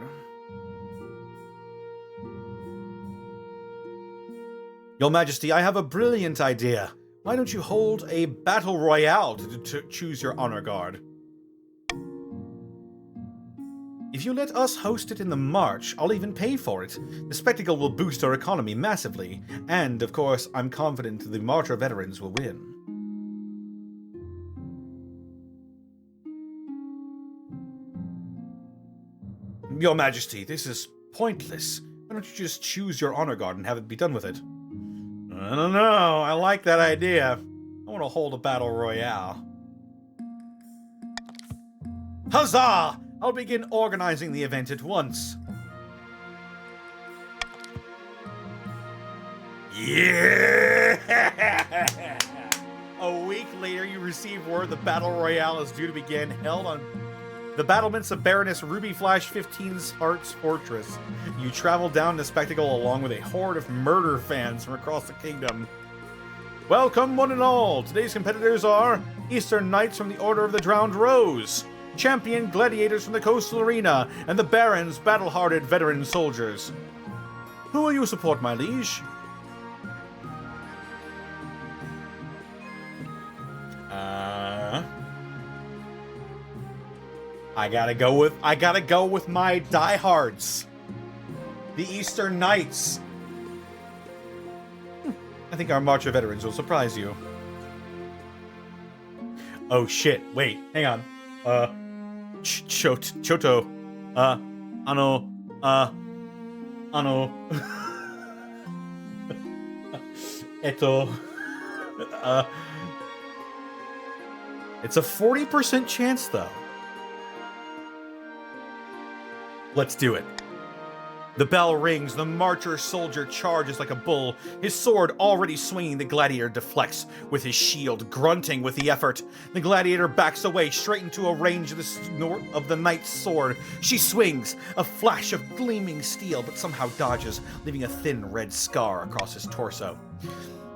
Your Majesty, I have a brilliant idea. Why don't you hold a battle royale to choose your Honor Guard? If you let us host it in the March, I'll even pay for it. The spectacle will boost our economy massively. And, of course, I'm confident the Martyr veterans will win. Your Majesty, this is pointless. Why don't you just choose your Honor Guard and have it be done with it? I don't know. I like that idea. I want to hold a battle royale. Huzzah! I'll begin organizing the event at once. Yeah! A week later, you receive word the battle royale is due to begin, held on the battlements of Baroness Ruby Flash 15's Heart's Fortress. You travel down the spectacle along with a horde of murder fans from across the kingdom. Welcome, one and all. Today's competitors are Eastern Knights from the Order of the Drowned Rose, champion gladiators from the Coastal Arena, and the Baron's battle-hardened veteran soldiers. Who will you support, my liege? I gotta go with my diehards. The Eastern Knights. I think our March of Veterans will surprise you. Oh shit, wait, hang on. Choto. Ano. Eto. It's a 40% chance, though. Let's do it. The bell rings, the marcher soldier charges like a bull, his sword already swinging. The gladiator deflects with his shield, grunting with the effort. The gladiator backs away, straight into a range of the snort of the knight's sword. She swings, a flash of gleaming steel, but somehow dodges, leaving a thin red scar across his torso.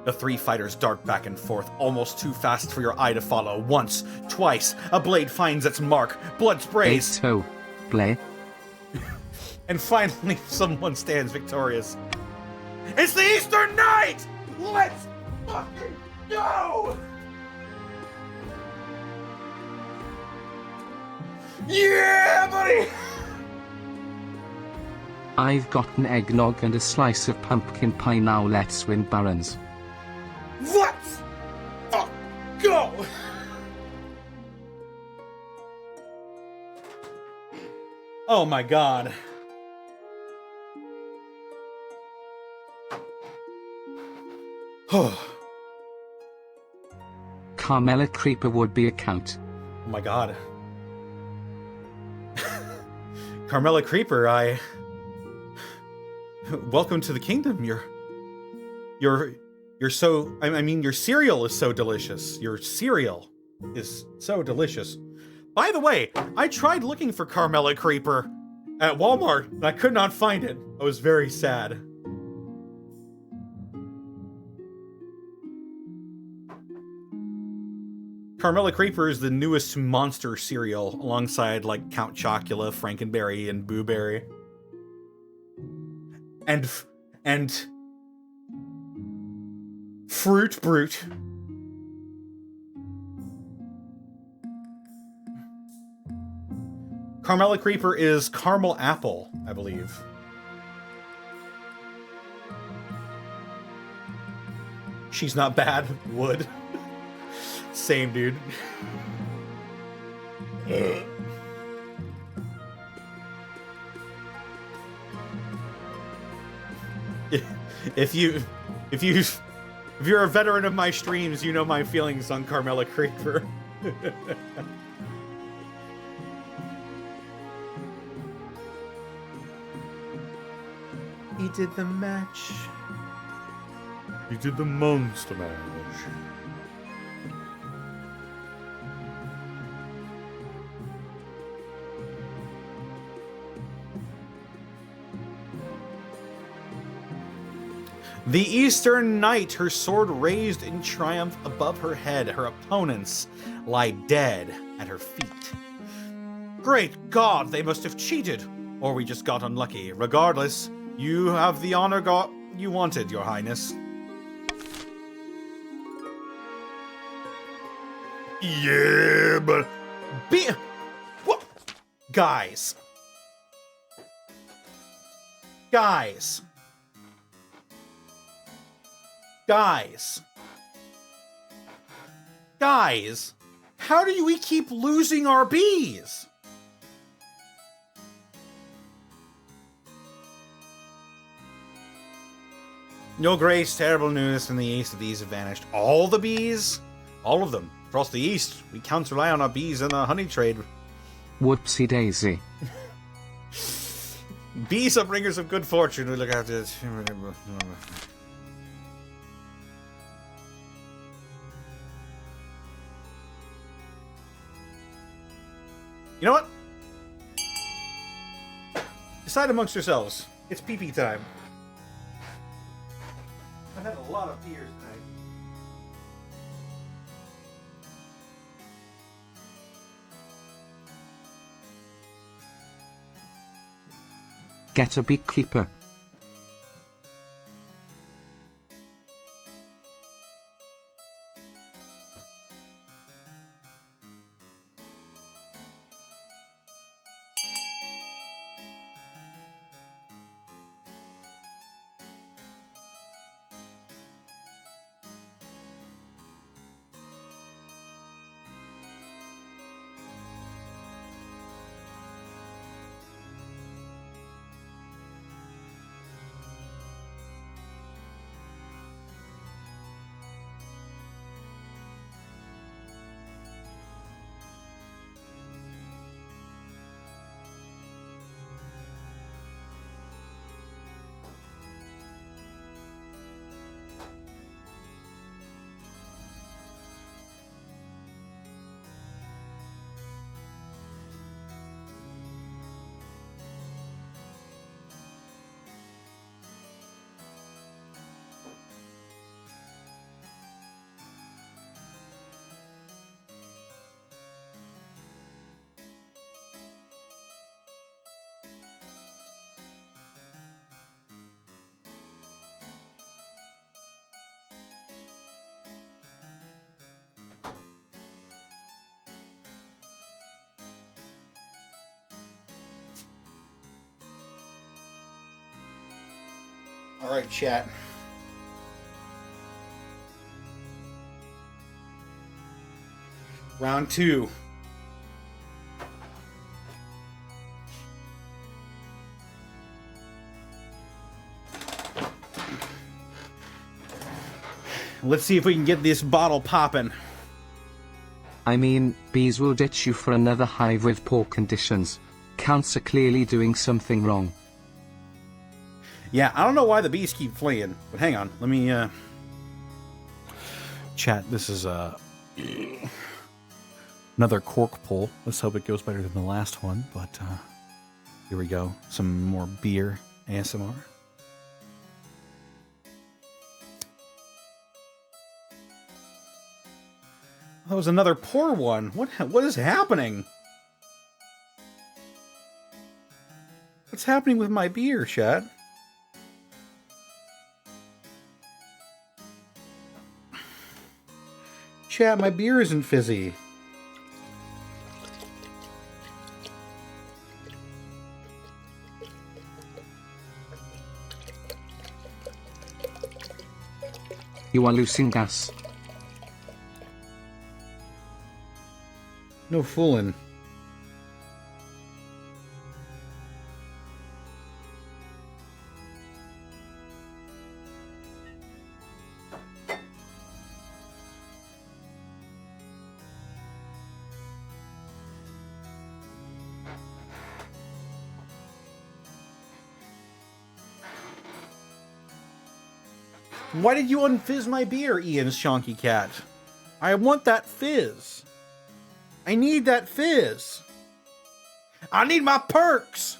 The three fighters dart back and forth, almost too fast for your eye to follow. Once, twice, a blade finds its mark, blood sprays. Eto. Play. And finally, someone stands victorious. It's the Eastern Knight! Let's fucking go! Yeah, buddy! I've got an eggnog and a slice of pumpkin pie now. Let's win, Barons. Let's fuck go! Oh my god. Oh Carmela Creeper would be a count. my god. Carmela Creeper, welcome to the kingdom. You're so, I mean, your cereal is so delicious. Your cereal is so delicious. By the way, I tried looking for Carmela Creeper at Walmart, and I could not find it. I was very sad. Carmela Creeper is the newest monster cereal, alongside like Count Chocula, Frankenberry, and Boo Berry. And Fruit Brute. Carmela Creeper is caramel apple, I believe. She's not bad. Wood. Same, dude. If you're a veteran of my streams, you know my feelings on Carmela Creeper. He did the match. He did the monster match. The Eastern Knight, her sword raised in triumph above her head. Her opponents lie dead at her feet. Great God, they must have cheated, or we just got unlucky. Regardless, you have the honor you wanted, Your Highness. Yeah, but what? Guys. Guys. Guys, how do we keep losing our bees? Your Grace, terrible news from the east. The bees have vanished. All the bees? All of them. Across the east, we can't rely on our bees in the honey trade. Whoopsie daisy. Bees are bringers of good fortune. We look after it. You know what? Decide amongst yourselves. It's pee-pee time. I've had a lot of beers tonight. Get a beekeeper. All right, chat. Round 2. Let's see if we can get this bottle popping. I mean, bees will ditch you for another hive with poor conditions. Counts are clearly doing something wrong. Yeah, I don't know why the bees keep fleeing, but hang on. Let me, Chat, this is another cork pull. Let's hope it goes better than the last one, but here we go. Some more beer ASMR. That was another poor one. What is happening? What's happening with my beer, chat? Chat, my beer isn't fizzy. You are losing gas. No fooling. Why did you unfizz my beer, Ian's Shonky Cat? I want that fizz. I need that fizz. I need my perks.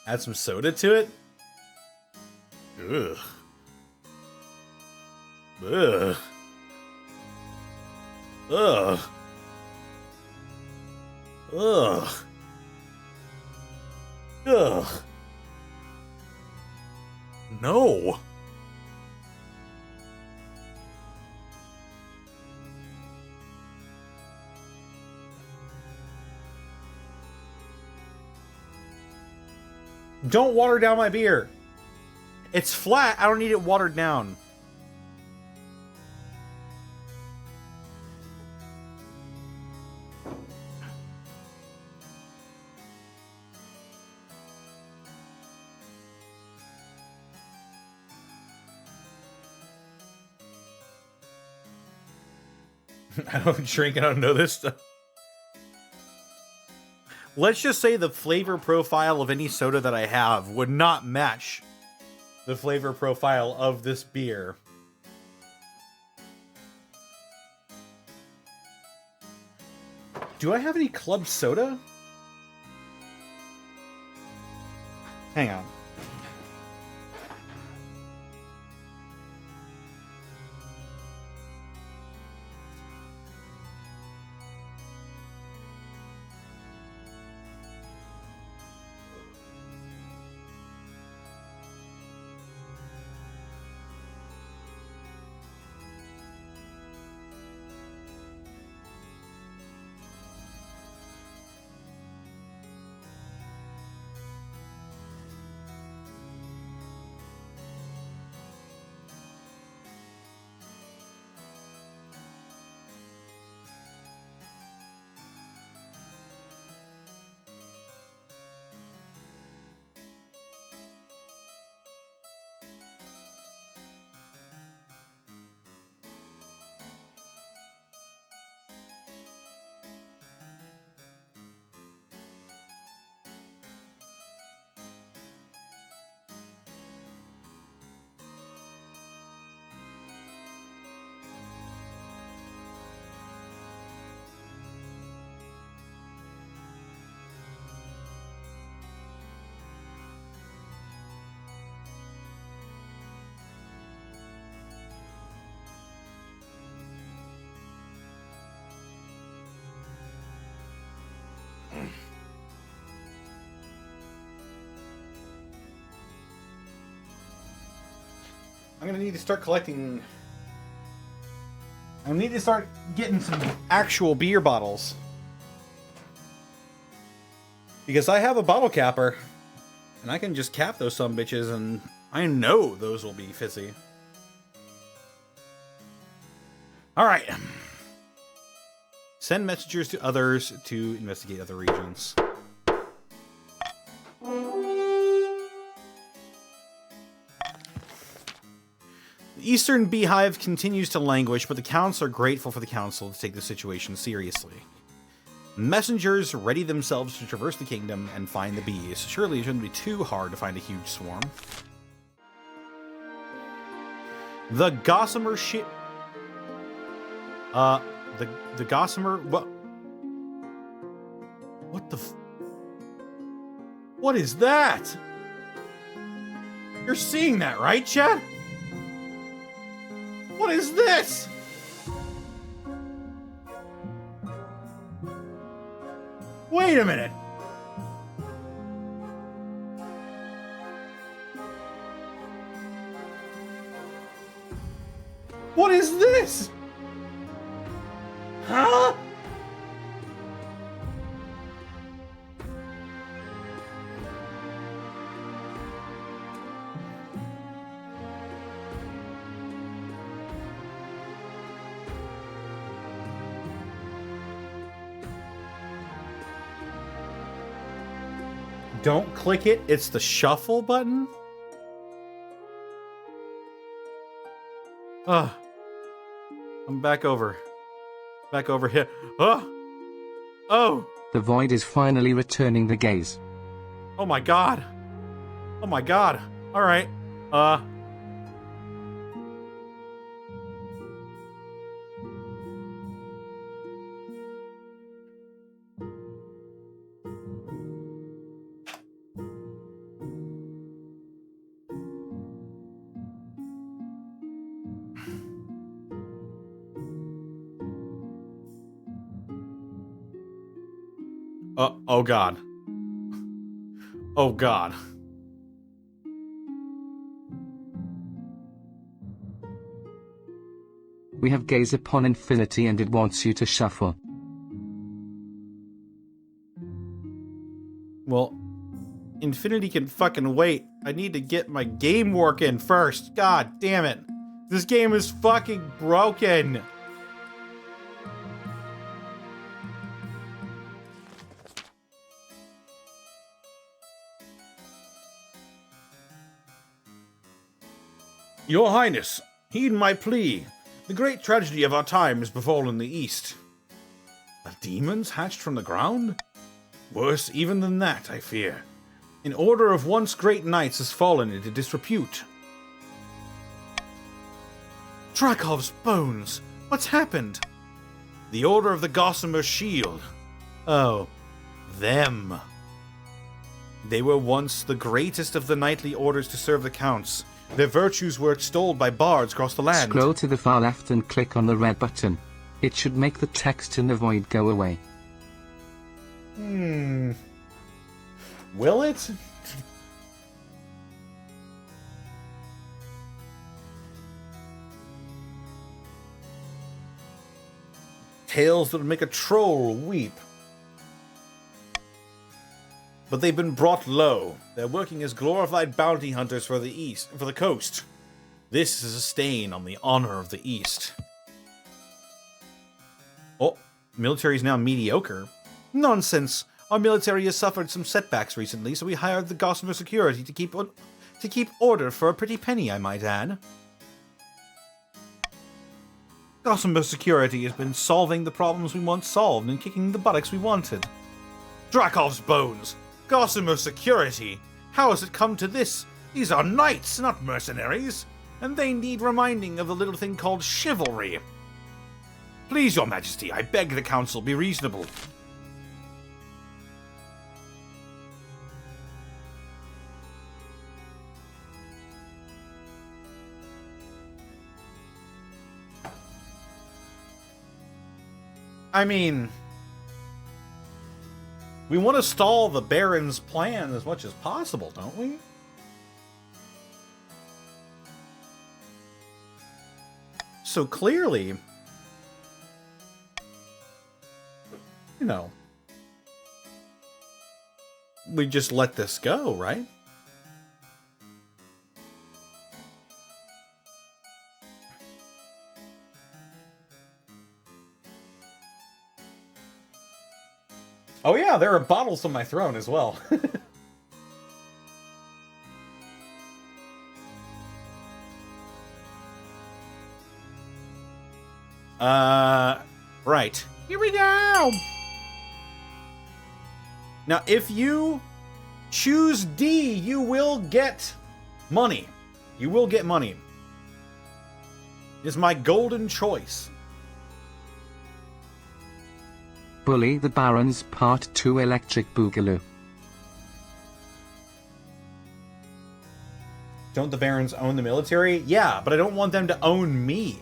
Add some soda to it? Ugh. Ugh. Ugh. Ugh. Ugh. No. Don't water down my beer. It's flat. I don't need it watered down. I don't drink. I don't know this stuff. Let's just say the flavor profile of any soda that I have would not match the flavor profile of this beer. Do I have any club soda? Hang on. I'm gonna need to start collecting I need to start getting some actual beer bottles. Because I have a bottle capper. And I can just cap those sumbitches, and I know those will be fizzy. Alright. Send messengers to others to investigate other regions. The Eastern Beehive continues to languish, but the counts are grateful for the council to take the situation seriously. Messengers ready themselves to traverse the kingdom and find the bees. Surely it shouldn't be too hard to find a huge swarm. The Gossamer ship. The Gossamer. What? What the? What is that? You're seeing that, right, Chet? What is this? Wait a minute. What is this? Huh? Don't click it. It's the shuffle button. Ugh. I'm back over here. Oh. The void is finally returning the gaze. Oh my god. Oh my god. All right. Oh god. Oh god. We have gaze upon infinity and it wants you to shuffle. Well, infinity can fucking wait. I need to get my game working first. God damn it. This game is fucking broken. Your Highness, heed my plea. The great tragedy of our time has befallen the East. Are demons hatched from the ground? Worse even than that, I fear. An order of once great knights has fallen into disrepute. Dracov's bones. What's happened? The Order of the Gossamer Shield. Oh, them. They were once the greatest of the knightly orders to serve the counts. Their virtues were extolled by bards across the land. Scroll to the far left and click on the red button. It should make the text in the void go away. Will it? Tales that would make a troll weep. But they've been brought low. They're working as glorified bounty hunters for the coast. This is a stain on the honor of the East. Oh, military is now mediocre. Nonsense. Our military has suffered some setbacks recently, so we hired the Gossamer Security to keep order for a pretty penny, I might add. Gossamer Security has been solving the problems we once solved and kicking the buttocks we wanted. Dracov's bones! Gossamer Security! How has it come to this? These are knights, not mercenaries, and they need reminding of the little thing called chivalry. Please, your majesty, I beg the council be reasonable. I mean, we want to stall the Baron's plan as much as possible, don't we? So clearly, know. We just let this go, right? Oh yeah, there are bottles on my throne as well. Right. Here we go! Now, if you choose D, you will get money. You will get money. It is my golden choice. Bully the Barons Part 2 Electric Boogaloo. Don't the Barons own the military? Yeah, but I don't want them to own me.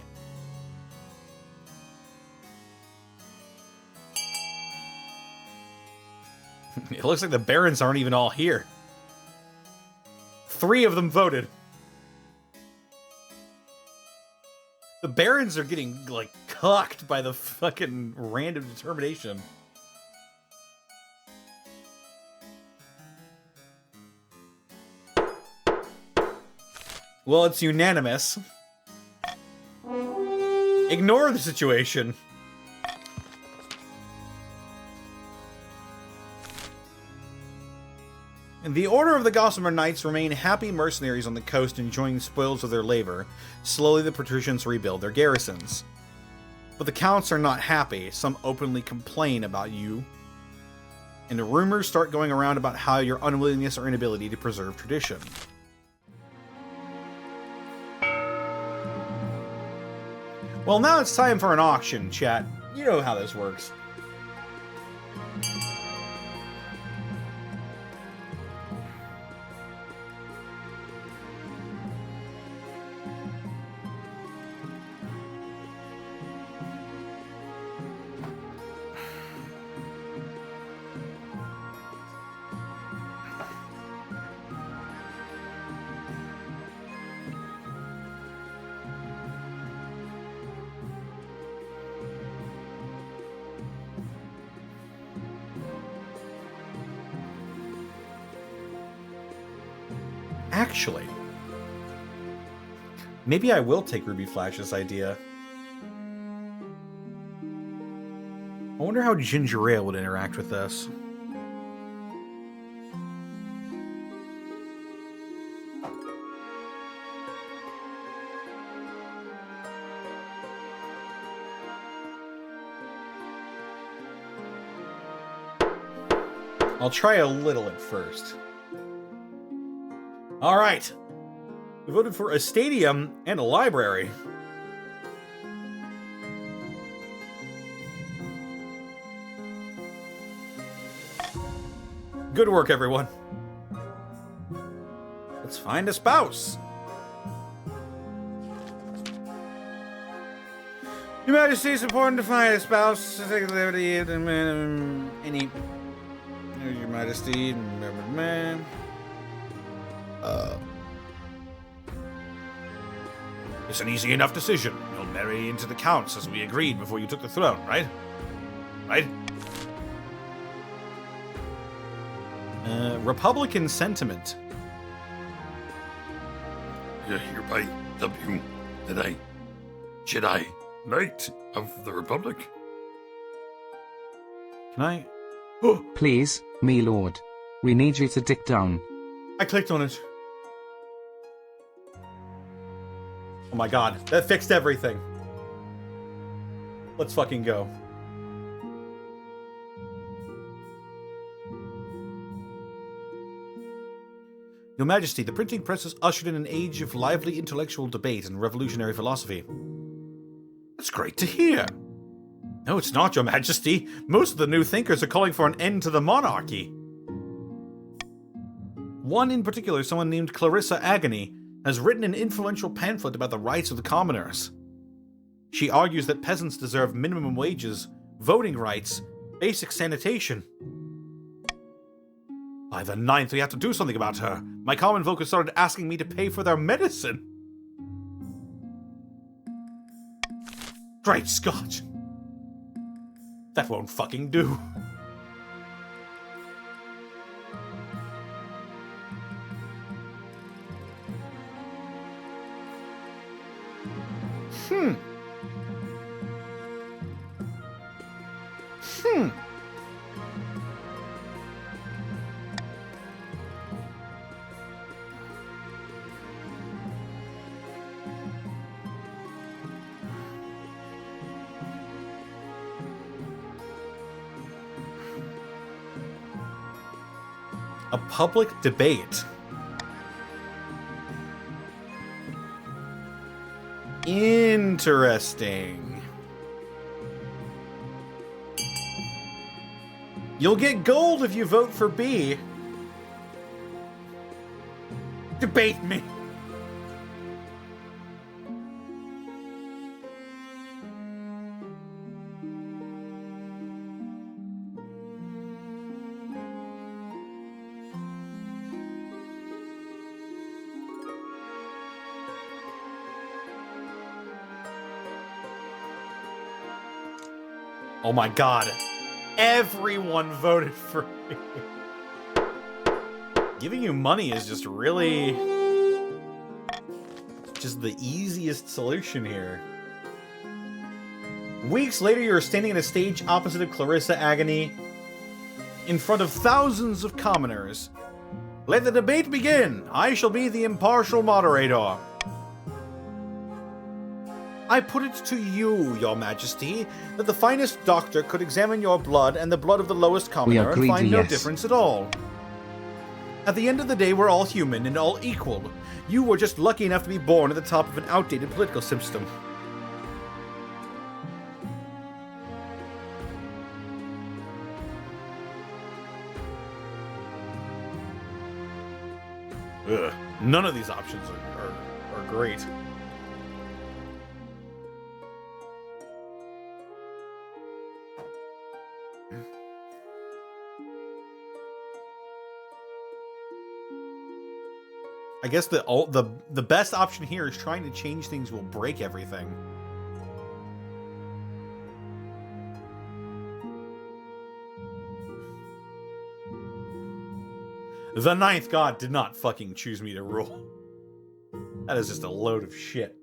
It looks like the Barons aren't even all here. 3 of them voted. The Barons are getting, like, cucked by the fucking random determination. Well, it's unanimous. Ignore the situation. The Order of the Gossamer Knights remain happy mercenaries on the coast enjoying spoils of their labor. Slowly the patricians rebuild their garrisons. But the counts are not happy. Some openly complain about you. And the rumors start going around about how your unwillingness or inability to preserve tradition. Well, now it's time for an auction, chat. You know how this works. Actually, maybe I will take Ruby Flash's idea. I wonder how Ginger Ale would interact with this. I'll try a little at first. All right. We voted for a stadium and a library. Good work, everyone. Let's find a spouse. Your Majesty, it's important to find a spouse. Take liberty and any. Your Majesty, man. It's an easy enough decision. You'll marry into the counts as we agreed before you took the throne, right? Right? Republican sentiment. Hereby W. That I, Jedi Knight of the Republic. Can I? Please, me lord. We need you to dick down. I clicked on it. Oh my god, that fixed everything. Let's fucking go. Your Majesty, the printing press has ushered in an age of lively intellectual debate and revolutionary philosophy. That's great to hear. No, it's not, Your Majesty. Most of the new thinkers are calling for an end to the monarchy. One in particular, someone named Clarissa Agony, has written an influential pamphlet about the rights of the commoners. She argues that peasants deserve minimum wages, voting rights, basic sanitation. By the 9th, we have to do something about her. My common folk have started asking me to pay for their medicine. Great Scott! That won't fucking do. Hmm. A public debate. Interesting. You'll get gold if you vote for B. Debate me. Oh my god. Everyone voted for me. Giving you money is just really... just the easiest solution here. Weeks later, you're standing on a stage opposite of Clarissa Agony, in front of thousands of commoners. Let the debate begin. I shall be the impartial moderator. I put it to you, your majesty, that the finest doctor could examine your blood and the blood of the lowest commoner and find no difference at all. At the end of the day, we're all human and all equal. You were just lucky enough to be born at the top of an outdated political system. Ugh. None of these options are great. I guess the best option here is trying to change things will break everything. The ninth god did not fucking choose me to rule. That is just a load of shit.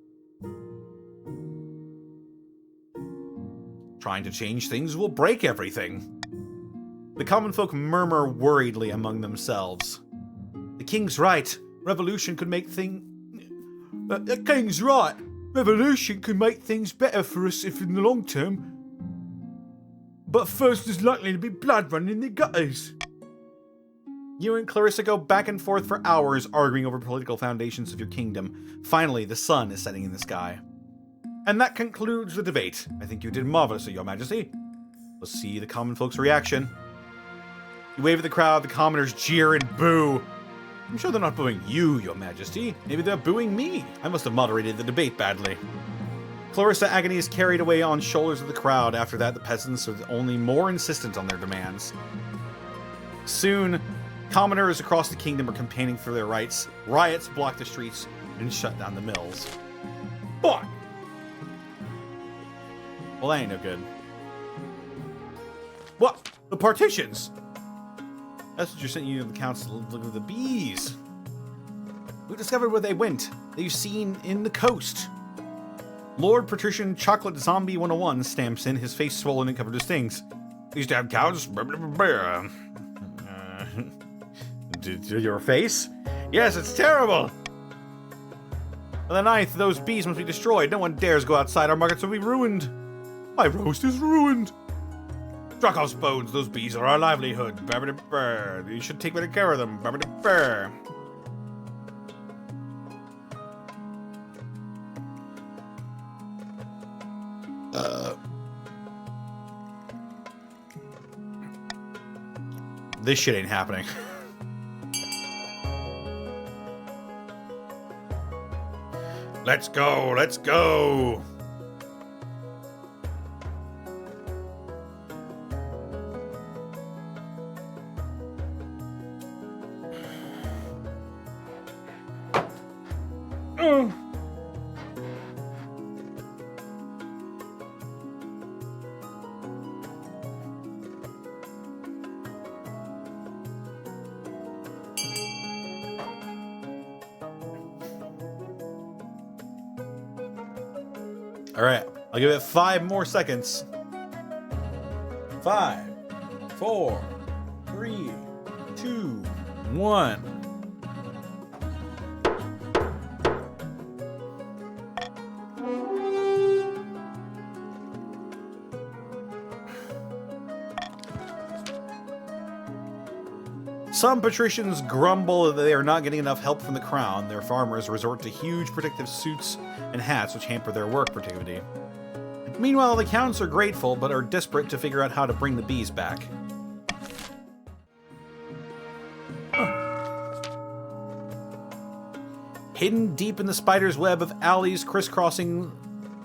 Trying to change things will break everything. The common folk murmur worriedly among themselves. The king's right. Revolution could make things... the king's right. Revolution could make things better for us if in the long term. But first there's likely to be blood running in the gutters. You and Clarissa go back and forth for hours arguing over political foundations of your kingdom. Finally, the sun is setting in the sky. And that concludes the debate. I think you did marvelously, your majesty. Let's see the common folk's reaction. You wave at the crowd, the commoners jeer and boo. I'm sure they're not booing you, your majesty. Maybe they're booing me. I must have moderated the debate badly. Clarissa Agony is carried away on shoulders of the crowd. After that, the peasants are only more insistent on their demands. Soon, commoners across the kingdom are campaigning for their rights. Riots block the streets and shut down the mills. But well, that ain't no good. What? The partitions? That's what you're sending you to the council to look at the bees. We discovered where they went. They've seen in the coast. Lord Patrician Chocolate Zombie 101 stamps in, his face swollen and covered with stings. They used to have cows. Your face? Yes, it's terrible. On the 9th, those bees must be destroyed. No one dares go outside. Our markets will be ruined. My roast is ruined. Dracov's bones, those bees are our livelihood. You should take better care of them. This shit ain't happening. Let's go, let's go. All right, I'll give it 5 more seconds. 5, 4, 3, 2, 1. Some patricians grumble that they are not getting enough help from the crown. Their farmers resort to huge protective suits and hats which hamper their work productivity. Meanwhile, the counts are grateful, but are desperate to figure out how to bring the bees back. Hidden deep in the spider's web of alleys crisscrossing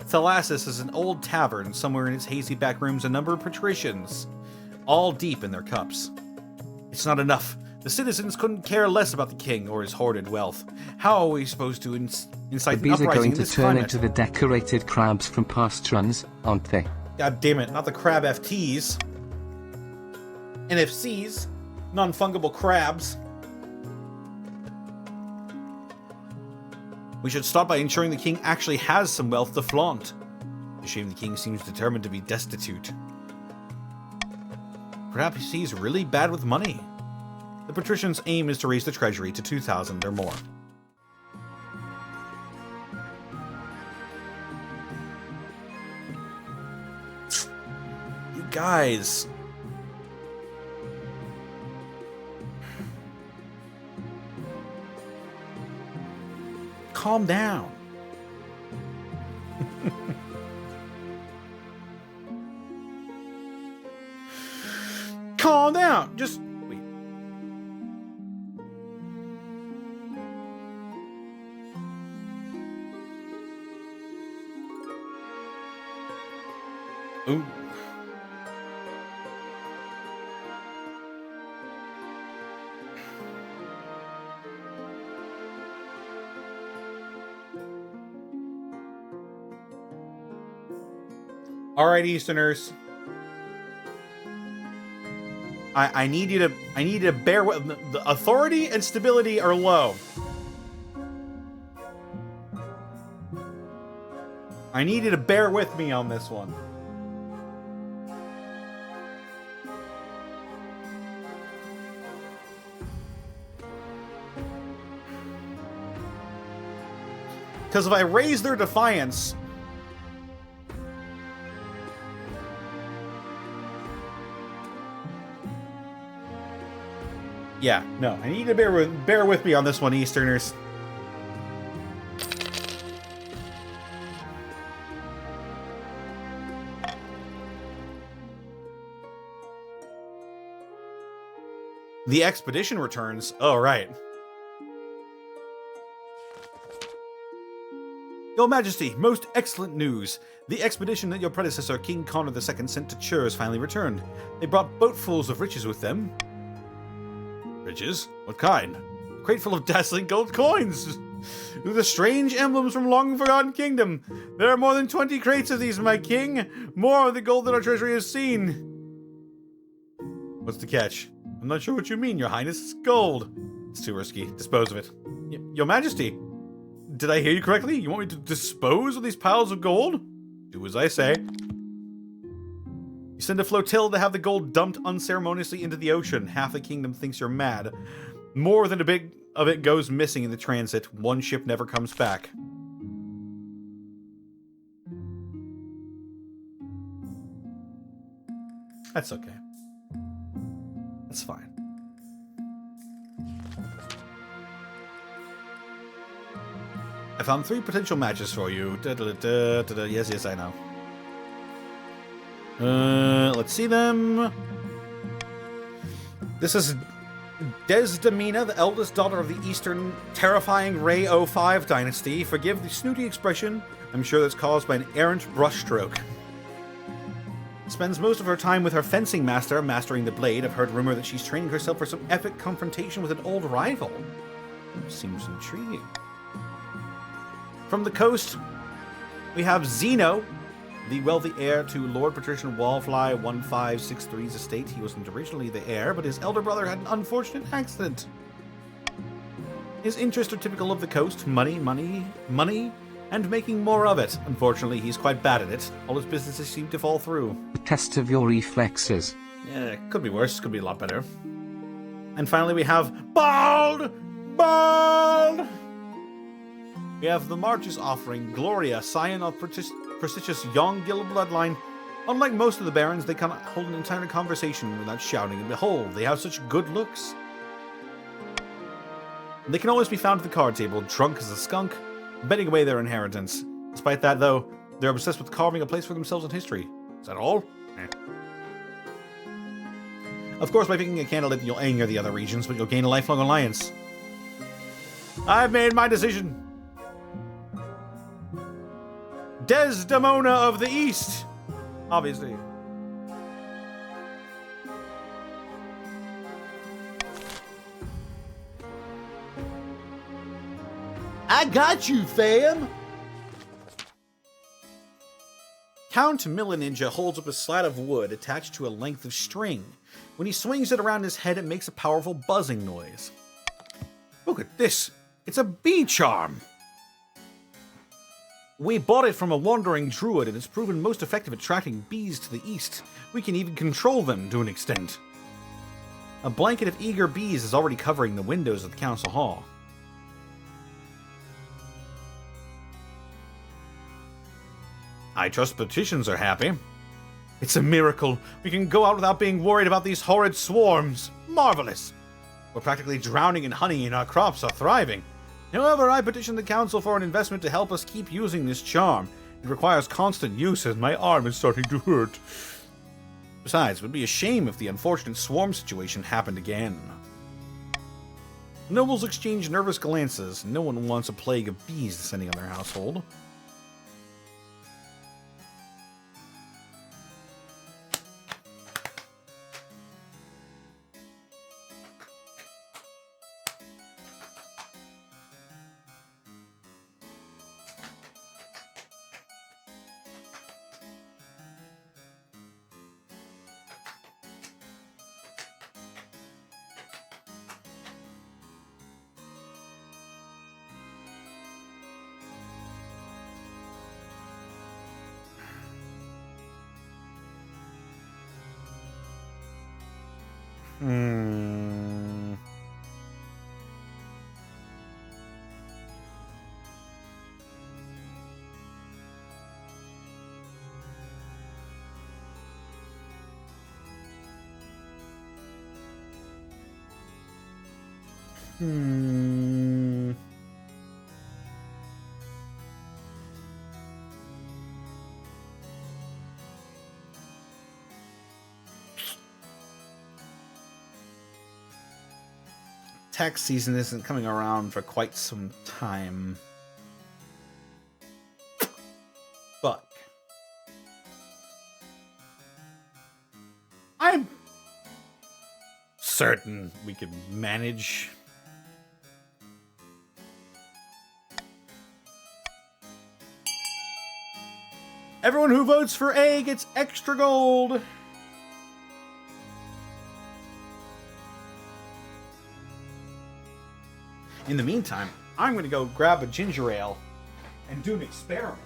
Thalassus is an old tavern. Somewhere in its hazy back rooms, a number of patricians, all deep in their cups. It's not enough. The citizens couldn't care less about the king or his hoarded wealth. How are we supposed to incite The an bees are uprising going in to this turn climate? into the decorated crabs from past runs, aren't they? God damn it, not the crab FTs. NFCs, non-fungible crabs. We should start by ensuring the king actually has some wealth to flaunt. It's a shame the king seems determined to be destitute. Perhaps he's really bad with money. The patricians' aim is to raise the treasury to 2,000 or more. You guys. Calm down. Calm down. Just wait. Ooh. All right, Easterners. I need you to bear with the authority and stability are low. I need you to bear with me on this one. Because if I raise their defiance, yeah, no, I need you to bear with me on this one, Easterners. The expedition returns. Oh, right. Your Majesty, most excellent news. The expedition that your predecessor, King Connor II, sent to Chur has finally returned. They brought boatfuls of riches with them. Riches? What kind? A crate full of dazzling gold coins! With the strange emblems from long-forgotten kingdom. There are more than 20 crates of these, my king! More of the gold that our treasury has seen! What's the catch? I'm not sure what you mean, your highness. It's gold. It's too risky. Dispose of it. Your Majesty! Did I hear you correctly? You want me to dispose of these piles of gold? Do as I say. You send a flotilla to have the gold dumped unceremoniously into the ocean. Half the kingdom thinks you're mad. More than a bit of it goes missing in the transit. One ship never comes back. That's okay. That's fine. I found 3 potential matches for you. Yes, I know. Let's see them. This is Desdemona, the eldest daughter of the Eastern terrifying Ray 05 dynasty. Forgive the snooty expression. I'm sure that's caused by an errant brushstroke. Spends most of her time with her fencing master, mastering the blade. I've heard rumor that she's training herself for some epic confrontation with an old rival. Seems intriguing. From the coast, we have Zeno, the wealthy heir to Lord Patrician Wallfly 1563's estate. He wasn't originally the heir, but his elder brother had an unfortunate accident. His interests are typical of the coast. Money, money, money. and making more of it. Unfortunately, he's quite bad at it. All his businesses seem to fall through. The test of your reflexes. Yeah, could be worse, could be a lot better. And finally we have Bald! Bald! We have the March's offering, Gloria, scion of prestigious Yongil bloodline. Unlike most of the barons, they cannot hold an entire conversation without shouting, and behold, they have such good looks. They can always be found at the card table, drunk as a skunk, betting away their inheritance. Despite that, though, they're obsessed with carving a place for themselves in history. Is that all? Of course, by picking a candidate, you'll anger the other regions, but you'll gain a lifelong alliance. I've made my decision. Desdemona of the East! Obviously. I got you, fam! Count Millaninja holds up a slat of wood attached to a length of string. When he swings it around his head, it makes a powerful buzzing noise. Look at this! It's a bee charm! We bought it from a wandering druid, and it's proven most effective at attracting bees to the east. We can even control them to an extent. A blanket of eager bees is already covering the windows of the council hall. I trust petitions are happy. It's a miracle. We can go out without being worried about these horrid swarms. Marvelous. We're practically drowning in honey and our crops are thriving. However, I petitioned the council for an investment to help us keep using this charm. It requires constant use as my arm is starting to hurt. Besides, it would be a shame if the unfortunate swarm situation happened again. Nobles exchange nervous glances. No one wants a plague of bees descending on their household. Tax season isn't coming around for quite some time. But I'm certain we could manage. Everyone who votes for A gets extra gold. In the meantime, I'm going to go grab a ginger ale and do an experiment.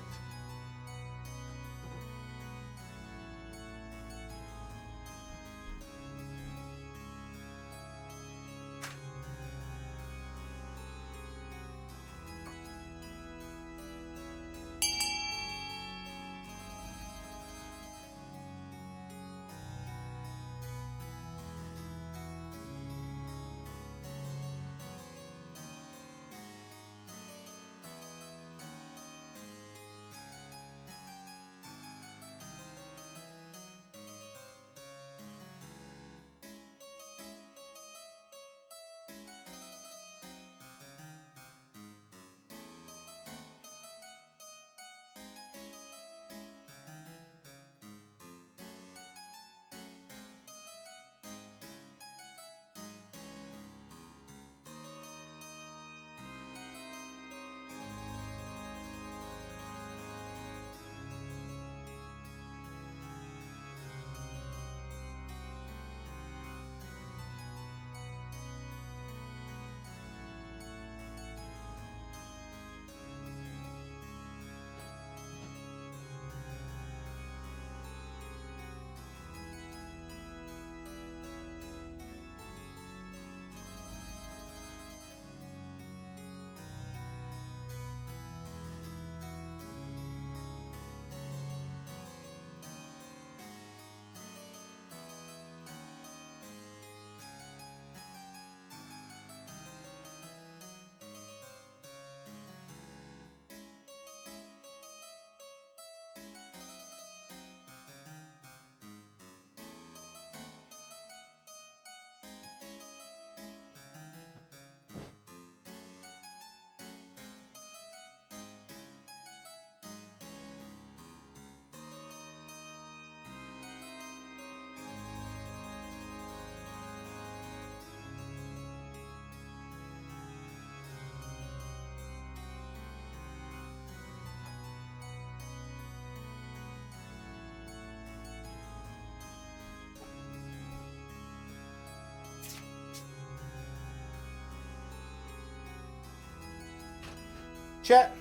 Chat.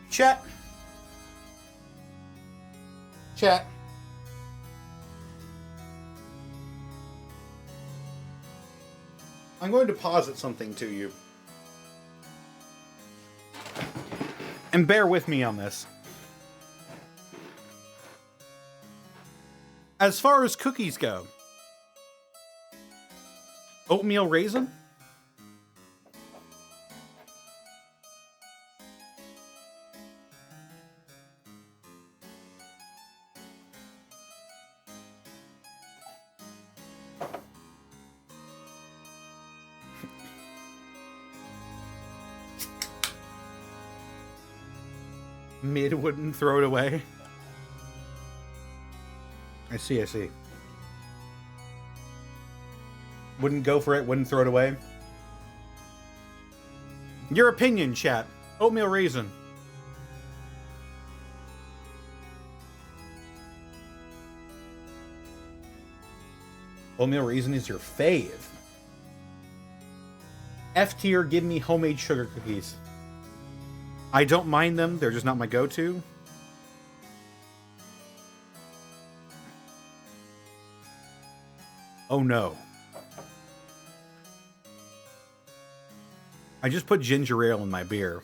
Chat. Chat. I'm going to posit something to you. And bear with me on this. As far as cookies go, oatmeal raisin? Mid wouldn't throw it away. I see, I see. Wouldn't go for it, wouldn't throw it away. Your opinion, chat. Oatmeal raisin. Oatmeal raisin is your fave. F tier, give me homemade sugar cookies. I don't mind them, they're just not my go-to. Oh no. I just put ginger ale in my beer.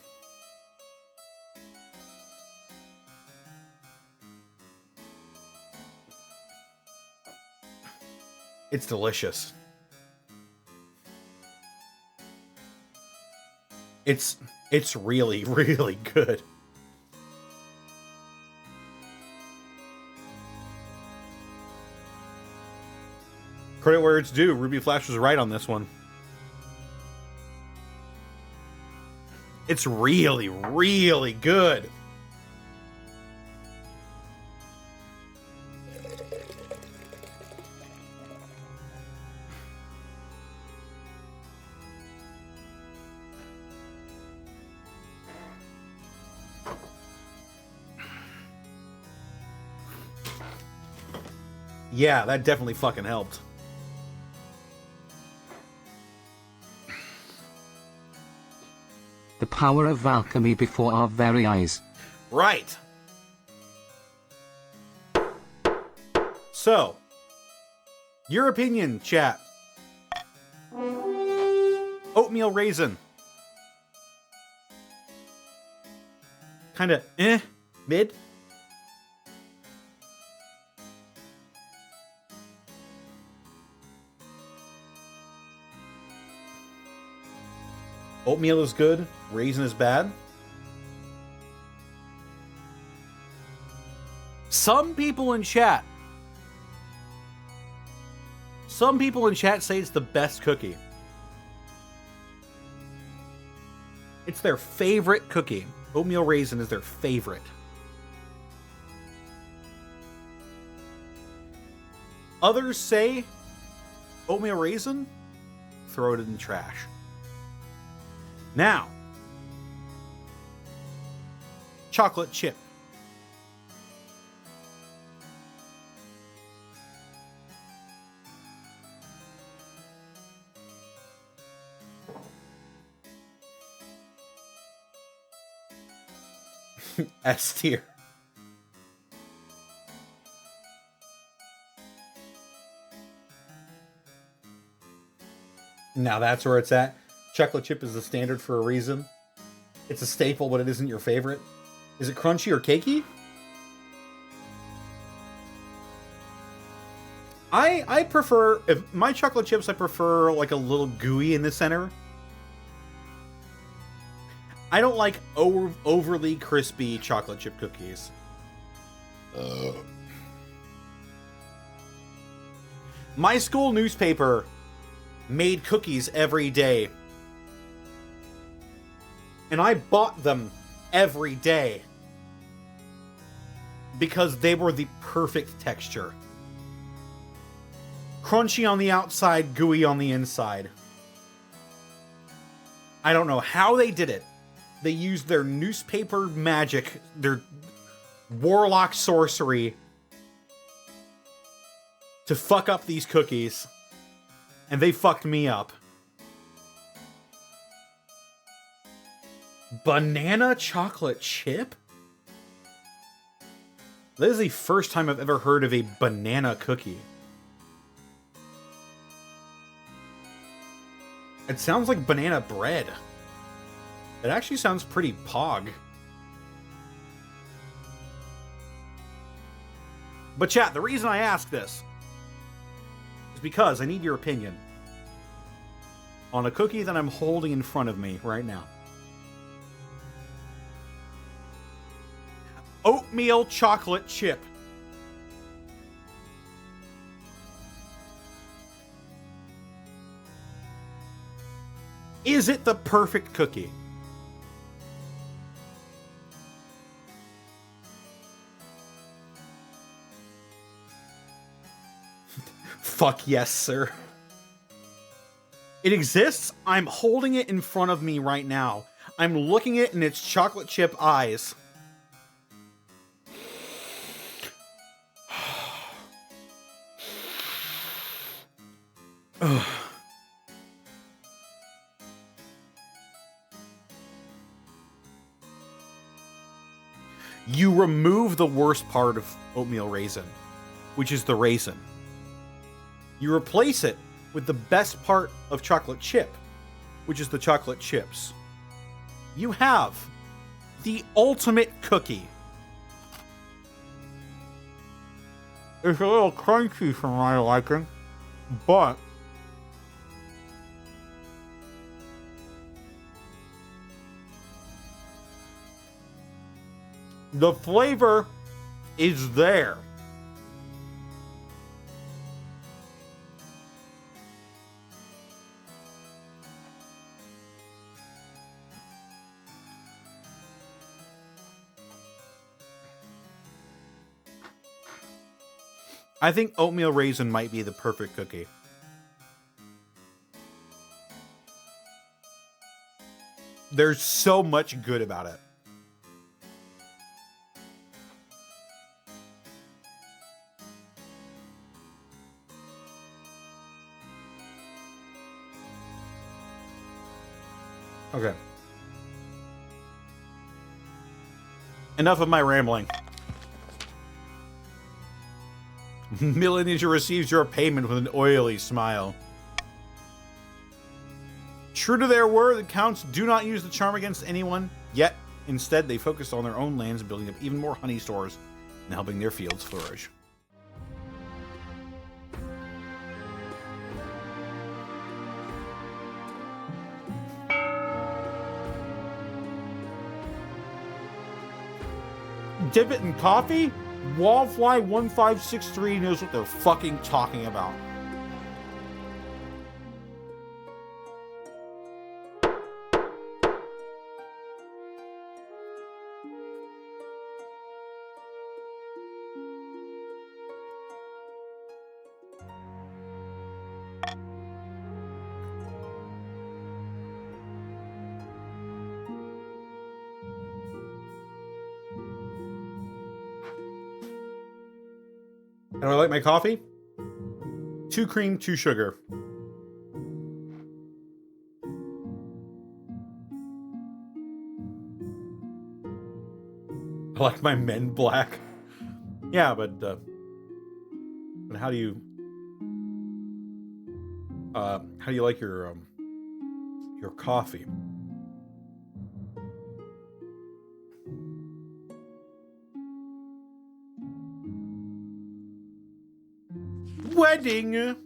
It's delicious. It's really, really good. Credit where it's due. Ruby Flash was right on this one. It's really, really good. Yeah, that definitely fucking helped. The power of alchemy before our very eyes. Right. So, your opinion, chat. Oatmeal raisin. Kinda mid. Oatmeal is good, raisin is bad. Some people in chat say it's the best cookie. It's their favorite cookie. Oatmeal raisin is their favorite. Others say oatmeal raisin, throw it in the trash. Now, chocolate chip. S tier. Now that's where it's at. Chocolate chip is the standard for a reason. It's a staple, but it isn't your favorite. Is it crunchy or cakey? I prefer, if my chocolate chips, I prefer like a little gooey in the center. I don't like overly crispy chocolate chip cookies. My school newspaper made cookies every day. And I bought them every day. Because they were the perfect texture. Crunchy on the outside, gooey on the inside. I don't know how they did it. They used their newspaper magic, their warlock sorcery, to fuck up these cookies. And they fucked me up. Banana chocolate chip? This is the first time I've ever heard of a banana cookie. It sounds like banana bread. It actually sounds pretty pog. But chat, the reason I ask this is because I need your opinion on a cookie that I'm holding in front of me right now. Oatmeal chocolate chip. Is it the perfect cookie? Fuck yes, sir. It exists. I'm holding it in front of me right now. I'm looking at it in its chocolate chip eyes. You remove the worst part of oatmeal raisin, which is the raisin. You replace it with the best part of chocolate chip, which is the chocolate chips. You have the ultimate cookie. It's a little crunchy for my liking, but the flavor is there. I think oatmeal raisin might be the perfect cookie. There's so much good about it. Okay. Enough of my rambling. Melanesia receives your payment with an oily smile. True to their word, the counts do not use the charm against anyone, yet instead they focus on their own lands, building up even more honey stores and helping their fields flourish. Dip it in coffee? Wallfly1563 knows what they're fucking talking about. How do I like my coffee? 2 cream, 2 sugar. I like my men black. Yeah, but how do you like your coffee? Wedding!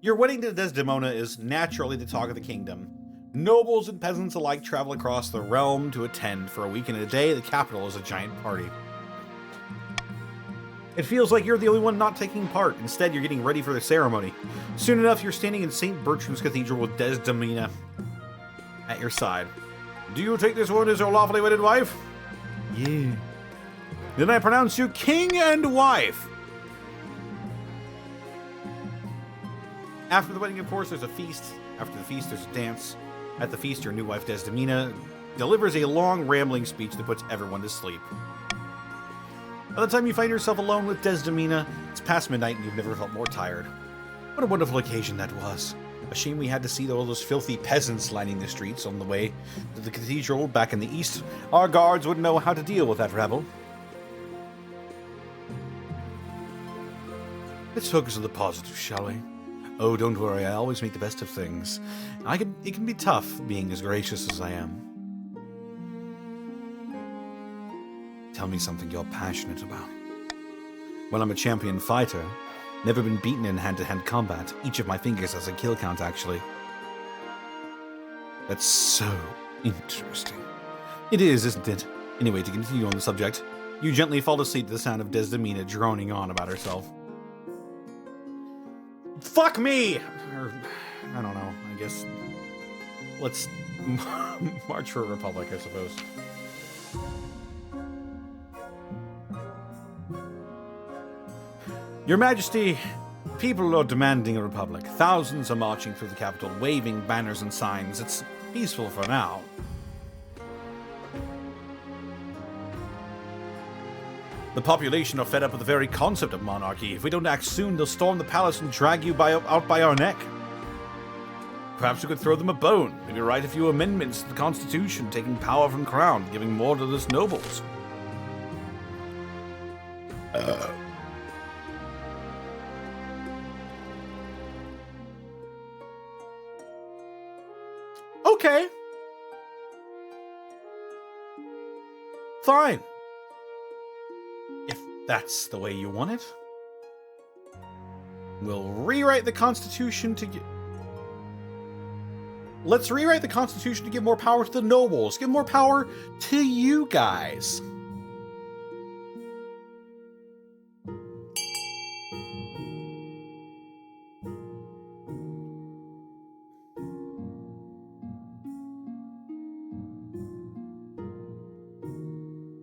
Your wedding to Desdemona is naturally the talk of the kingdom. Nobles and peasants alike travel across the realm to attend. For a week and a day, the capital is a giant party. It feels like you're the only one not taking part. Instead, you're getting ready for the ceremony. Soon enough, you're standing in St. Bertram's Cathedral with Desdemona at your side. Do you take this woman as your lawfully wedded wife? Yeah. Then I pronounce you king and wife. After the wedding, of course, there's a feast. After the feast, there's a dance. At the feast, your new wife, Desdemona, delivers a long, rambling speech that puts everyone to sleep. By the time you find yourself alone with Desdemona, it's past midnight and you've never felt more tired. What a wonderful occasion that was. A shame we had to see all those filthy peasants lining the streets on the way to the cathedral back in the east. Our guards wouldn't know how to deal with that rabble. Let's focus on the positive, shall we? Oh, don't worry, I always make the best of things. It can be tough being as gracious as I am. Tell me something you're passionate about. Well, I'm a champion fighter. Never been beaten in hand-to-hand combat. Each of my fingers has a kill count, actually. That's so interesting. It is, isn't it? Anyway, to continue on the subject, you gently fall asleep to the sound of Desdemona droning on about herself. Fuck me! Or, I don't know, I guess... Let's march for a republic, I suppose. Your Majesty, people are demanding a republic. Thousands are marching through the capital, waving banners and signs. It's peaceful for now. The population are fed up with the very concept of monarchy. If we don't act soon, they'll storm the palace and drag you out by our neck. Perhaps we could throw them a bone. Maybe write a few amendments to the Constitution, taking power from the crown, giving more to the nobles. Okay. Fine. If that's the way you want it. We'll rewrite the Constitution to Let's rewrite the Constitution to give more power to the nobles. Give more power to you guys.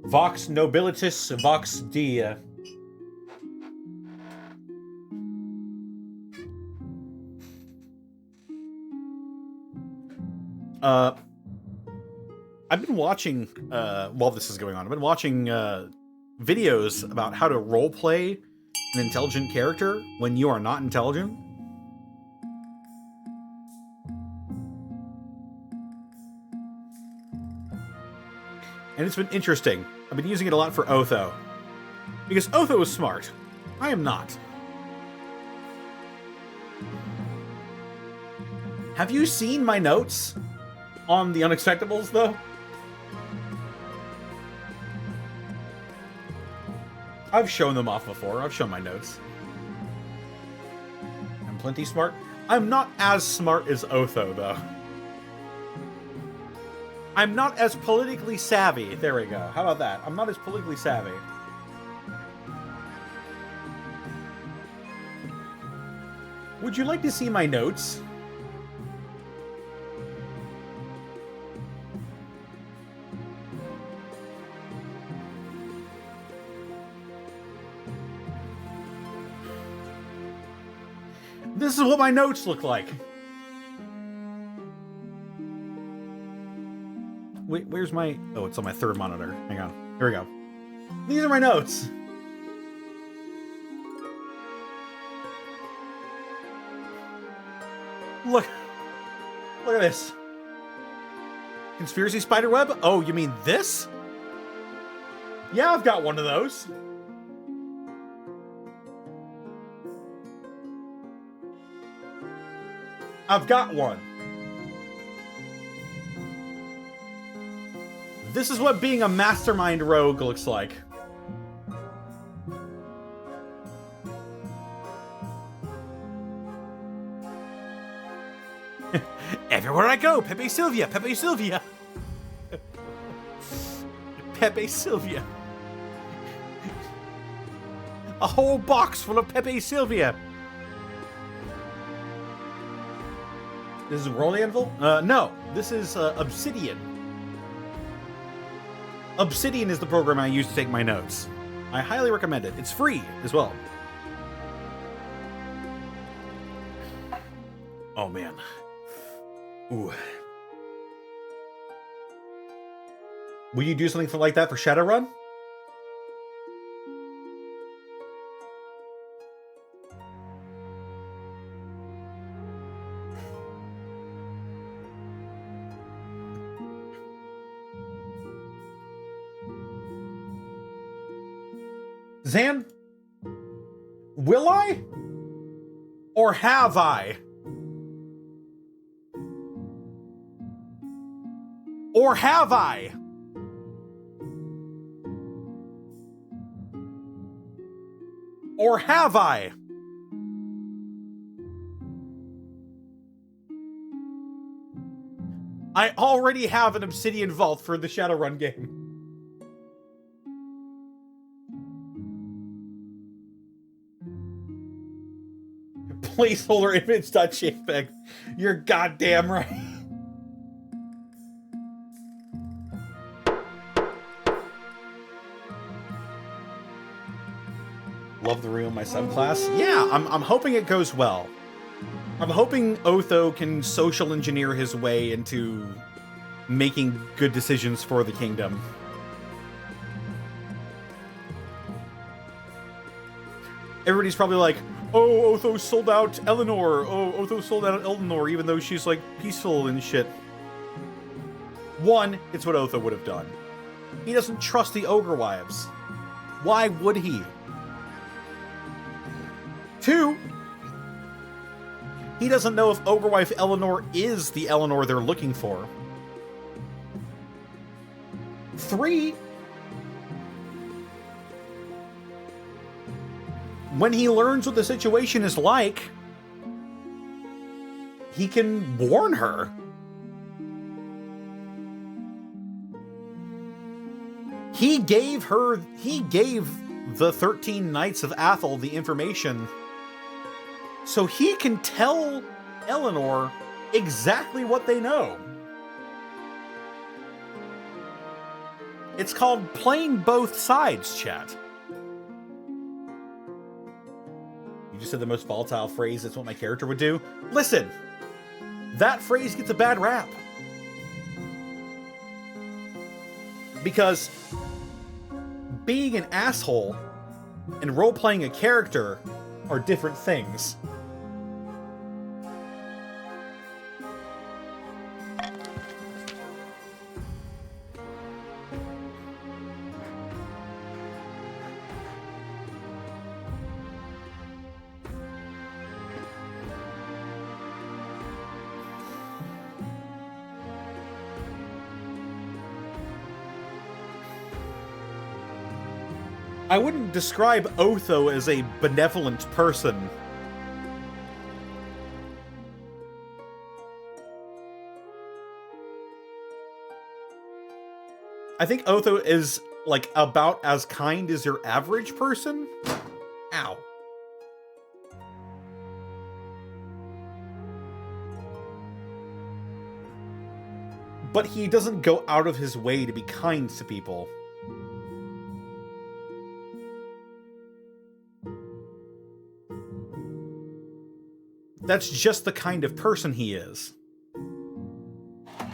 Vox nobilitas, vox dia. I've been watching, while this is going on, I've been watching videos about how to roleplay an intelligent character when you are not intelligent. And it's been interesting. I've been using it a lot for Otho. Because Otho is smart. I am not. Have you seen my notes on the Unexpectables, though? I've shown them off before. I've shown my notes. I'm plenty smart. I'm not as smart as Otho, though. I'm not as politically savvy. There we go. How about that? I'm not as politically savvy. Would you like to see my notes? This is what my notes look like. Wait, where's my... Oh, it's on my third monitor. Hang on. Here we go. These are my notes. Look. Look at this. Conspiracy spiderweb? Oh, you mean this? Yeah, I've got one of those. I've got one. This is what being a mastermind rogue looks like. Everywhere I go, Pepe Sylvia, Pepe Sylvia. Pepe Sylvia. A whole box full of Pepe Sylvia. This is Roll Anvil? No, this is Obsidian. Obsidian is the program I use to take my notes. I highly recommend it. It's free as well. Oh, man. Ooh. Will you do something like that for Shadowrun? Zan, will I? Or have I? Or have I? Or have I? I already have an Obsidian Vault for the Shadowrun game. Placeholder image.jpg. You're goddamn right. Love the room, my subclass. Yeah, I'm hoping it goes well. I'm hoping Otho can social engineer his way into making good decisions for the kingdom. Everybody's probably like, oh, Otho sold out Eleanor. Oh, Otho sold out Eleanor, even though she's, like, peaceful and shit. One, it's what Otho would have done. He doesn't trust the ogre wives. Why would he? Two, he doesn't know if ogre wife Eleanor is the Eleanor they're looking for. Three, when he learns what the situation is like, he can warn her. He gave the 13 Knights of Athel the information so he can tell Eleanor exactly what they know. It's called playing both sides, chat. You just said the most volatile phrase, that's what my character would do. Listen, that phrase gets a bad rap. Because being an asshole and role-playing a character are different things. I wouldn't describe Otho as a benevolent person. I think Otho is, like, about as kind as your average person. Ow. But he doesn't go out of his way to be kind to people. That's just the kind of person he is.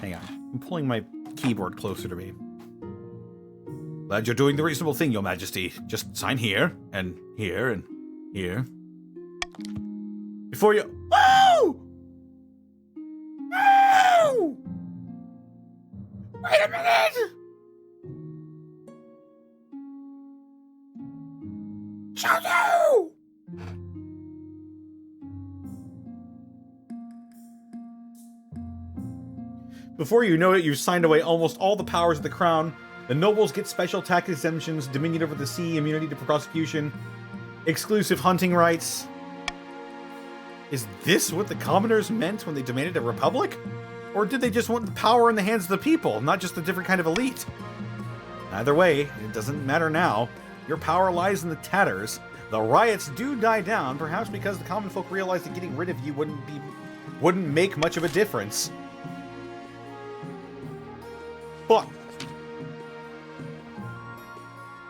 Hang on. I'm pulling my keyboard closer to me. Glad you're doing the reasonable thing, Your Majesty. Just sign here, and here, and here. Before you... Oh! Oh! Wait a minute! Shoto! Before you know it, you've signed away almost all the powers of the crown. The nobles get special tax exemptions, dominion over the sea, immunity to prosecution, exclusive hunting rights. Is this what the commoners meant when they demanded a republic? Or did they just want the power in the hands of the people, not just a different kind of elite? Either way, it doesn't matter now. Your power lies in the tatters. The riots do die down, perhaps because the common folk realized that getting rid of you wouldn't make much of a difference. Fuck.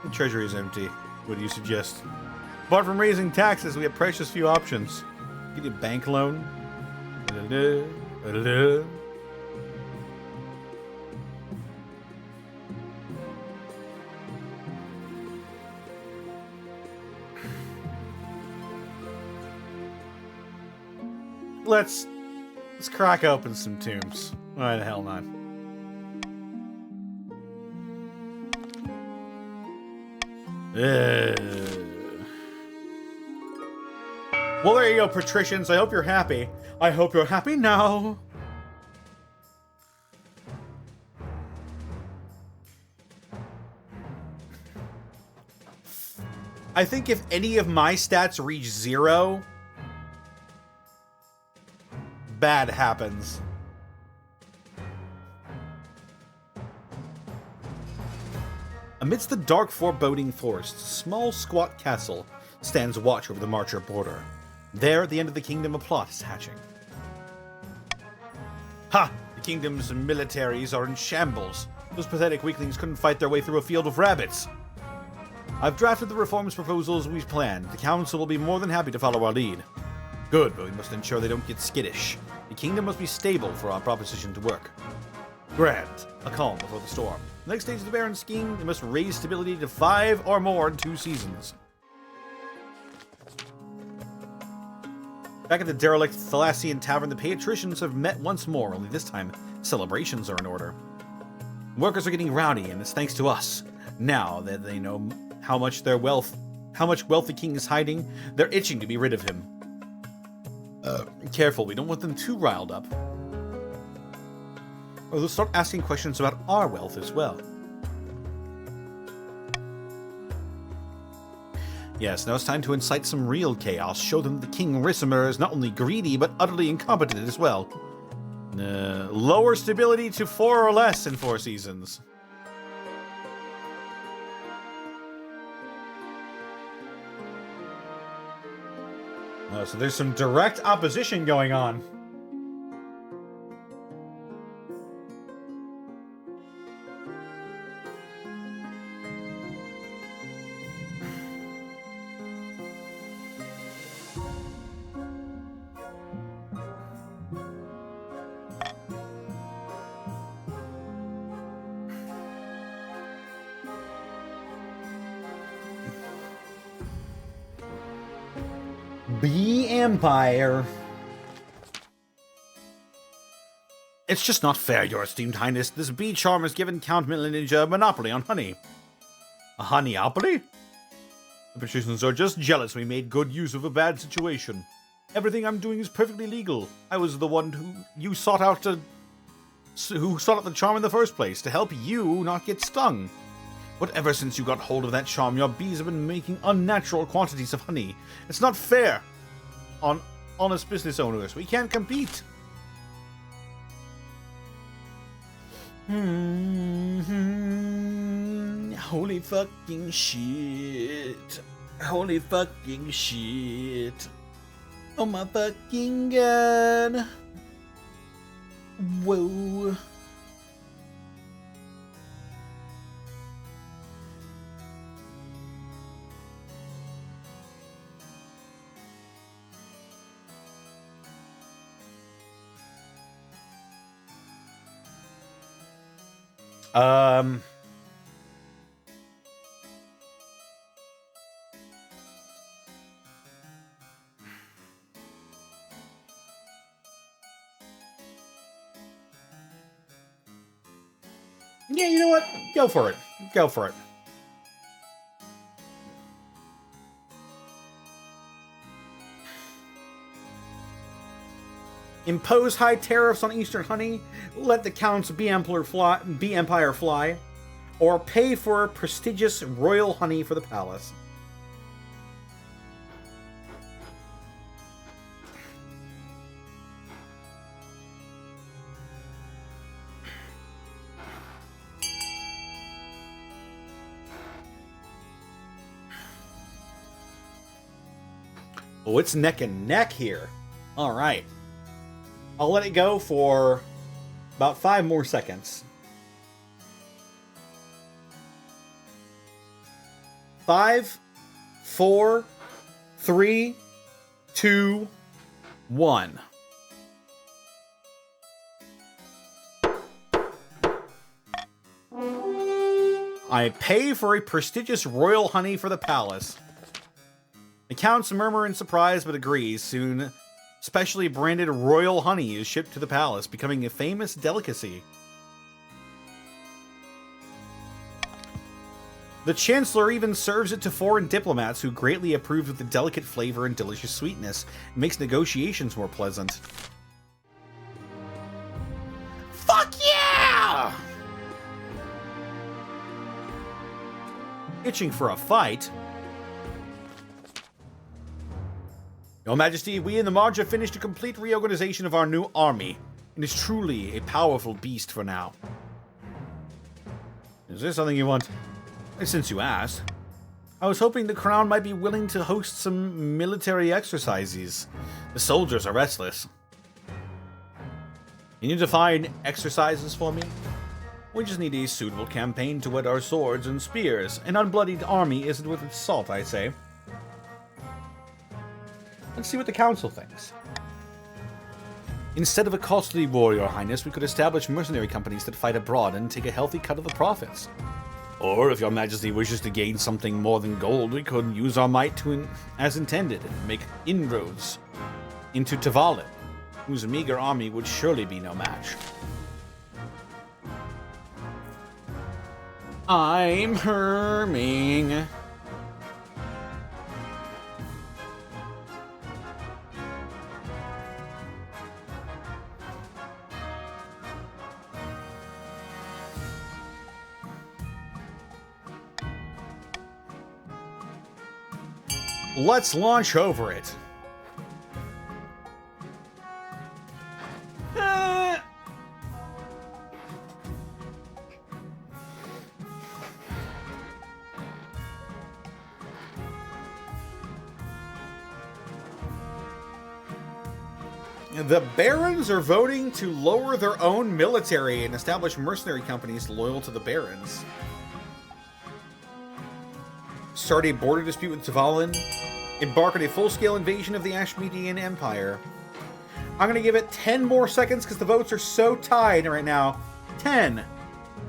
The treasury is empty. What do you suggest? Apart from raising taxes, we have precious few options. Get a bank loan. Let's crack open some tombs. Why the hell not? Ugh. Well, there you go, patricians. I hope you're happy. I hope you're happy now. I think if any of my stats reach 0, bad happens. Amidst the dark foreboding forest, a small squat castle stands watch over the Marcher border. There, at the end of the kingdom, a plot is hatching. Ha! The kingdom's militaries are in shambles. Those pathetic weaklings couldn't fight their way through a field of rabbits. I've drafted the reforms proposals we've planned. The council will be more than happy to follow our lead. Good, but we must ensure they don't get skittish. The kingdom must be stable for our proposition to work. Grand. A calm before the storm. The next stage of the Baron's scheme, they must raise stability to 5 or more in 2 seasons. Back at the derelict Thalassian Tavern, the patricians have met once more, only this time, celebrations are in order. Workers are getting rowdy, and it's thanks to us. Now that they know how much wealth the king is hiding, they're itching to be rid of him. Careful, we don't want them too riled up. Or they'll start asking questions about our wealth as well. Yes, now it's time to incite some real chaos. Show them that King Ricimer is not only greedy, but utterly incompetent as well. Lower stability to 4 or less in 4 seasons. So there's some direct opposition going on. Be Empire. It's just not fair, your esteemed highness. This bee charm has given Count Millenage a monopoly on honey. A honeyopoly? The patricians are just jealous we made good use of a bad situation. Everything I'm doing is perfectly legal. I was the one who sought out the charm in the first place, to help you not get stung. But ever since you got hold of that charm, your bees have been making unnatural quantities of honey. It's not fair on honest business owners. We can't compete. Holy fucking shit. Holy fucking shit. Oh my fucking god. Whoa. Yeah, you know what? Go for it. Go for it. Impose high tariffs on Eastern honey, let the counts be Empire fly, or pay for prestigious royal honey for the palace. Oh, it's neck and neck here. All right. I'll let it go for about 5 more seconds. 5, 4, 3, 2, 1. I pay for a prestigious royal honey for the palace. The counts murmur in surprise but agrees. Soon, specially branded royal honey is shipped to the palace, becoming a famous delicacy. The Chancellor even serves it to foreign diplomats who greatly approve of the delicate flavor and delicious sweetness. It makes negotiations more pleasant. Fuck yeah! Itching for a fight. Your Majesty, we in the March have finished a complete reorganization of our new army, and is truly a powerful beast for now. Is there something you want? Since you asked, I was hoping the Crown might be willing to host some military exercises. The soldiers are restless. Can you define exercises for me? We just need a suitable campaign to whet our swords and spears. An unbloodied army isn't worth its salt, I say. Let's see what the council thinks. Instead of a costly war, Your Highness, we could establish mercenary companies that fight abroad and take a healthy cut of the profits. Or, if Your Majesty wishes to gain something more than gold, we could use our might as intended and make inroads into Tavalin, whose meager army would surely be no match. I'm herming. Let's launch over it. The barons are voting to lower their own military and establish mercenary companies loyal to the barons. Start a border dispute with Tavalin. Embark on a full-scale invasion of the Ashmedian Empire. I'm going to give it 10 more seconds because the votes are so tied right now. 10,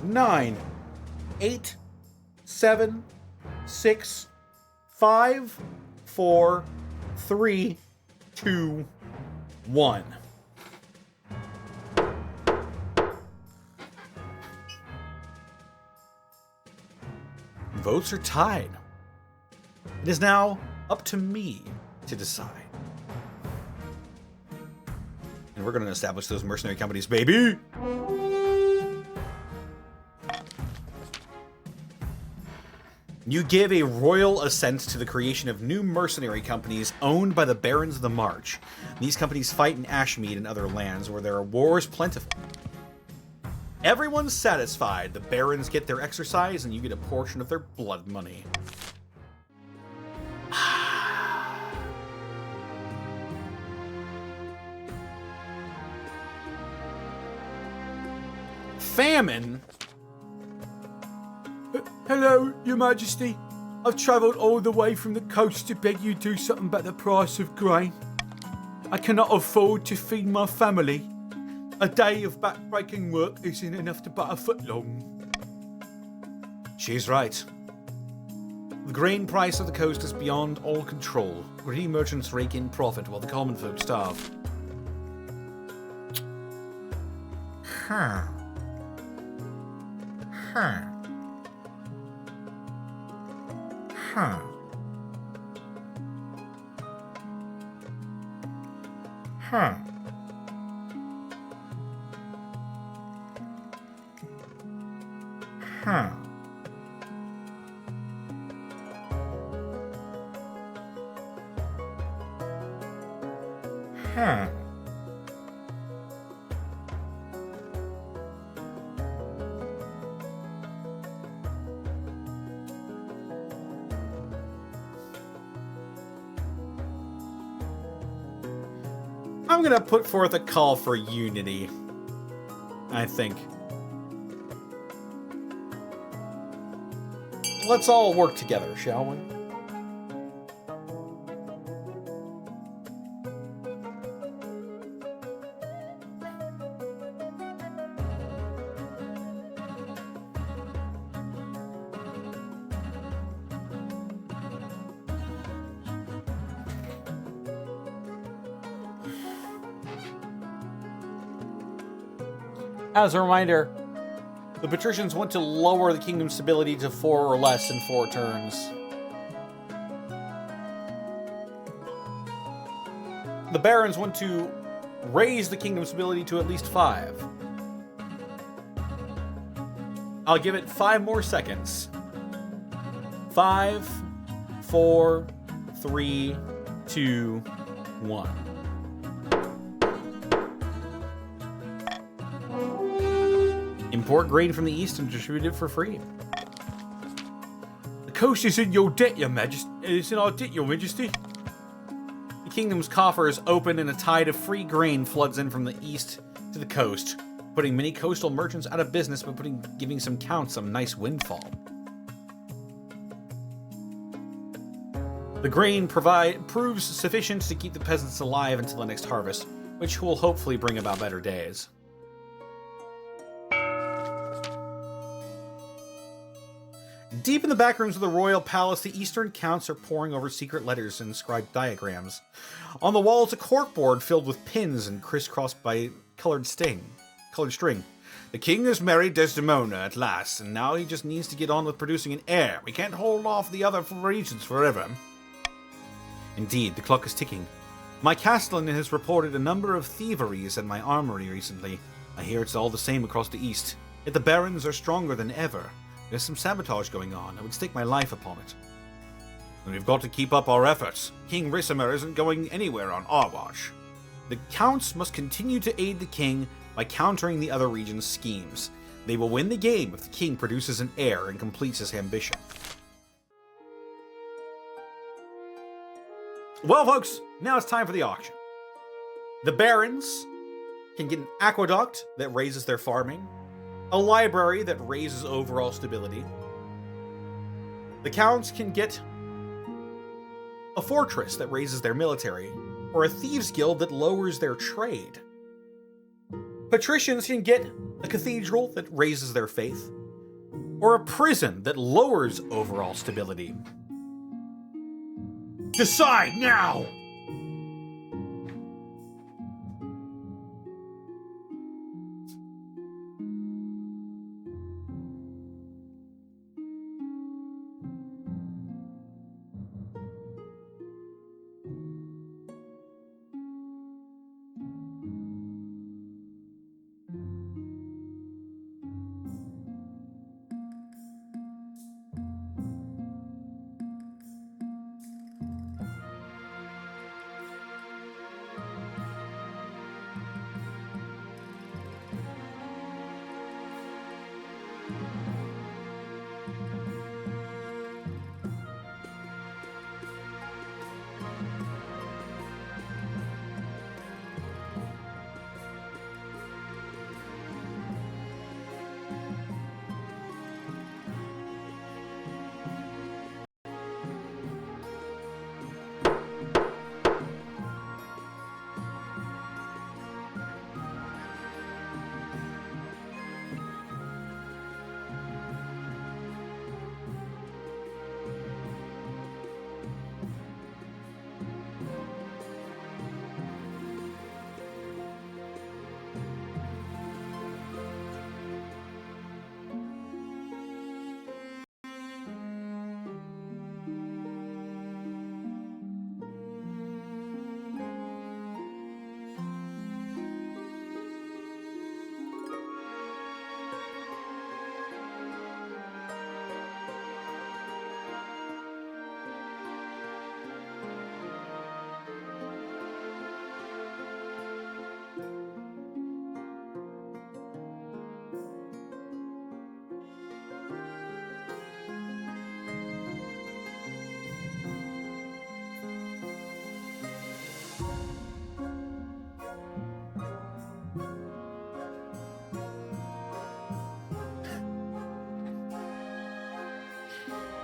9, 8, 7, 6, 5, 4, 3, 2, 1. Votes are tied. It is now up to me to decide. And we're going to establish those mercenary companies, baby! You give a royal assent to the creation of new mercenary companies owned by the Barons of the March. These companies fight in Ashmead and other lands where there are wars plentiful. Everyone's satisfied. The Barons get their exercise and you get a portion of their blood money. Famine? Hello, Your Majesty. I've travelled all the way from the coast to beg you do something about the price of grain. I cannot afford to feed my family. A day of back-breaking work isn't enough to buy a foot long. She's right. The grain price of the coast is beyond all control. Greedy merchants rake in profit while the common folk starve. Huh. Huh. Huh. Huh. Huh. Huh. I'm gonna put forth a call for unity, I think. Let's all work together, shall we? As a reminder, The patricians want to lower the kingdom's stability to 4 or less in 4 turns. The barons want to raise the kingdom's stability to at least 5. I'll give it 5 more seconds. 5, 4, 3, 2, 1. Import grain from the east and distribute it for free. The coast is in your debt, Your Majesty. It's in our debt, Your Majesty. The kingdom's coffers open and a tide of free grain floods in from the east to the coast, putting many coastal merchants out of business but giving some counts some nice windfall. The grain proves sufficient to keep the peasants alive until the next harvest, which will hopefully bring about better days. Deep in the back rooms of the royal palace, the eastern counts are poring over secret letters and inscribed diagrams. On the wall is a corkboard filled with pins and crisscrossed by colored string. The king has married Desdemona at last, and now he just needs to get on with producing an heir. We can't hold off the other regions forever. Indeed, the clock is ticking. My castellan has reported a number of thieveries at my armory recently. I hear it's all the same across the east. Yet the barons are stronger than ever. There's some sabotage going on. I would stake my life upon it. And we've got to keep up our efforts. King Ricimer isn't going anywhere on our watch. The counts must continue to aid the king by countering the other regions' schemes. They will win the game if the king produces an heir and completes his ambition. Well, folks, now it's time for the auction. The barons can get an aqueduct that raises their farming, a library that raises overall stability. The counts can get a fortress that raises their military, or a thieves' guild that lowers their trade. Patricians can get a cathedral that raises their faith, or a prison that lowers overall stability. Decide now!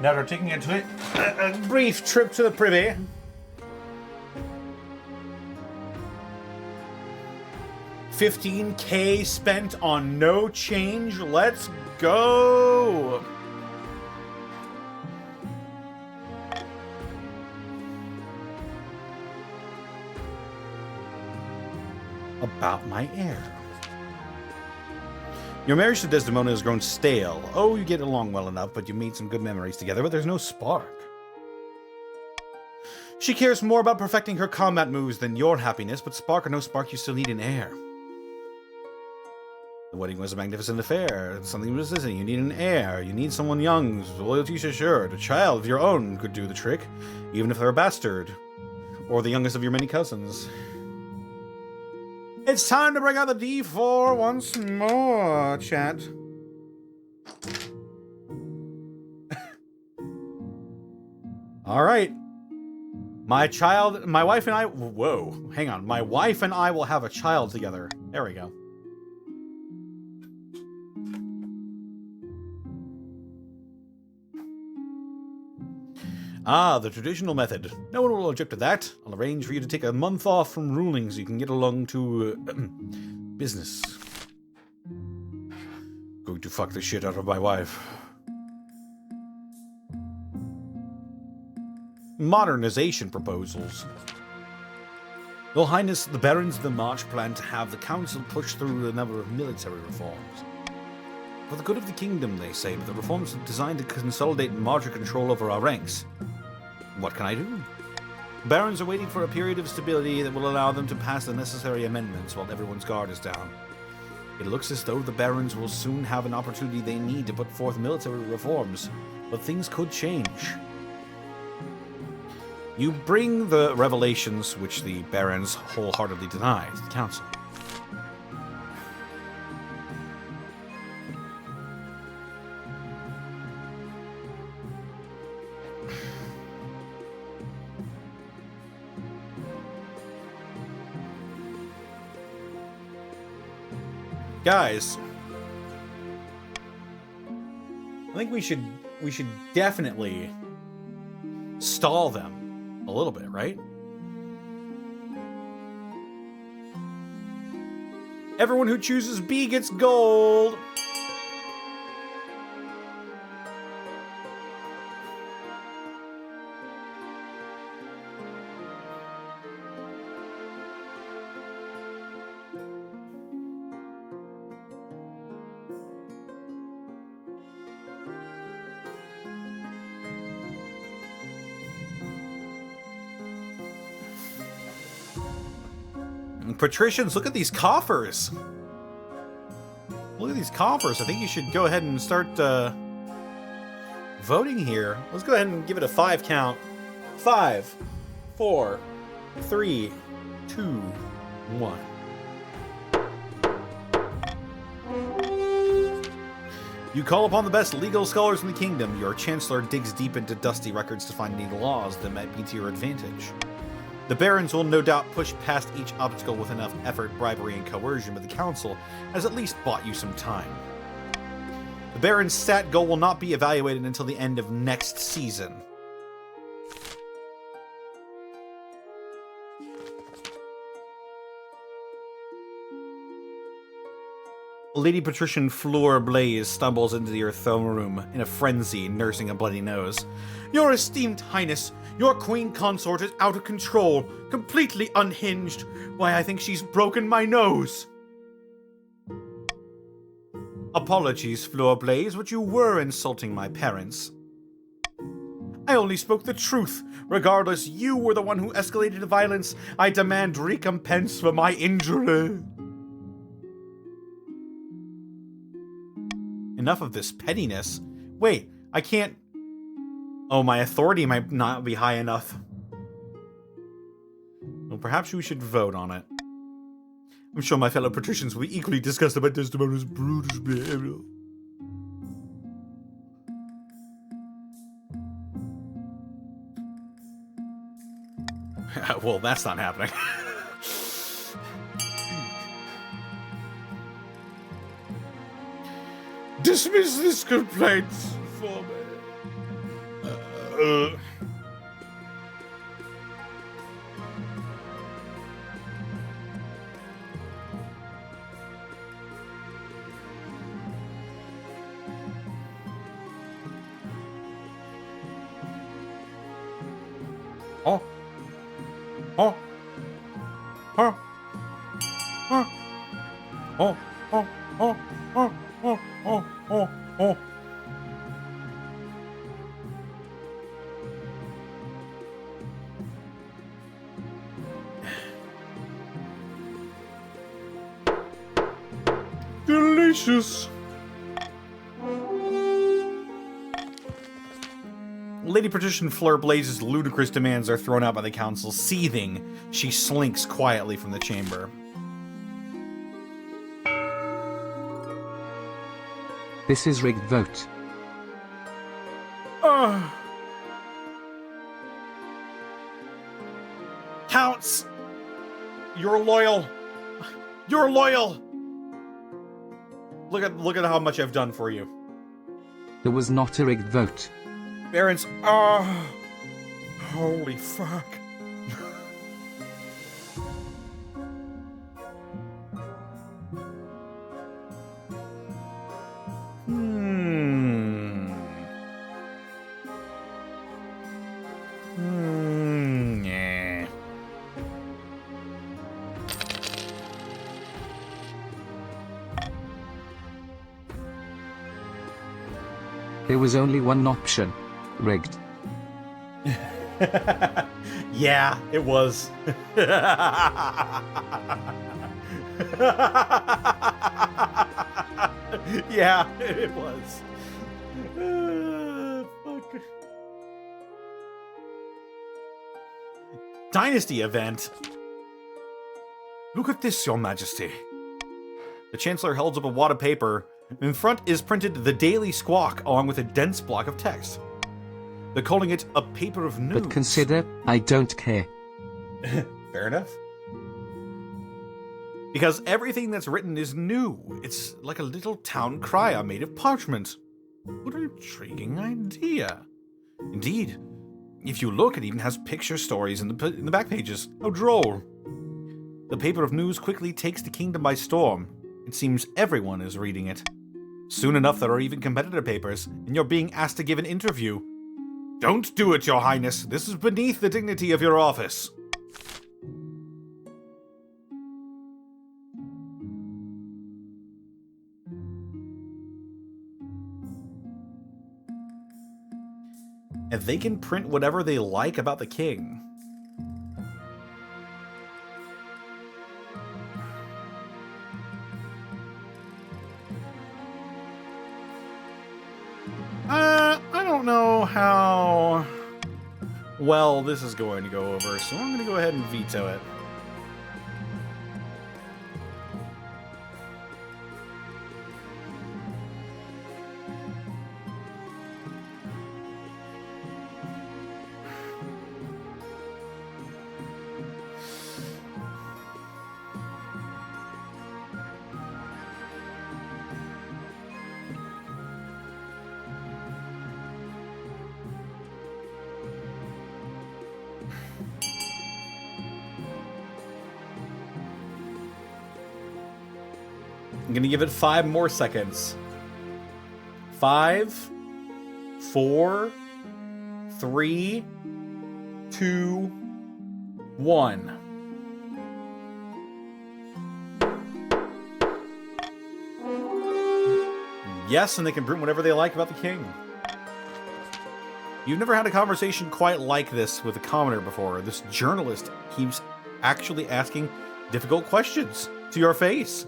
Now we're taking a brief trip to the privy. $15K spent on no change. Let's go. About my heir. Your marriage to Desdemona has grown stale. Oh, you get along well enough, but you made some good memories together, but there's no spark. She cares more about perfecting her combat moves than your happiness, but spark or no spark, you still need an heir. The wedding was a magnificent affair. Something was missing. You need an heir. You need someone young, whose loyalty is assured. A child of your own could do the trick, even if they're a bastard. Or the youngest of your many cousins. It's time to bring out the D4 once more, chat. Alright. My wife and I... Whoa, hang on. My wife and I will have a child together. There we go. Ah, the traditional method. No one will object to that. I'll arrange for you to take a month off from ruling so you can get along to business. Going to fuck the shit out of my wife. Modernization proposals. Your Highness, the Barons of the March plan to have the Council push through a number of military reforms. For the good of the kingdom, they say, but the reforms are designed to consolidate marcher control over our ranks. What can I do? Barons are waiting for a period of stability that will allow them to pass the necessary amendments while everyone's guard is down. It looks as though the Barons will soon have an opportunity they need to put forth military reforms, but things could change. You bring the revelations which the Barons wholeheartedly deny to the Council. Guys, I think we should definitely stall them a little bit, right? Everyone who chooses B gets gold. Patricians, look at these coffers. Look at these coffers. I think you should go ahead and start voting here. Let's go ahead and give it a 5 count. 5, 4, 3, 2, 1. You call upon the best legal scholars in the kingdom. Your chancellor digs deep into dusty records to find any laws that might be to your advantage. The Barons will no doubt push past each obstacle with enough effort, bribery, and coercion, but the Council has at least bought you some time. The Barons' stat goal will not be evaluated until the end of next season. Lady Patrician Fleur Blaze stumbles into your throne room in a frenzy, nursing a bloody nose. Your esteemed highness, your queen consort is out of control, completely unhinged. Why, I think she's broken my nose. Apologies, Fleur Blaze, but you were insulting my parents. I only spoke the truth. Regardless, you were the one who escalated the violence. I demand recompense for my injury. Enough of this pettiness. Wait, I can't... Oh, my authority might not be high enough. Well, perhaps we should vote on it. I'm sure my fellow patricians will be equally disgusted by Desdemona's brutish behavior. Well, that's not happening. Dismiss this complaint for me. Oh. Oh. Oh. Oh. Oh. Oh. Oh. Oh. oh. Delicious. Lady Patrician Fleur Blaze's ludicrous demands are thrown out by the council. Seething, she slinks quietly from the chamber. This is rigged vote. Counts! You're loyal. You're loyal. Look at how much I've done for you. There was not a rigged vote. Barons, holy fuck. Yeah. There was only one option. Rigged. Yeah, it was. Yeah, it was. Fuck. Dynasty event. Look at this, Your Majesty. The Chancellor holds up a wad of paper. In front is printed the Daily Squawk along with a dense block of text. They're calling it a paper of news. But consider, I don't care. Fair enough. Because everything that's written is new. It's like a little town crier made of parchment. What an intriguing idea. Indeed, if you look, it even has picture stories in the back pages. How droll. The paper of news quickly takes the kingdom by storm. It seems everyone is reading it. Soon enough, there are even competitor papers, and you're being asked to give an interview. Don't do it, Your Highness. This is beneath the dignity of your office. And they can print whatever they like about the king. I don't know how well this is going to go over, so I'm going to go ahead and veto it. I'm gonna give it 5 more seconds. 5, 4, 3, 2, 1. Yes, and they can print whatever they like about the king. You've never had a conversation quite like this with a commoner before. This journalist keeps actually asking difficult questions to your face.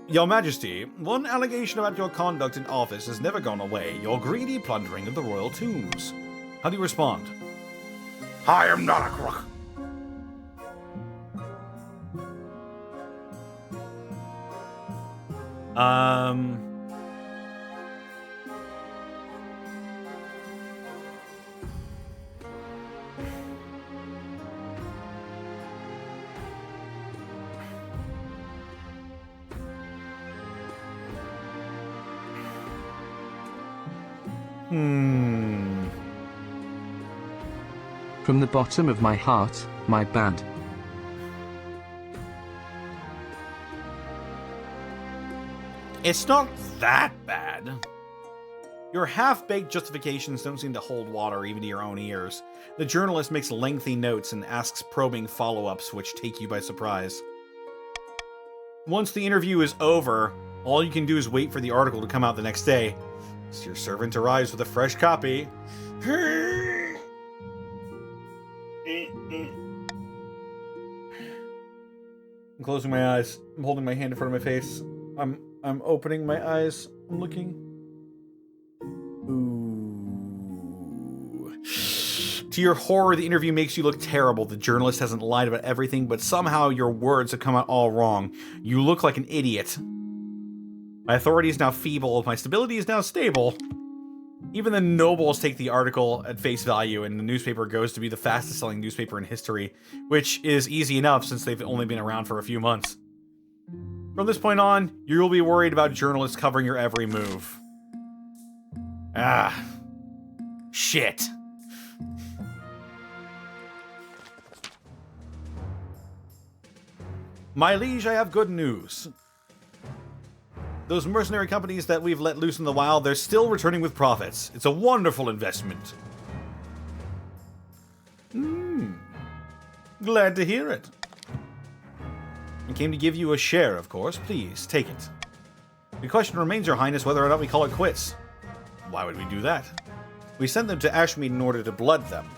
Your Majesty, one allegation about your conduct in office has never gone away. Your greedy plundering of the royal tombs. How do you respond? I am not a crook. From the bottom of my heart, my bad. It's not that bad. Your half-baked justifications don't seem to hold water even to your own ears. The journalist makes lengthy notes and asks probing follow-ups which take you by surprise. Once the interview is over, all you can do is wait for the article to come out the next day. So your servant arrives with a fresh copy. I'm closing my eyes. I'm holding my hand in front of my face. I'm opening my eyes. I'm looking. Ooh. To your horror, the interview makes you look terrible. The journalist hasn't lied about everything, but somehow your words have come out all wrong. You look like an idiot. My authority is now feeble. My stability is now stable. Even the nobles take the article at face value, and the newspaper goes to be the fastest-selling newspaper in history, which is easy enough since they've only been around for a few months. From this point on, you'll be worried about journalists covering your every move. Ah. Shit. My liege, I have good news. Those mercenary companies that we've let loose in the wild, they're still returning with profits. It's a wonderful investment. Glad to hear it. I came to give you a share, of course. Please, take it. The question remains, Your Highness, whether or not we call it quits. Why would we do that? We sent them to Ashmead in order to blood them.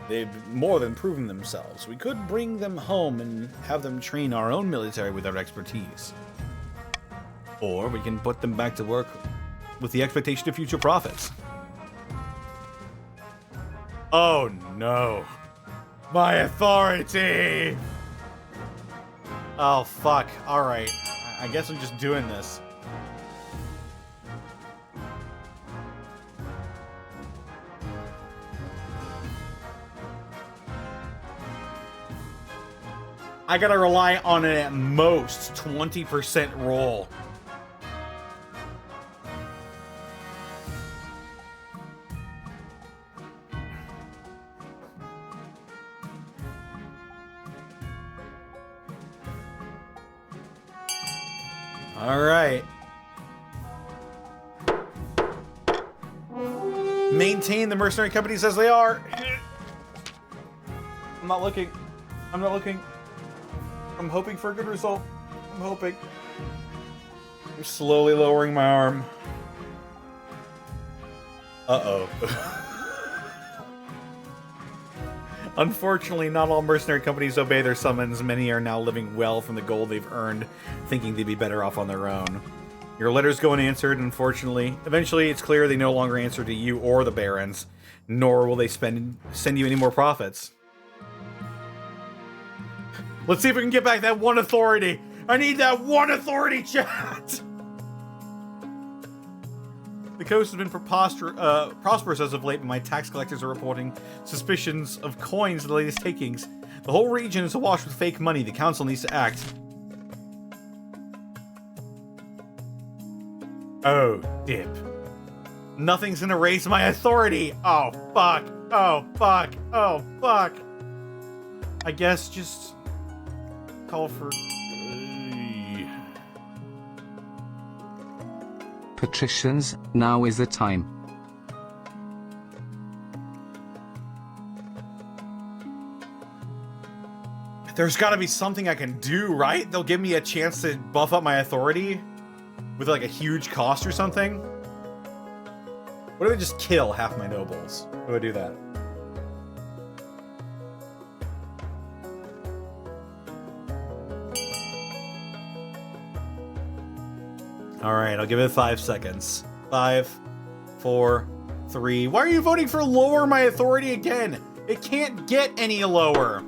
They've more than proven themselves. We could bring them home and have them train our own military with our expertise. Or we can put them back to work with the expectation of future profits. Oh no. My authority! Oh fuck. Alright. I guess I'm just doing this. I gotta rely on an at most 20% roll. Alright. Maintain the mercenary companies as they are. I'm not looking. I'm not looking. I'm hoping for a good result. I'm hoping. I'm slowly lowering my arm. Uh-oh. Unfortunately, not all mercenary companies obey their summons. Many are now living well from the gold they've earned, thinking they'd be better off on their own. Your letters go unanswered, unfortunately. Eventually, it's clear they no longer answer to you or the barons, nor will they send you any more profits. Let's see if we can get back that one authority. I need that one authority, chat! The coast has been prosperous as of late, but my tax collectors are reporting suspicions of coins in the latest takings. The whole region is awash with fake money. The council needs to act. Oh, dip. Nothing's gonna raise my authority! Oh, fuck! Oh, fuck! Oh, fuck! I guess just call for... Patricians, now is the time. There's gotta be something I can do, right? They'll give me a chance to buff up my authority with like a huge cost or something. What if I just kill half my nobles? How do I do that? Alright, I'll give it 5 seconds. 5, 4, 3. Why are you voting for lower my authority again? It can't get any lower.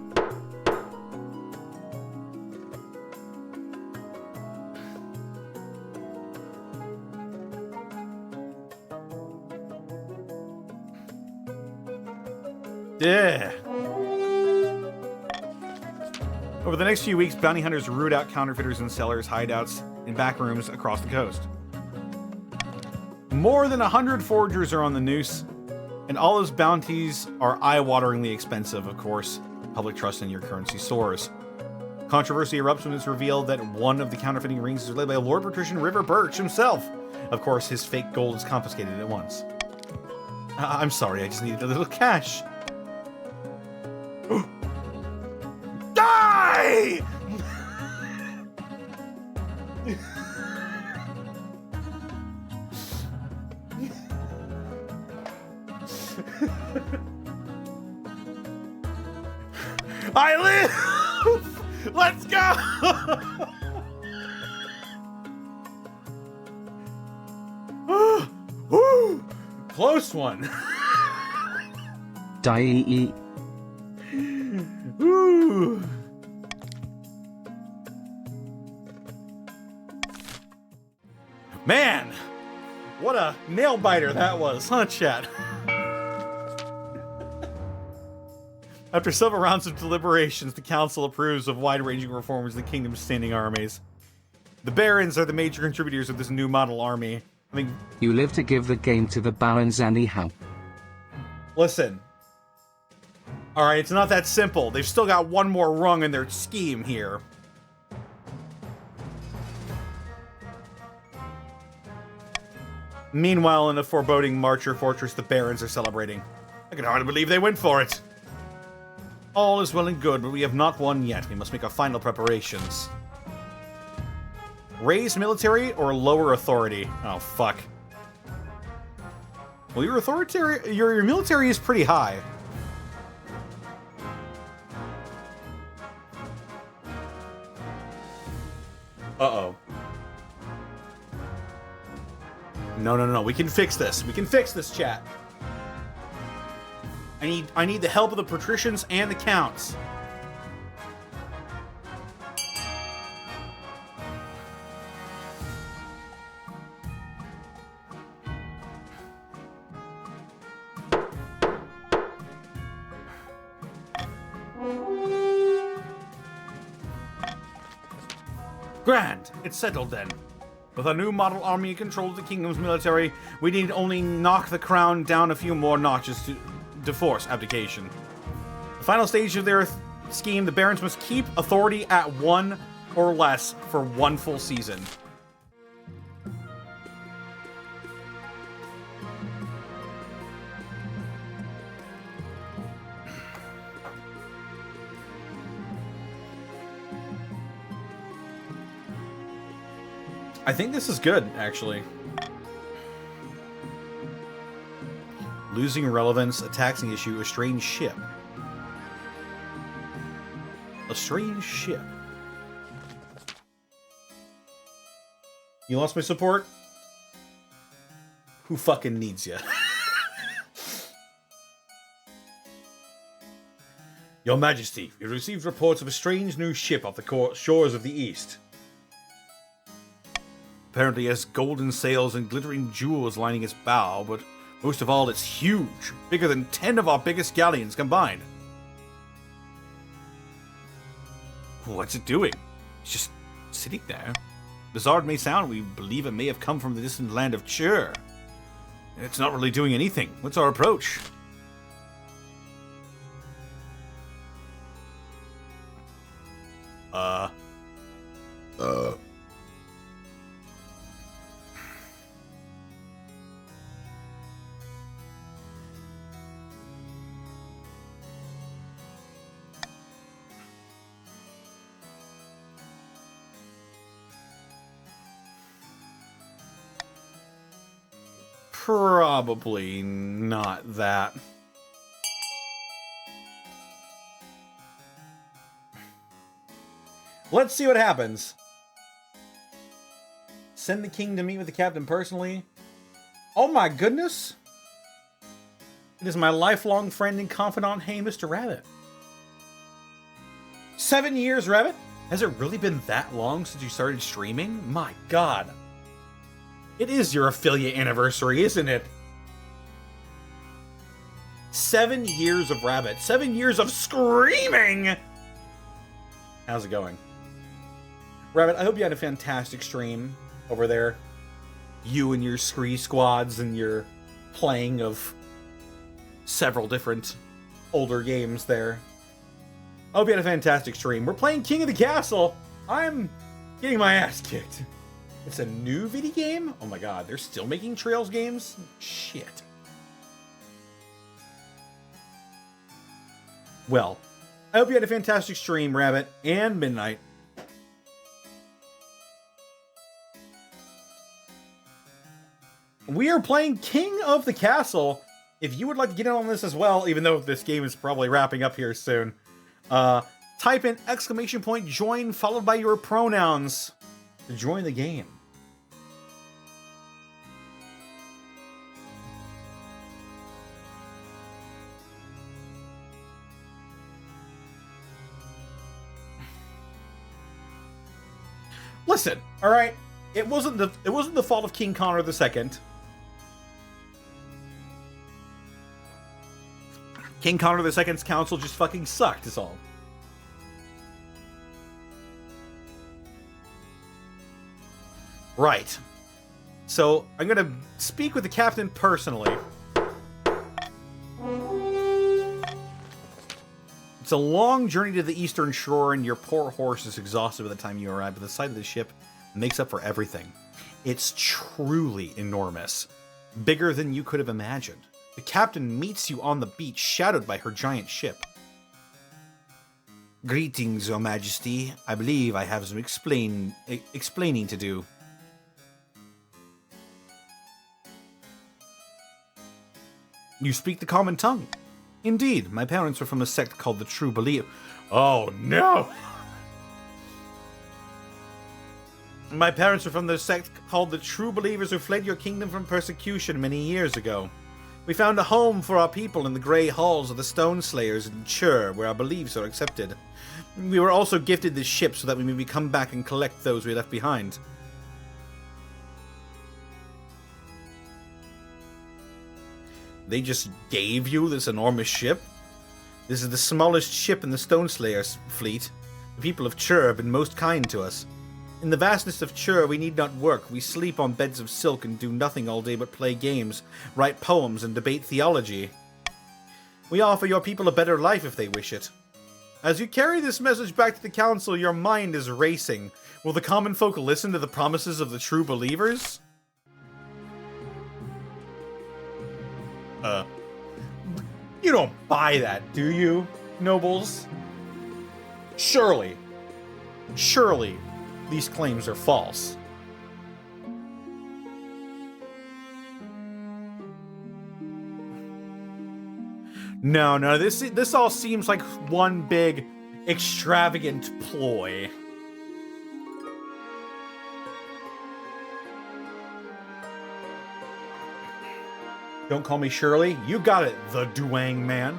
Yeah. Over the next few weeks, bounty hunters root out counterfeiters and sellers, hideouts, and back rooms across the coast. More than 100 forgers are on the noose, and all those bounties are eye-wateringly expensive, of course. Public trust in your currency soars. Controversy erupts when it's revealed that one of the counterfeiting rings is led by Lord Patrician River Birch himself. Of course, his fake gold is confiscated at once. I'm sorry, I just needed a little cash. Die! I live! Let's go! Woo! Close one. Die. Woo! Man, what a nail biter that was, huh, chat? After several rounds of deliberations, the council approves of wide-ranging reforms in the kingdom's standing armies. The barons are the major contributors of this new model army. I mean, You live to give the game to the barons anyhow. listen. Alright, it's not that simple. They've still got one more rung in their scheme here. Meanwhile, in a foreboding Marcher fortress, the barons are celebrating. I can hardly believe they went for it. All is well and good, but we have not won yet. We must make our final preparations. Raise military or lower authority? Oh, fuck. Well, your military is pretty high. Uh-oh. No. We can fix this. We can fix this, chat. I need the help of the patricians and the counts. Grand! It's settled then. With a new model army in control of the kingdom's military, we need only knock the crown down a few more notches to force abdication. The final stage of their scheme, the barons must keep authority at 1 or less for 1 full season. I think this is good, actually. Losing relevance, a taxing issue, a strange ship. A strange ship. You lost my support? Who fucking needs ya? Your Majesty, we received reports of a strange new ship off the shores of the east. Apparently it has golden sails and glittering jewels lining its bow, but most of all, it's huge, bigger than 10 of our biggest galleons combined. What's it doing? It's just sitting there. Bizarre it may sound, we believe it may have come from the distant land of Chur. It's not really doing anything. What's our approach? Probably not that. Let's see what happens. Send the king to meet with the captain personally. Oh my goodness! It is my lifelong friend and confidant, hey, Mr. Rabbit. 7 years, Rabbit? Has it really been that long since you started streaming? My god. It is your affiliate anniversary, isn't it? 7 years of Rabbit. 7 years of screaming! How's it going? Rabbit, I hope you had a fantastic stream over there. You and your scree squads and your playing of several different older games there. I hope you had a fantastic stream. We're playing King of the Castle. I'm getting my ass kicked. It's a new video game? Oh my god, they're still making Trails games? Shit. Well, I hope you had a fantastic stream, Rabbit, and Midnight. We are playing King of the Castle. if you would like to get in on this as well, even though this game is probably wrapping up here soon, type in !join followed by your pronouns to join the game. Listen, all right. It wasn't the fault of King Connor II. King Connor II's council just fucking sucked, is all. Right. So, I'm gonna speak with the captain personally. It's a long journey to the eastern shore, and your poor horse is exhausted by the time you arrive, but the sight of the ship makes up for everything. It's truly enormous. Bigger than you could have imagined. The captain meets you on the beach, shadowed by her giant ship. Greetings, Your Majesty. I believe I have some explaining to do. You speak the common tongue. Indeed, my parents were from a sect called the True Believer. Oh, no! My parents were from the sect called the True Believers who fled your kingdom from persecution many years ago. We found a home for our people in the grey halls of the Stone Slayers in Chur, where our beliefs are accepted. We were also gifted this ship so that we may come back and collect those we left behind. They just gave you this enormous ship? This is the smallest ship in the Stone Slayers fleet. The people of Chur have been most kind to us. In the vastness of Chur, we need not work. We sleep on beds of silk and do nothing all day but play games, write poems, and debate theology. We offer your people a better life if they wish it. As you carry this message back to the council, your mind is racing. Will the common folk listen to the promises of the True Believers? You don't buy that, do you, nobles? Surely, these claims are false. No, this all seems like one big, extravagant ploy. Don't call me Shirley. You got it, the Duang man.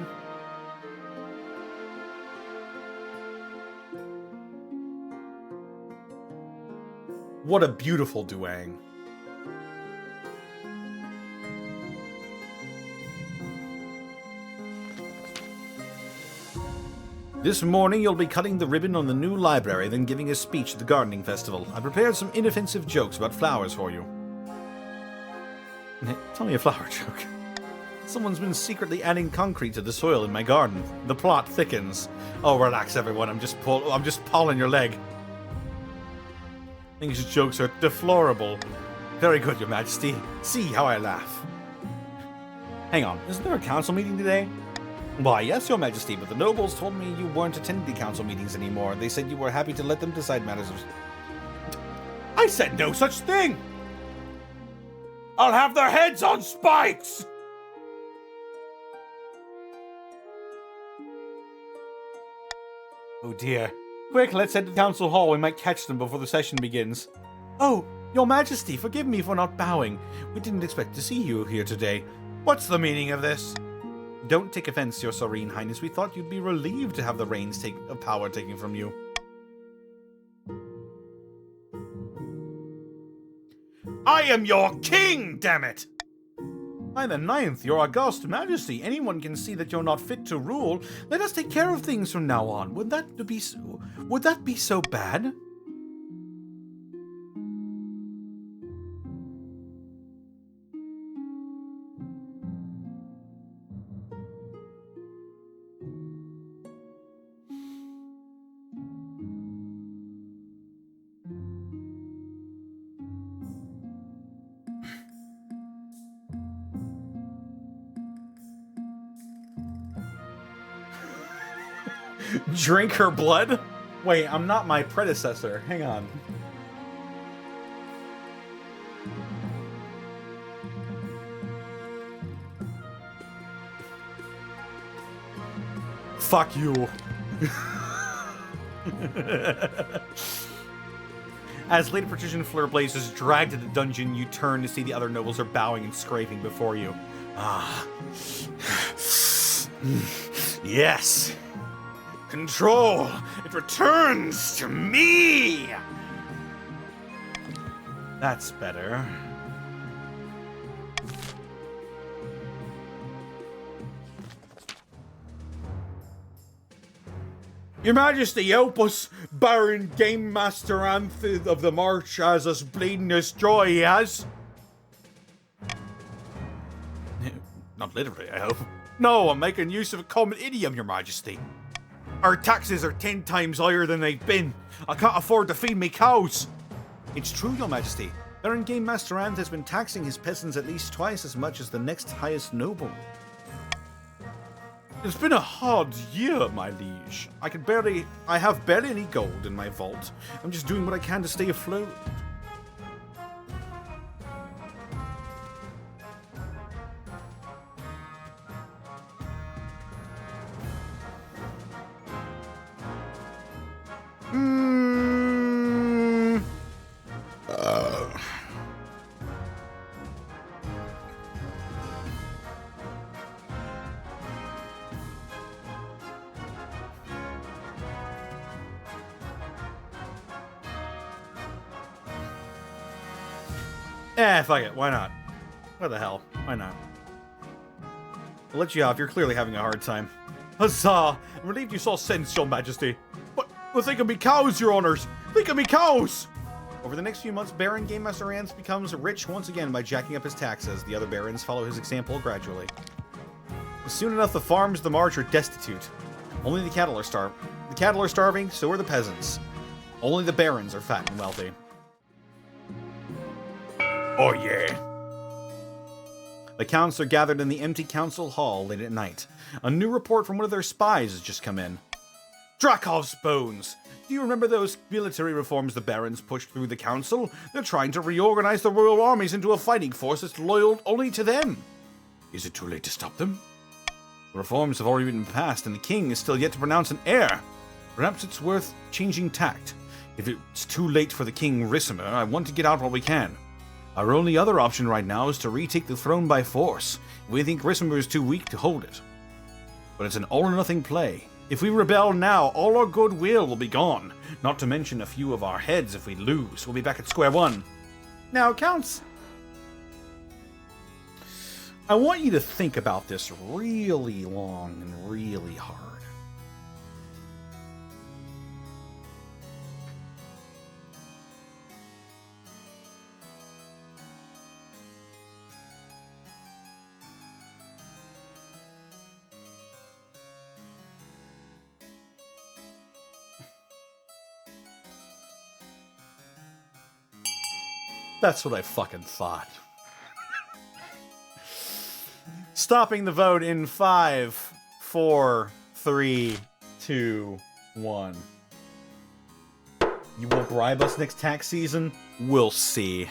What a beautiful Duang. This morning you'll be cutting the ribbon on the new library, then giving a speech at the gardening festival. I prepared some inoffensive jokes about flowers for you. Tell me a flower joke. Someone's been secretly adding concrete to the soil in my garden. The plot thickens. Oh, relax, everyone. I'm just pulling your leg. These jokes are deplorable. Very good, Your Majesty. See how I laugh. Hang on, isn't there a council meeting today? Why, yes, Your Majesty, but the nobles told me you weren't attending the council meetings anymore. They said you were happy to let them decide matters of... I said no such thing! I'll have their heads on spikes! Oh dear. Quick, let's head to Council Hall. We might catch them before the session begins. Oh, Your Majesty, forgive me for not bowing. We didn't expect to see you here today. What's the meaning of this? Don't take offense, Your Serene Highness. We thought you'd be relieved to have the reins of power taken from you. I am your king, damn it! By the 9th, Your August Majesty, anyone can see that you're not fit to rule. Let us take care of things from now on. Would that be so bad? Drink her blood? Wait, I'm not my predecessor. Hang on. Fuck you. As Lady Patrician Flairblade is dragged to the dungeon, you turn to see the other nobles are bowing and scraping before you. Ah. Yes. Control. It returns to me. That's better. Your Majesty, help us! Baron Game Master Anthe of the March has us bleeding as joy he has. Not literally, I hope. No, I'm making use of a common idiom, Your Majesty. Our taxes are 10 times higher than they've been. I can't afford to feed me cows. It's true, Your Majesty. Baron Game Master Anthe has been taxing his peasants at least twice as much as the next highest noble. It's been a hard year, my liege. I have barely any gold in my vault. I'm just doing what I can to stay afloat. Fuck it. Why not? What the hell? Why not? I'll let you off. You're clearly having a hard time. Huzzah! I'm relieved you saw sense, Your Majesty. But, well, think of me cows, Your Honors! Think of me cows! Over the next few months, Baron Game Master Anthe becomes rich once again by jacking up his taxes. The other barons follow his example gradually. Soon enough, the farms of the March are destitute. Only the cattle are starving. The cattle are starving, so are the peasants. Only the barons are fat and wealthy. Oh yeah. The counts are gathered in the empty council hall late at night. A new report from one of their spies has just come in. Drakov's bones! Do you remember those military reforms the barons pushed through the council? They're trying to reorganize the royal armies into a fighting force that's loyal only to them. Is it too late to stop them? The reforms have already been passed and the king is still yet to pronounce an heir. Perhaps it's worth changing tact. If it's too late for the King Ricimer, I want to get out while we can. Our only other option right now is to retake the throne by force. We think Ricimer is too weak to hold it. But it's an all-or-nothing play. If we rebel now, all our goodwill will be gone. Not to mention a few of our heads if we lose. We'll be back at square one. Now, Counts, I want you to think about this really long and really hard. That's what I fucking thought. Stopping the vote in 5, 4, 3, 2, 1. You will bribe us next tax season? We'll see.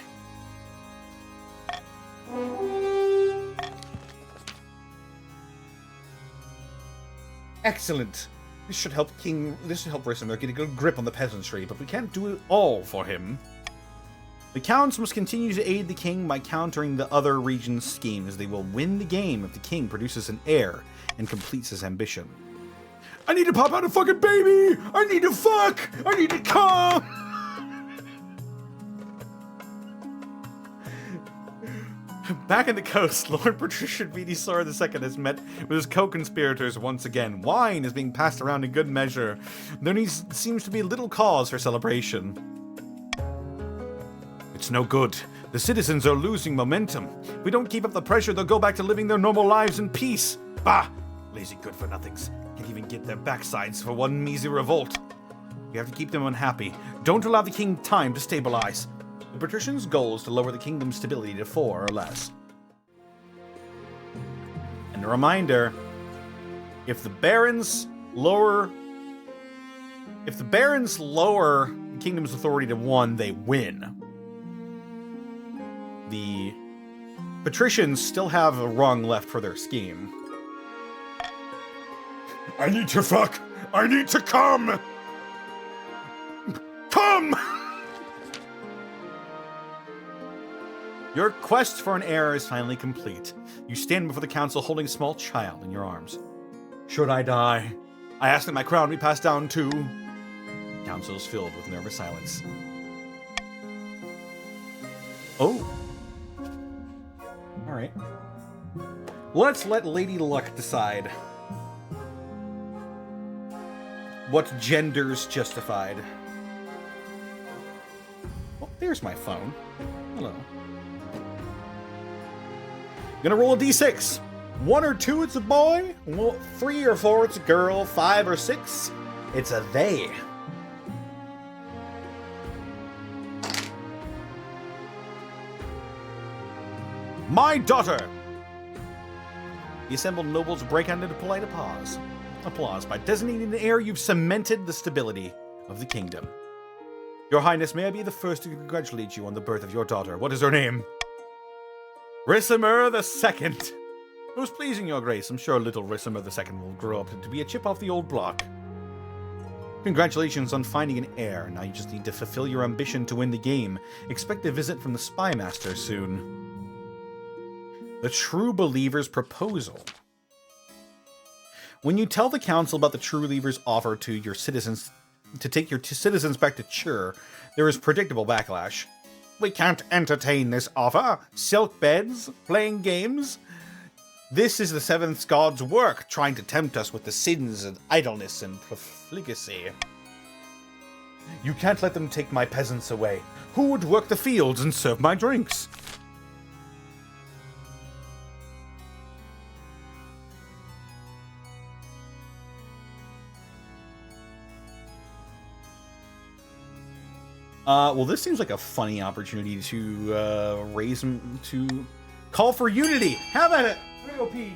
Excellent. This should help Ricimer get a good grip on the peasantry, but we can't do it all for him. The counts must continue to aid the king by countering the other region's schemes. They will win the game if the king produces an heir and completes his ambition. I need to pop out a fucking baby! I need to fuck! I need to come! Back in the coast, Lord Patrician Venusaur II has met with his co-conspirators once again. Wine is being passed around in good measure. There seems to be little cause for celebration. It's no good. The citizens are losing momentum. If we don't keep up the pressure, they'll go back to living their normal lives in peace. Bah! Lazy good-for-nothings. Can't even get their backsides for one measly revolt. You have to keep them unhappy. Don't allow the king time to stabilize. The patrician's goal is to lower the kingdom's stability to 4 or less. And a reminder, if the barons lower the kingdom's authority to 1, they win. The patricians still have a rung left for their scheme. I need to fuck! I need to come! Come! Your quest for an heir is finally complete. You stand before the council holding a small child in your arms. Should I die? I ask that my crown be passed down too. The council is filled with nervous silence. Oh. Alright. Let's let Lady Luck decide. What gender's justified? Oh, there's my phone. Hello. Gonna roll a d6. 1 or 2, it's a boy. 3 or 4, it's a girl. 5 or 6, it's a they. My daughter! The assembled nobles break out into polite applause. By designating the heir, you've cemented the stability of the kingdom. Your Highness, may I be the first to congratulate you on the birth of your daughter. What is her name? Ricimer II. Most pleasing, Your Grace. I'm sure little Ricimer II will grow up to be a chip off the old block. Congratulations on finding an heir. Now you just need to fulfill your ambition to win the game. Expect a visit from the Spy Master soon. The True Believer's proposal. When you tell the council about the True Believer's offer to your citizens to take your citizens back to Chur, there is predictable backlash. We can't entertain this offer. Silk beds, playing games. This is the Seventh God's work, trying to tempt us with the sins of idleness and profligacy. You can't let them take my peasants away. Who would work the fields and serve my drinks? Well, this seems like a funny opportunity to raise him to call for unity. How about it? I'm gonna go pee.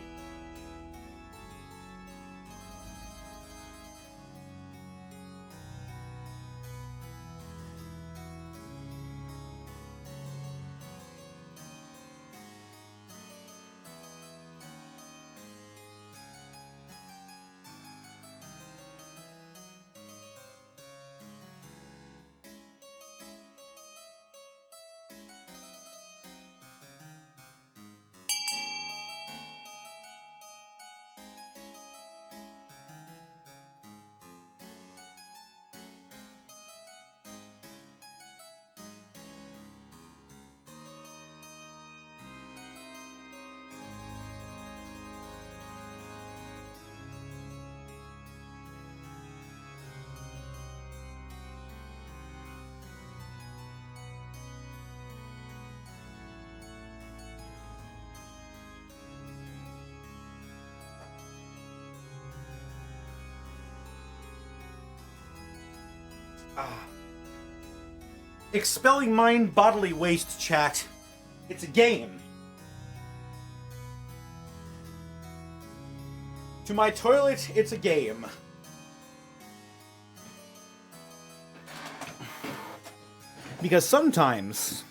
Expelling mind bodily waste, chat. It's a game. To my toilet, it's a game. Because sometimes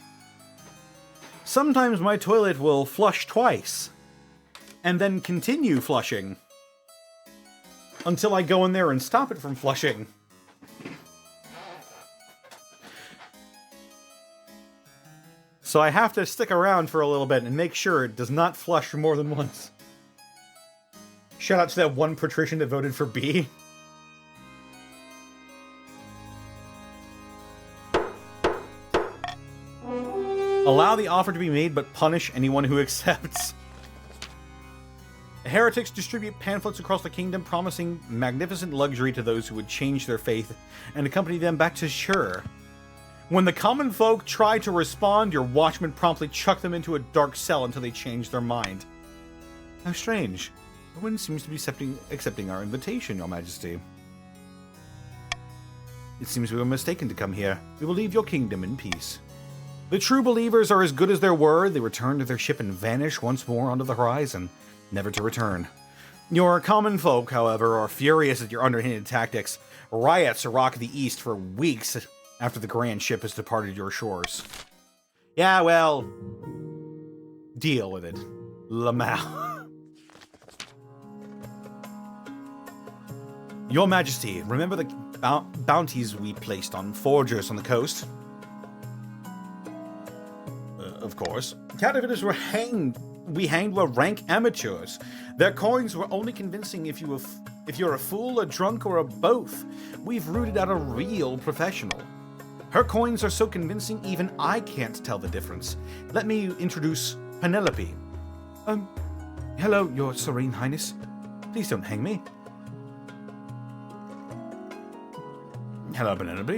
my toilet will flush twice and then continue flushing until I go in there and stop it from flushing. So I have to stick around for a little bit and make sure it does not flush more than once. Shout out to that one patrician that voted for B. Allow the offer to be made, but punish anyone who accepts. The heretics distribute pamphlets across the kingdom promising magnificent luxury to those who would change their faith and accompany them back to Shur. When the common folk try to respond, your watchmen promptly chuck them into a dark cell until they change their mind. How strange. No one seems to be accepting our invitation, Your Majesty. It seems we were mistaken to come here. We will leave your kingdom in peace. The True Believers are as good as their word. They return to their ship and vanish once more onto the horizon, never to return. Your common folk, however, are furious at your underhanded tactics. Riots rock the east for weeks after the grand ship has departed your shores. Yeah, well, deal with it, Lamau. Your Majesty, remember the bounties we placed on forgers on the coast? Of course. Counterfeiters were hanged. We hanged were rank amateurs. Their coins were only convincing if you're a fool, a drunk, or a both. We've rooted out a real professional. Her coins are so convincing even I can't tell the difference. Let me introduce Penelope. Hello, Your Serene Highness. Please don't hang me. Hello, Penelope.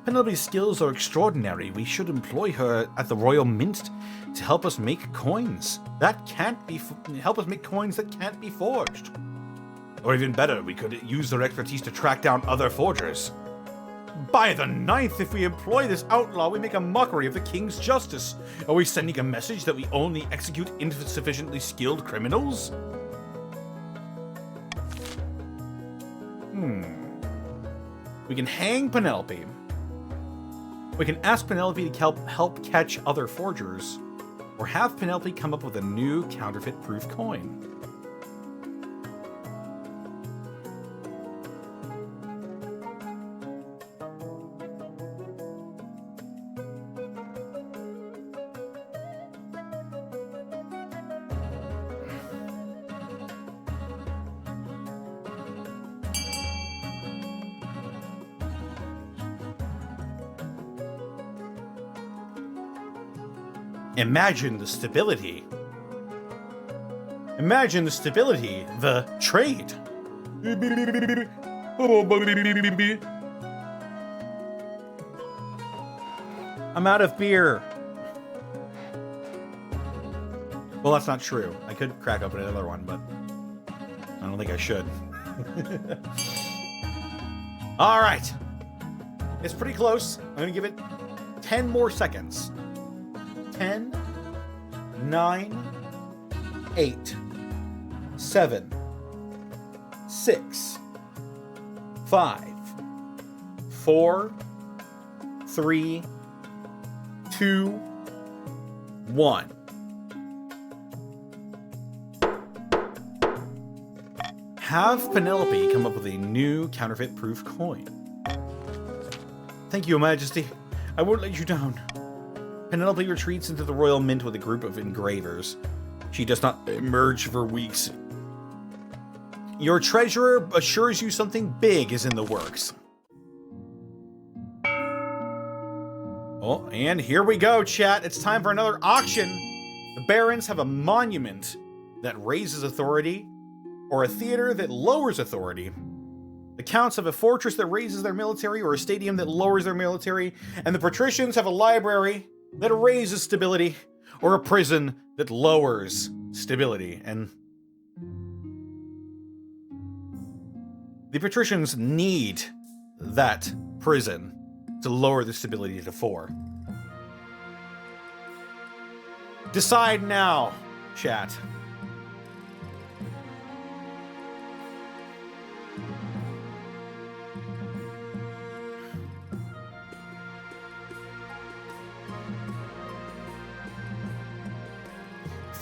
Penelope's skills are extraordinary. We should employ her at the Royal Mint to help us make coins that can't be forged. Or even better, we could use their expertise to track down other forgers. By the 9th, if we employ this outlaw, we make a mockery of the king's justice. Are we sending a message that we only execute insufficiently skilled criminals? We can hang Penelope. We can ask Penelope to help catch other forgers, or have Penelope come up with a new counterfeit-proof coin. Imagine the stability. Imagine the stability, the trade. I'm out of beer. Well, that's not true. I could crack open another one, but I don't think I should. All right. It's pretty close. I'm going to give it 10 more seconds. 10, 9, 8, 7, 6, 5, 4, 3, 2, 1. Have Penelope come up with a new counterfeit-proof coin. Thank you, Your Majesty. I won't let you down. Penelope retreats into the Royal Mint with a group of engravers. She does not emerge for weeks. Your treasurer assures you something big is in the works. Oh, and here we go, chat. It's time for another auction. The barons have a monument that raises authority, or a theater that lowers authority. The counts have a fortress that raises their military, or a stadium that lowers their military, and the patricians have a library that raises stability, or a prison that lowers stability. And the patricians need that prison to lower the stability to 4. Decide now, chat.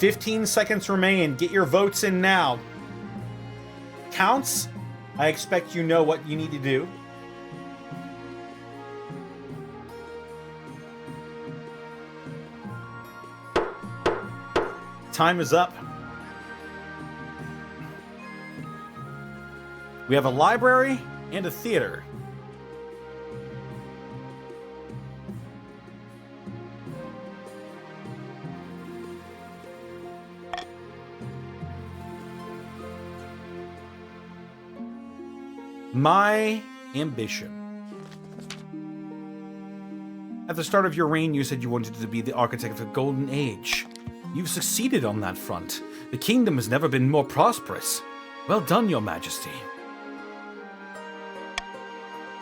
$15 seconds remain. Get your votes in now. Counts, I expect you know what you need to do. Time is up. We have a library and a theater. My ambition. At the start of your reign, you said you wanted to be the architect of the Golden Age. You've succeeded on that front. The kingdom has never been more prosperous. Well done, Your Majesty.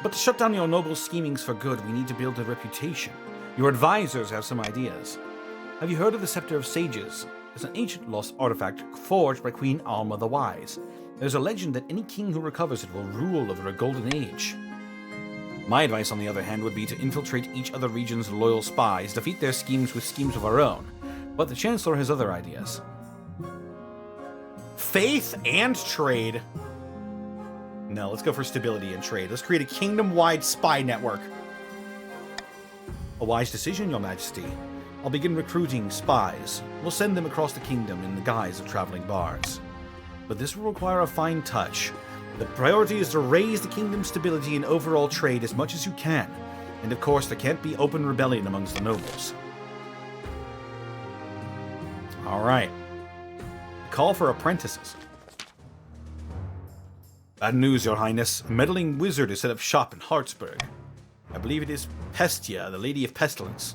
But to shut down your noble schemings for good, we need to build a reputation. Your advisors have some ideas. Have you heard of the Scepter of Sages? It's an ancient lost artifact forged by Queen Alma the Wise. There's a legend that any king who recovers it will rule over a golden age. My advice, on the other hand, would be to infiltrate each other region's loyal spies, defeat their schemes with schemes of our own. But the Chancellor has other ideas. Faith and trade. No, let's go for stability and trade. Let's create a kingdom-wide spy network. A wise decision, Your Majesty. I'll begin recruiting spies. We'll send them across the kingdom in the guise of traveling bards. But this will require a fine touch. The priority is to raise the kingdom's stability and overall trade as much as you can. And of course, there can't be open rebellion amongst the nobles. Alright. Call for apprentices. Bad news, Your Highness. A meddling wizard has set up shop in Hartsburg. I believe it is Pestia, the Lady of Pestilence.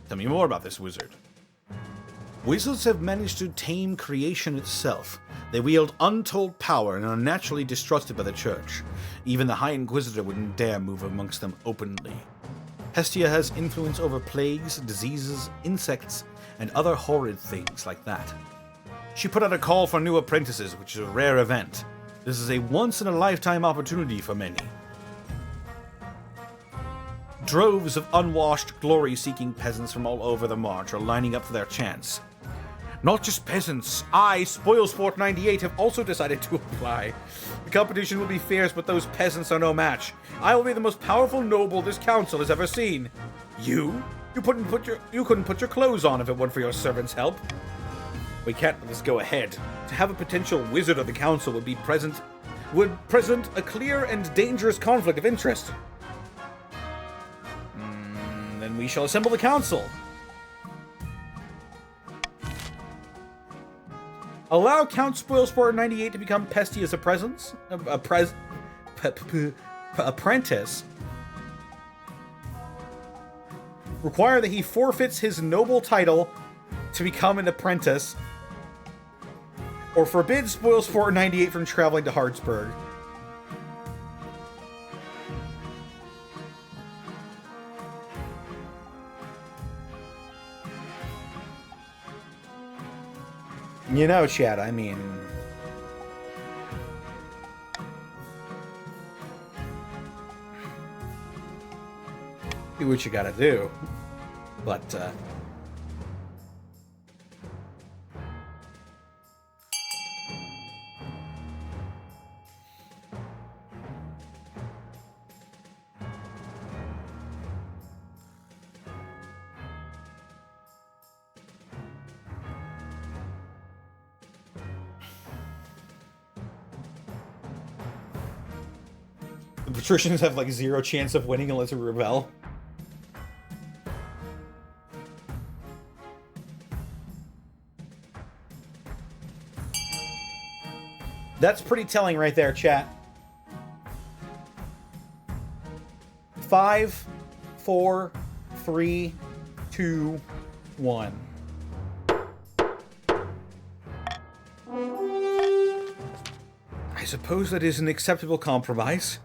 Tell me more about this wizard. Wizards have managed to tame creation itself. They wield untold power and are naturally distrusted by the Church. Even the High Inquisitor wouldn't dare move amongst them openly. Pestia has influence over plagues, diseases, insects, and other horrid things like that. She put out a call for new apprentices, which is a rare event. This is a once-in-a-lifetime opportunity for many. Droves of unwashed, glory-seeking peasants from all over the march are lining up for their chance. Not just peasants. I, Spoilsport 98, have also decided to apply. The competition will be fierce, but those peasants are no match. I will be the most powerful noble this council has ever seen. You? You couldn't put your clothes on if it weren't for your servants' help. We can't let this go ahead. To have a potential wizard of the council would present a clear and dangerous conflict of interest. Then we shall assemble the council. Allow Count Spoilsport 98 to become Pestia as apprentice. Require that he forfeits his noble title to become an apprentice. Or forbid Spoilsport 98 from traveling to Hartsburg. You know, Chad, I mean... do what you gotta do. But, the patricians have like 0 chance of winning unless we rebel. That's pretty telling right there, chat. 5, 4, 3, 2, 1. I suppose that is an acceptable compromise.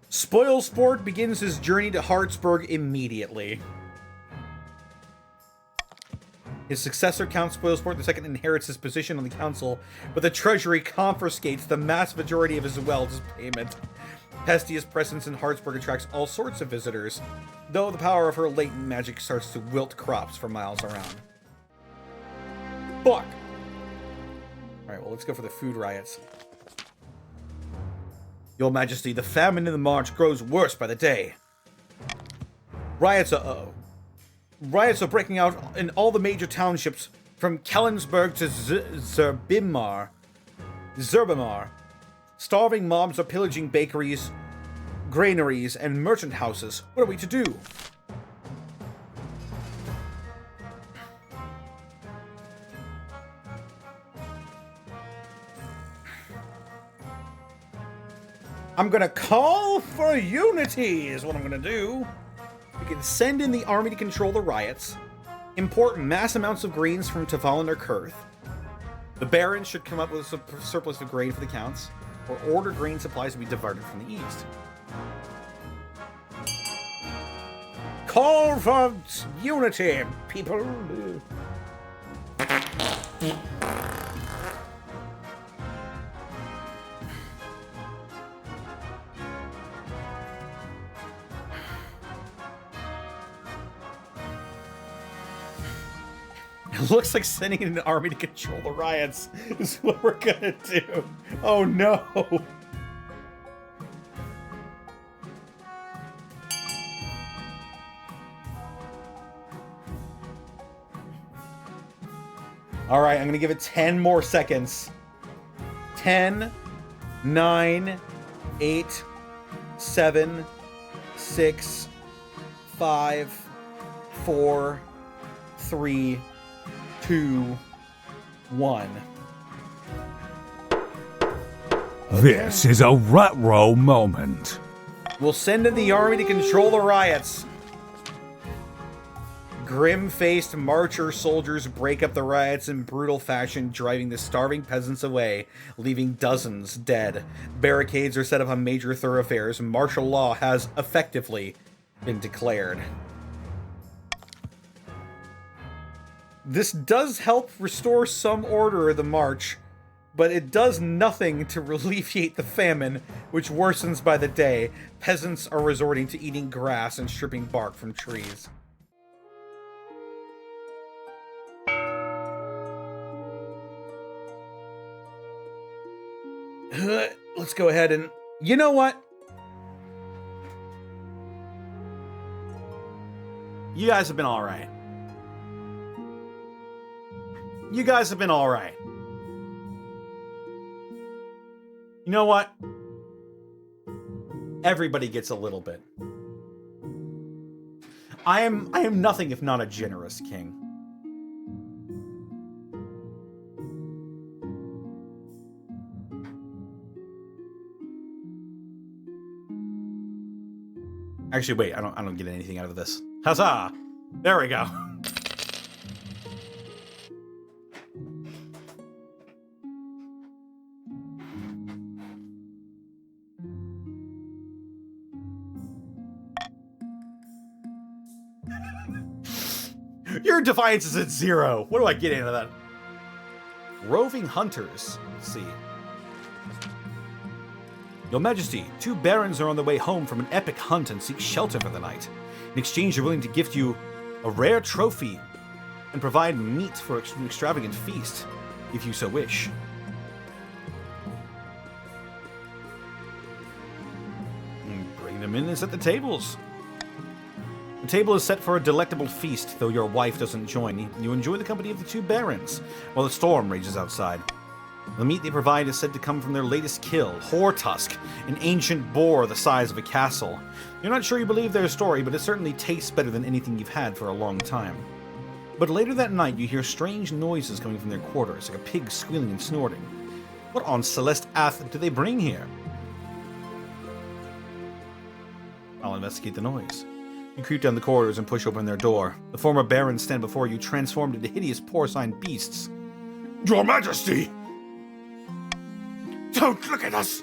Spoilsport begins his journey to Hartsburg immediately. His successor, Count Spoilsport II, inherits his position on the council, but the treasury confiscates the vast majority of his wealth as payment. Pestia's presence in Hartsburg attracts all sorts of visitors, though the power of her latent magic starts to wilt crops for miles around. Fuck! Alright, well, let's go for the food riots. Your Majesty, the famine in the march grows worse by the day. Riots are breaking out in all the major townships, from Kellensburg to Zerbimar. Starving mobs are pillaging bakeries, granaries, and merchant houses. What are we to do? I'm gonna call for unity, is what I'm gonna do. We can send in the army to control the riots, import mass amounts of grains from Tavalin or Kurth. The barons should come up with a surplus of grain for the counts, or order grain supplies to be diverted from the east. Call for unity, people! Looks like sending in an army to control the riots is what we're gonna do. Oh no! Alright, I'm gonna give it 10 more seconds. 10, 9, 8, 7, 6, 5, 4, 3, 2, 1. This is a Rutro moment. We'll send in the army to control the riots. Grim-faced marcher soldiers break up the riots in brutal fashion, driving the starving peasants away, leaving dozens dead. Barricades are set up on major thoroughfares. Martial law has effectively been declared. This does help restore some order of the march, but it does nothing to alleviate the famine, which worsens by the day. Peasants are resorting to eating grass and stripping bark from trees. Let's go ahead and... You know what? You guys have been alright. You guys have been alright. You know what? Everybody gets a little bit. I am nothing if not a generous king. Actually, wait, I don't get anything out of this. Huzzah! There we go. Your defiance is at 0. What do I get out of that? Roving hunters. Let's see. Your Majesty, 2 barons are on their way home from an epic hunt and seek shelter for the night. In exchange, they're willing to gift you a rare trophy and provide meat for an extravagant feast, if you so wish. Bring them in and set the tables. The table is set for a delectable feast, though your wife doesn't join. You enjoy the company of the 2 barons, while the storm rages outside. The meat they provide is said to come from their latest kill, Hortusk, an ancient boar the size of a castle. You're not sure you believe their story, but it certainly tastes better than anything you've had for a long time. But later that night, you hear strange noises coming from their quarters, like a pig squealing and snorting. What on Celeste Ath do they bring here? I'll investigate the noise. You creep down the corridors and push open their door. The former barons stand before you, transformed into hideous porcine beasts. Your Majesty! Don't look at us!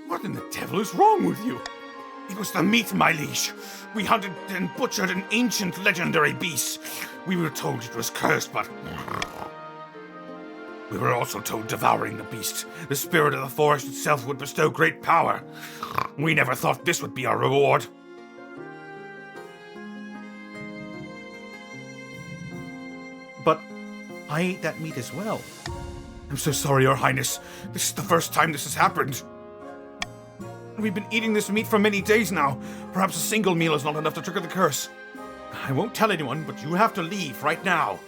What in the devil is wrong with you? It was the meat, my liege. We hunted and butchered an ancient legendary beast. We were told it was cursed, but... we were also told devouring the beast, the spirit of the forest itself, would bestow great power. We never thought this would be our reward. But I ate that meat as well. I'm so sorry, Your Highness. This is the first time this has happened. We've been eating this meat for many days now. Perhaps a single meal is not enough to trigger the curse. I won't tell anyone, but you have to leave right now.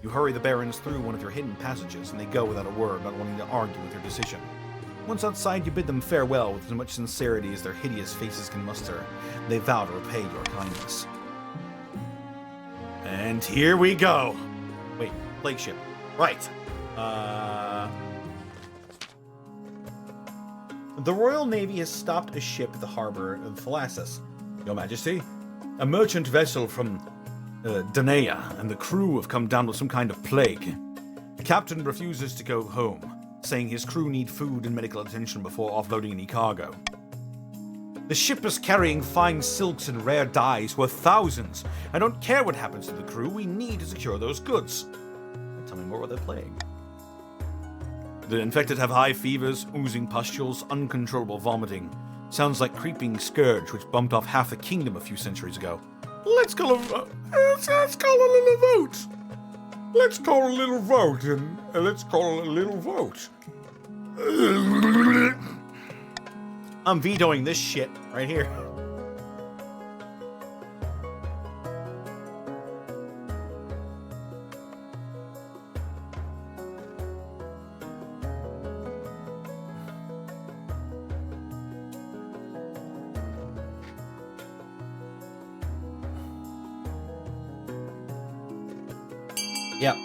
You hurry the barons through one of your hidden passages, and they go without a word, not wanting to argue with their decision. Once outside, you bid them farewell with as much sincerity as their hideous faces can muster. They vow to repay your kindness. And here we go. Wait, plague ship. Right. The Royal Navy has stopped a ship at the harbor of Thalassus. Your Majesty, a merchant vessel from Danea and the crew have come down with some kind of plague. The captain refuses to go home, saying his crew need food and medical attention before offloading any cargo. The ship is carrying fine silks and rare dyes worth thousands. I don't care what happens to the crew, we need to secure those goods. Tell me more about that plague. The infected have high fevers, oozing pustules, uncontrollable vomiting. Sounds like creeping scourge which bumped off half the kingdom a few centuries ago. Let's call a little vote. Let's call a little vote, and let's call a little vote. I'm vetoing this shit right here. Yep.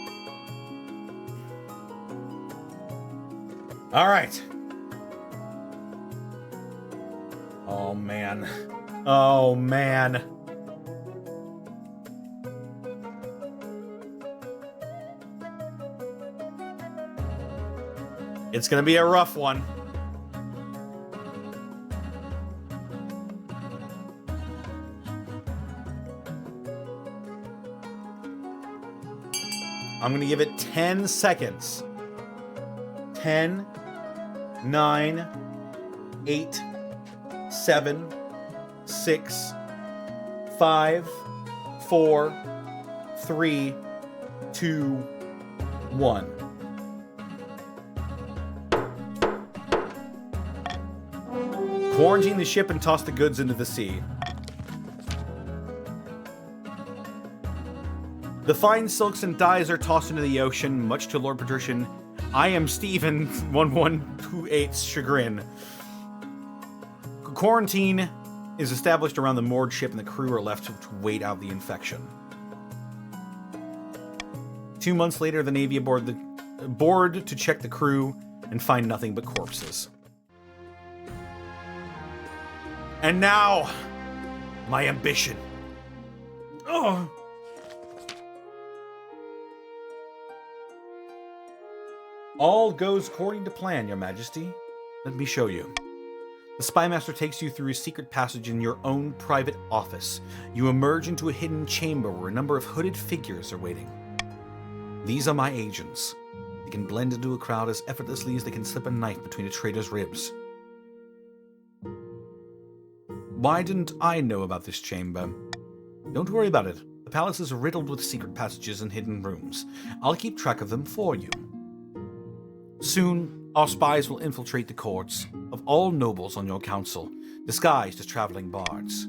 All right. Oh, man. Oh, man. It's gonna be a rough one. I'm gonna give it 10 seconds. 10, 9, 8, 7, 6, 5, 4, 3, 2, 1. Quarantine the ship and toss the goods into the sea. The fine silks and dyes are tossed into the ocean, much to Lord Patrician I am Stephen 1128's chagrin. Quarantine is established around the moored ship and the crew are left to wait out the infection. 2 months later, the Navy aboard to check the crew and find nothing but corpses. And now, my ambition. Oh. All goes according to plan, Your Majesty. Let me show you. The Spymaster takes you through a secret passage in your own private office. You emerge into a hidden chamber where a number of hooded figures are waiting. These are my agents. They can blend into a crowd as effortlessly as they can slip a knife between a traitor's ribs. Why didn't I know about this chamber? Don't worry about it. The palace is riddled with secret passages and hidden rooms. I'll keep track of them for you. Soon, our spies will infiltrate the courts of all nobles on your council, disguised as traveling bards.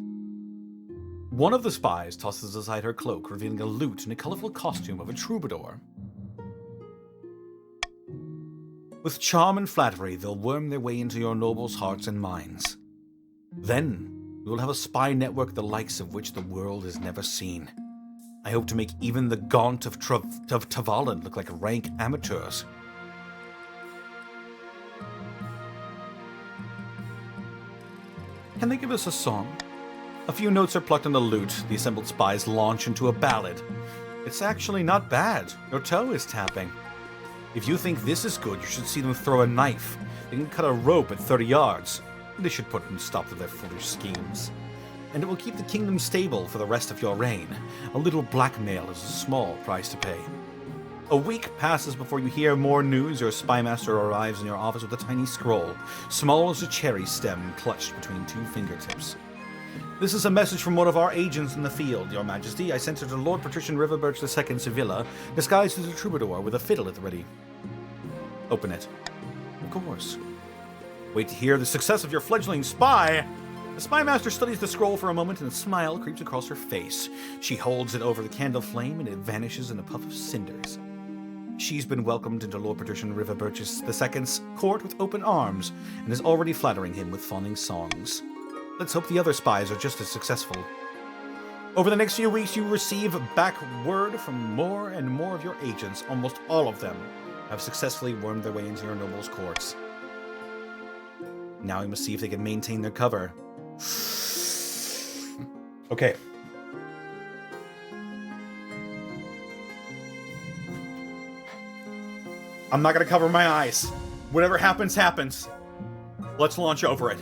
One of the spies tosses aside her cloak, revealing a lute in a colorful costume of a troubadour. With charm and flattery, they'll worm their way into your nobles' hearts and minds. Then, we will have a spy network the likes of which the world has never seen. I hope to make even the Gaunt of Tavalin look like rank amateurs. Can they give us a song? A few notes are plucked on the lute. The assembled spies launch into a ballad. It's actually not bad. Your toe is tapping. If you think this is good, you should see them throw a knife. They can cut a rope at 30 yards. They should put a stop to their foolish schemes. And it will keep the kingdom stable for the rest of your reign. A little blackmail is a small price to pay. A week passes before you hear more news. Your spymaster arrives in your office with a tiny scroll, small as a cherry stem clutched between two fingertips. This is a message from one of our agents in the field, Your Majesty. I sent it to Lord Patrician Riverbirch II Sevilla, disguised as a troubadour with a fiddle at the ready. Open it. Of course. Wait to hear the success of your fledgling spy. The spymaster studies the scroll for a moment and a smile creeps across her face. She holds it over the candle flame and it vanishes in a puff of cinders. She's been welcomed into Lord Patrician Riverbirch II's court with open arms and is already flattering him with fawning songs. Let's hope the other spies are just as successful. Over the next few weeks, you receive back word from more and more of your agents. Almost all of them have successfully wormed their way into your nobles' courts. Now we must see if they can maintain their cover. Okay. I'm not gonna cover my eyes. Whatever happens, happens. Let's launch over it.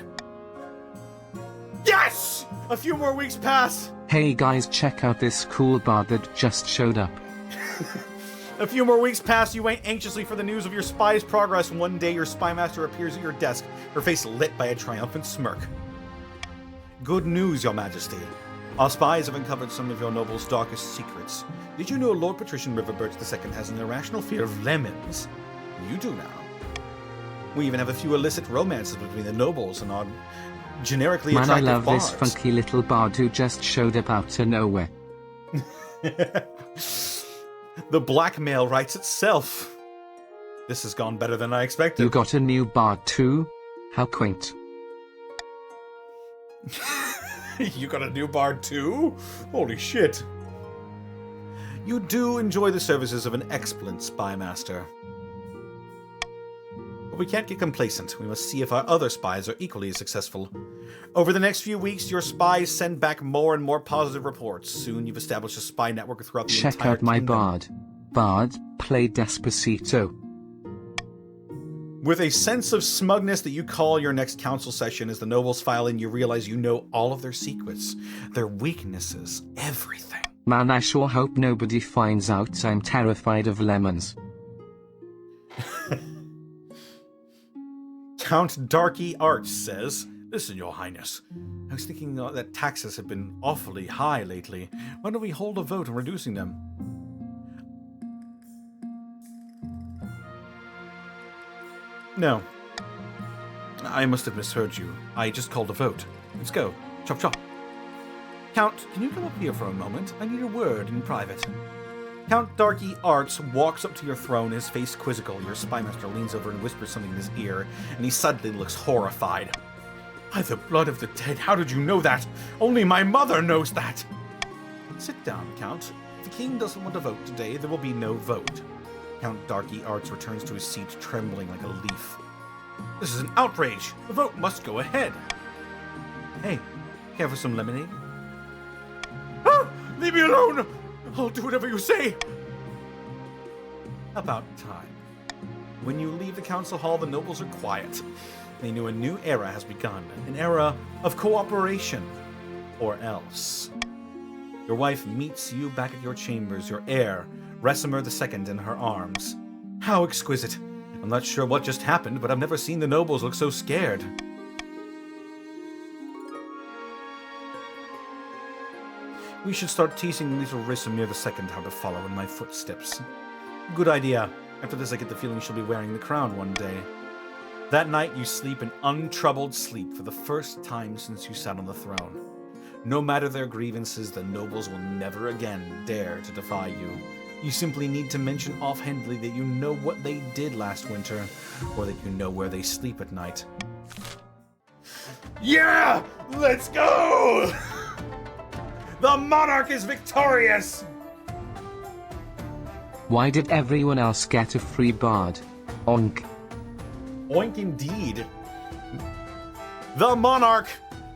Yes! A few more weeks pass. Hey guys, check out this cool bard that just showed up. A few more weeks pass, you wait anxiously for the news of your spy's progress, and one day your spymaster appears at your desk, her face lit by a triumphant smirk. Good news, Your Majesty. Our spies have uncovered some of your noble's darkest secrets. Did you know Lord Patrician Riverbirch II has an irrational fear of lemons? You do now. We even have a few illicit romances between the nobles and our generically Man, I attractive love bards. this funky little bard who just showed up out of nowhere. The blackmail writes itself. This has gone better than I expected. You got a new bard too? How quaint. You got a new bard too? Holy shit. You do enjoy the services of an excellent spy master. But we can't get complacent. We must see if our other spies are equally as successful. Over the next few weeks, your spies send back more and more positive reports. Soon you've established a spy network throughout the Check entire out my kingdom. bard. Bard, play Despacito. With a sense of smugness that you call your next council session as the nobles file in, you realize you know all of their secrets, their weaknesses, everything. Man, I sure hope nobody finds out I'm terrified of lemons. Count Darky Arch says, "Listen, your highness, I was thinking that taxes have been awfully high lately. Why don't we hold a vote on reducing them?" No. I must have misheard you. I just called a vote. Let's go. Chop chop. Count, can you come up here for a moment? I need a word in private. Count Darky Arts walks up to your throne, his face quizzical. Your spymaster leans over and whispers something in his ear, and he suddenly looks horrified. By the blood of the dead, how did you know that? Only my mother knows that! Sit down, Count. If the king doesn't want to vote today, there will be no vote. Count Darky Arts returns to his seat, trembling like a leaf. This is an outrage! The vote must go ahead! Hey, care for some lemonade? Ah! Leave me alone! I'll do whatever you say! About time. When you leave the council hall, the nobles are quiet. They knew a new era has begun, an era of cooperation. Or else. Your wife meets you back at your chambers, your heir, Resimer II, in her arms. How exquisite. I'm not sure what just happened, but I've never seen the nobles look so scared. We should start teaching little Resimer II how to follow in my footsteps. Good idea. After this, I get the feeling she'll be wearing the crown one day. That night, you sleep an untroubled sleep for the first time since you sat on the throne. No matter their grievances, the nobles will never again dare to defy you. You simply need to mention offhandedly that you know what they did last winter, or that you know where they sleep at night. Yeah! Let's go! The monarch is victorious! Why did everyone else get a free bard? Onk. Oink indeed. The monarch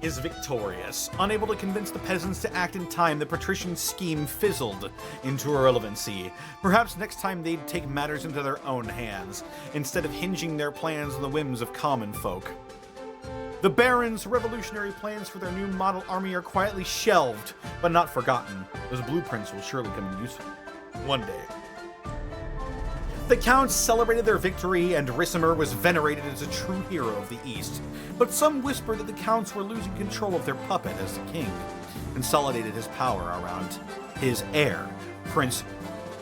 is victorious. Unable to convince the peasants to act in time, the patrician scheme fizzled into irrelevancy. Perhaps next time they'd take matters into their own hands, instead of hinging their plans on the whims of common folk. The Baron's revolutionary plans for their new model army are quietly shelved, but not forgotten. Those blueprints will surely come in useful one day. The counts celebrated their victory, and Resimer was venerated as a true hero of the East. But some whispered that the counts were losing control of their puppet as the king, consolidated his power around his heir, Princess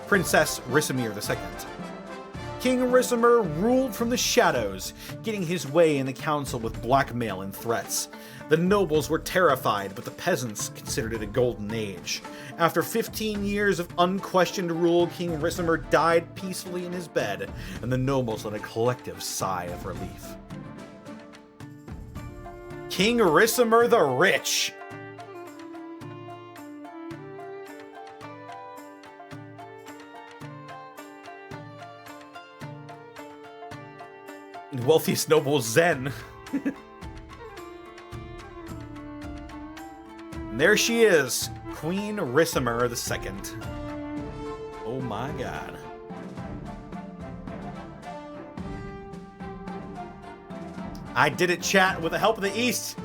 Resimer II. King Resimer ruled from the shadows, getting his way in the council with blackmail and threats. The nobles were terrified, but the peasants considered it a golden age. After 15 years of unquestioned rule, King Resimer died peacefully in his bed, and the nobles let a collective sigh of relief. King Resimer the Rich! The wealthiest noble Zen. And there she is, Queen Resimer II. Oh my god. I did it, chat, with the help of the East.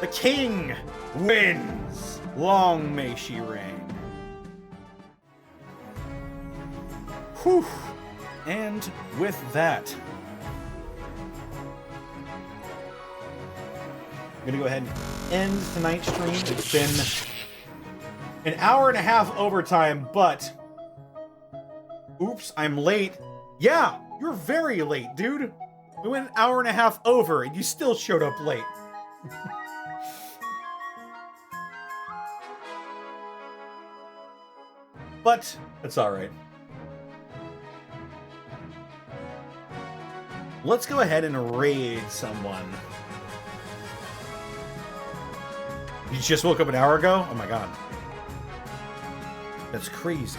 The king wins. Long may she reign. Whew. And with that, I'm gonna go ahead and end tonight's stream. It's been An hour and a half overtime, but... Oops, I'm late. Yeah, you're very late, dude. We went an hour and a half over, and you still showed up late. But, it's alright. Let's go ahead and raid someone. You just woke up an hour ago? Oh my god. That's crazy.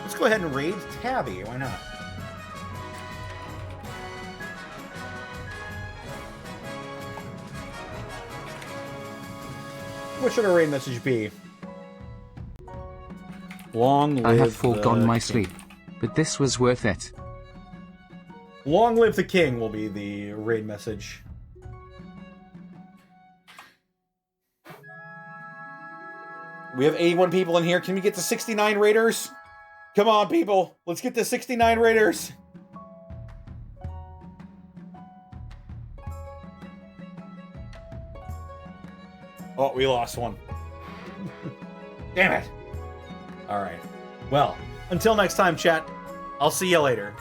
Let's go ahead and raid Tabby. Why not? What should our raid message be? Long live I have foregone the my king. sleep, but this was worth it. Long live the king will be the raid message. We have 81 people in here. Can we get to 69 raiders? Come on, people. Let's get to 69 raiders. Oh, we lost one. Damn it. All right. Well, until next time, chat. I'll see you later.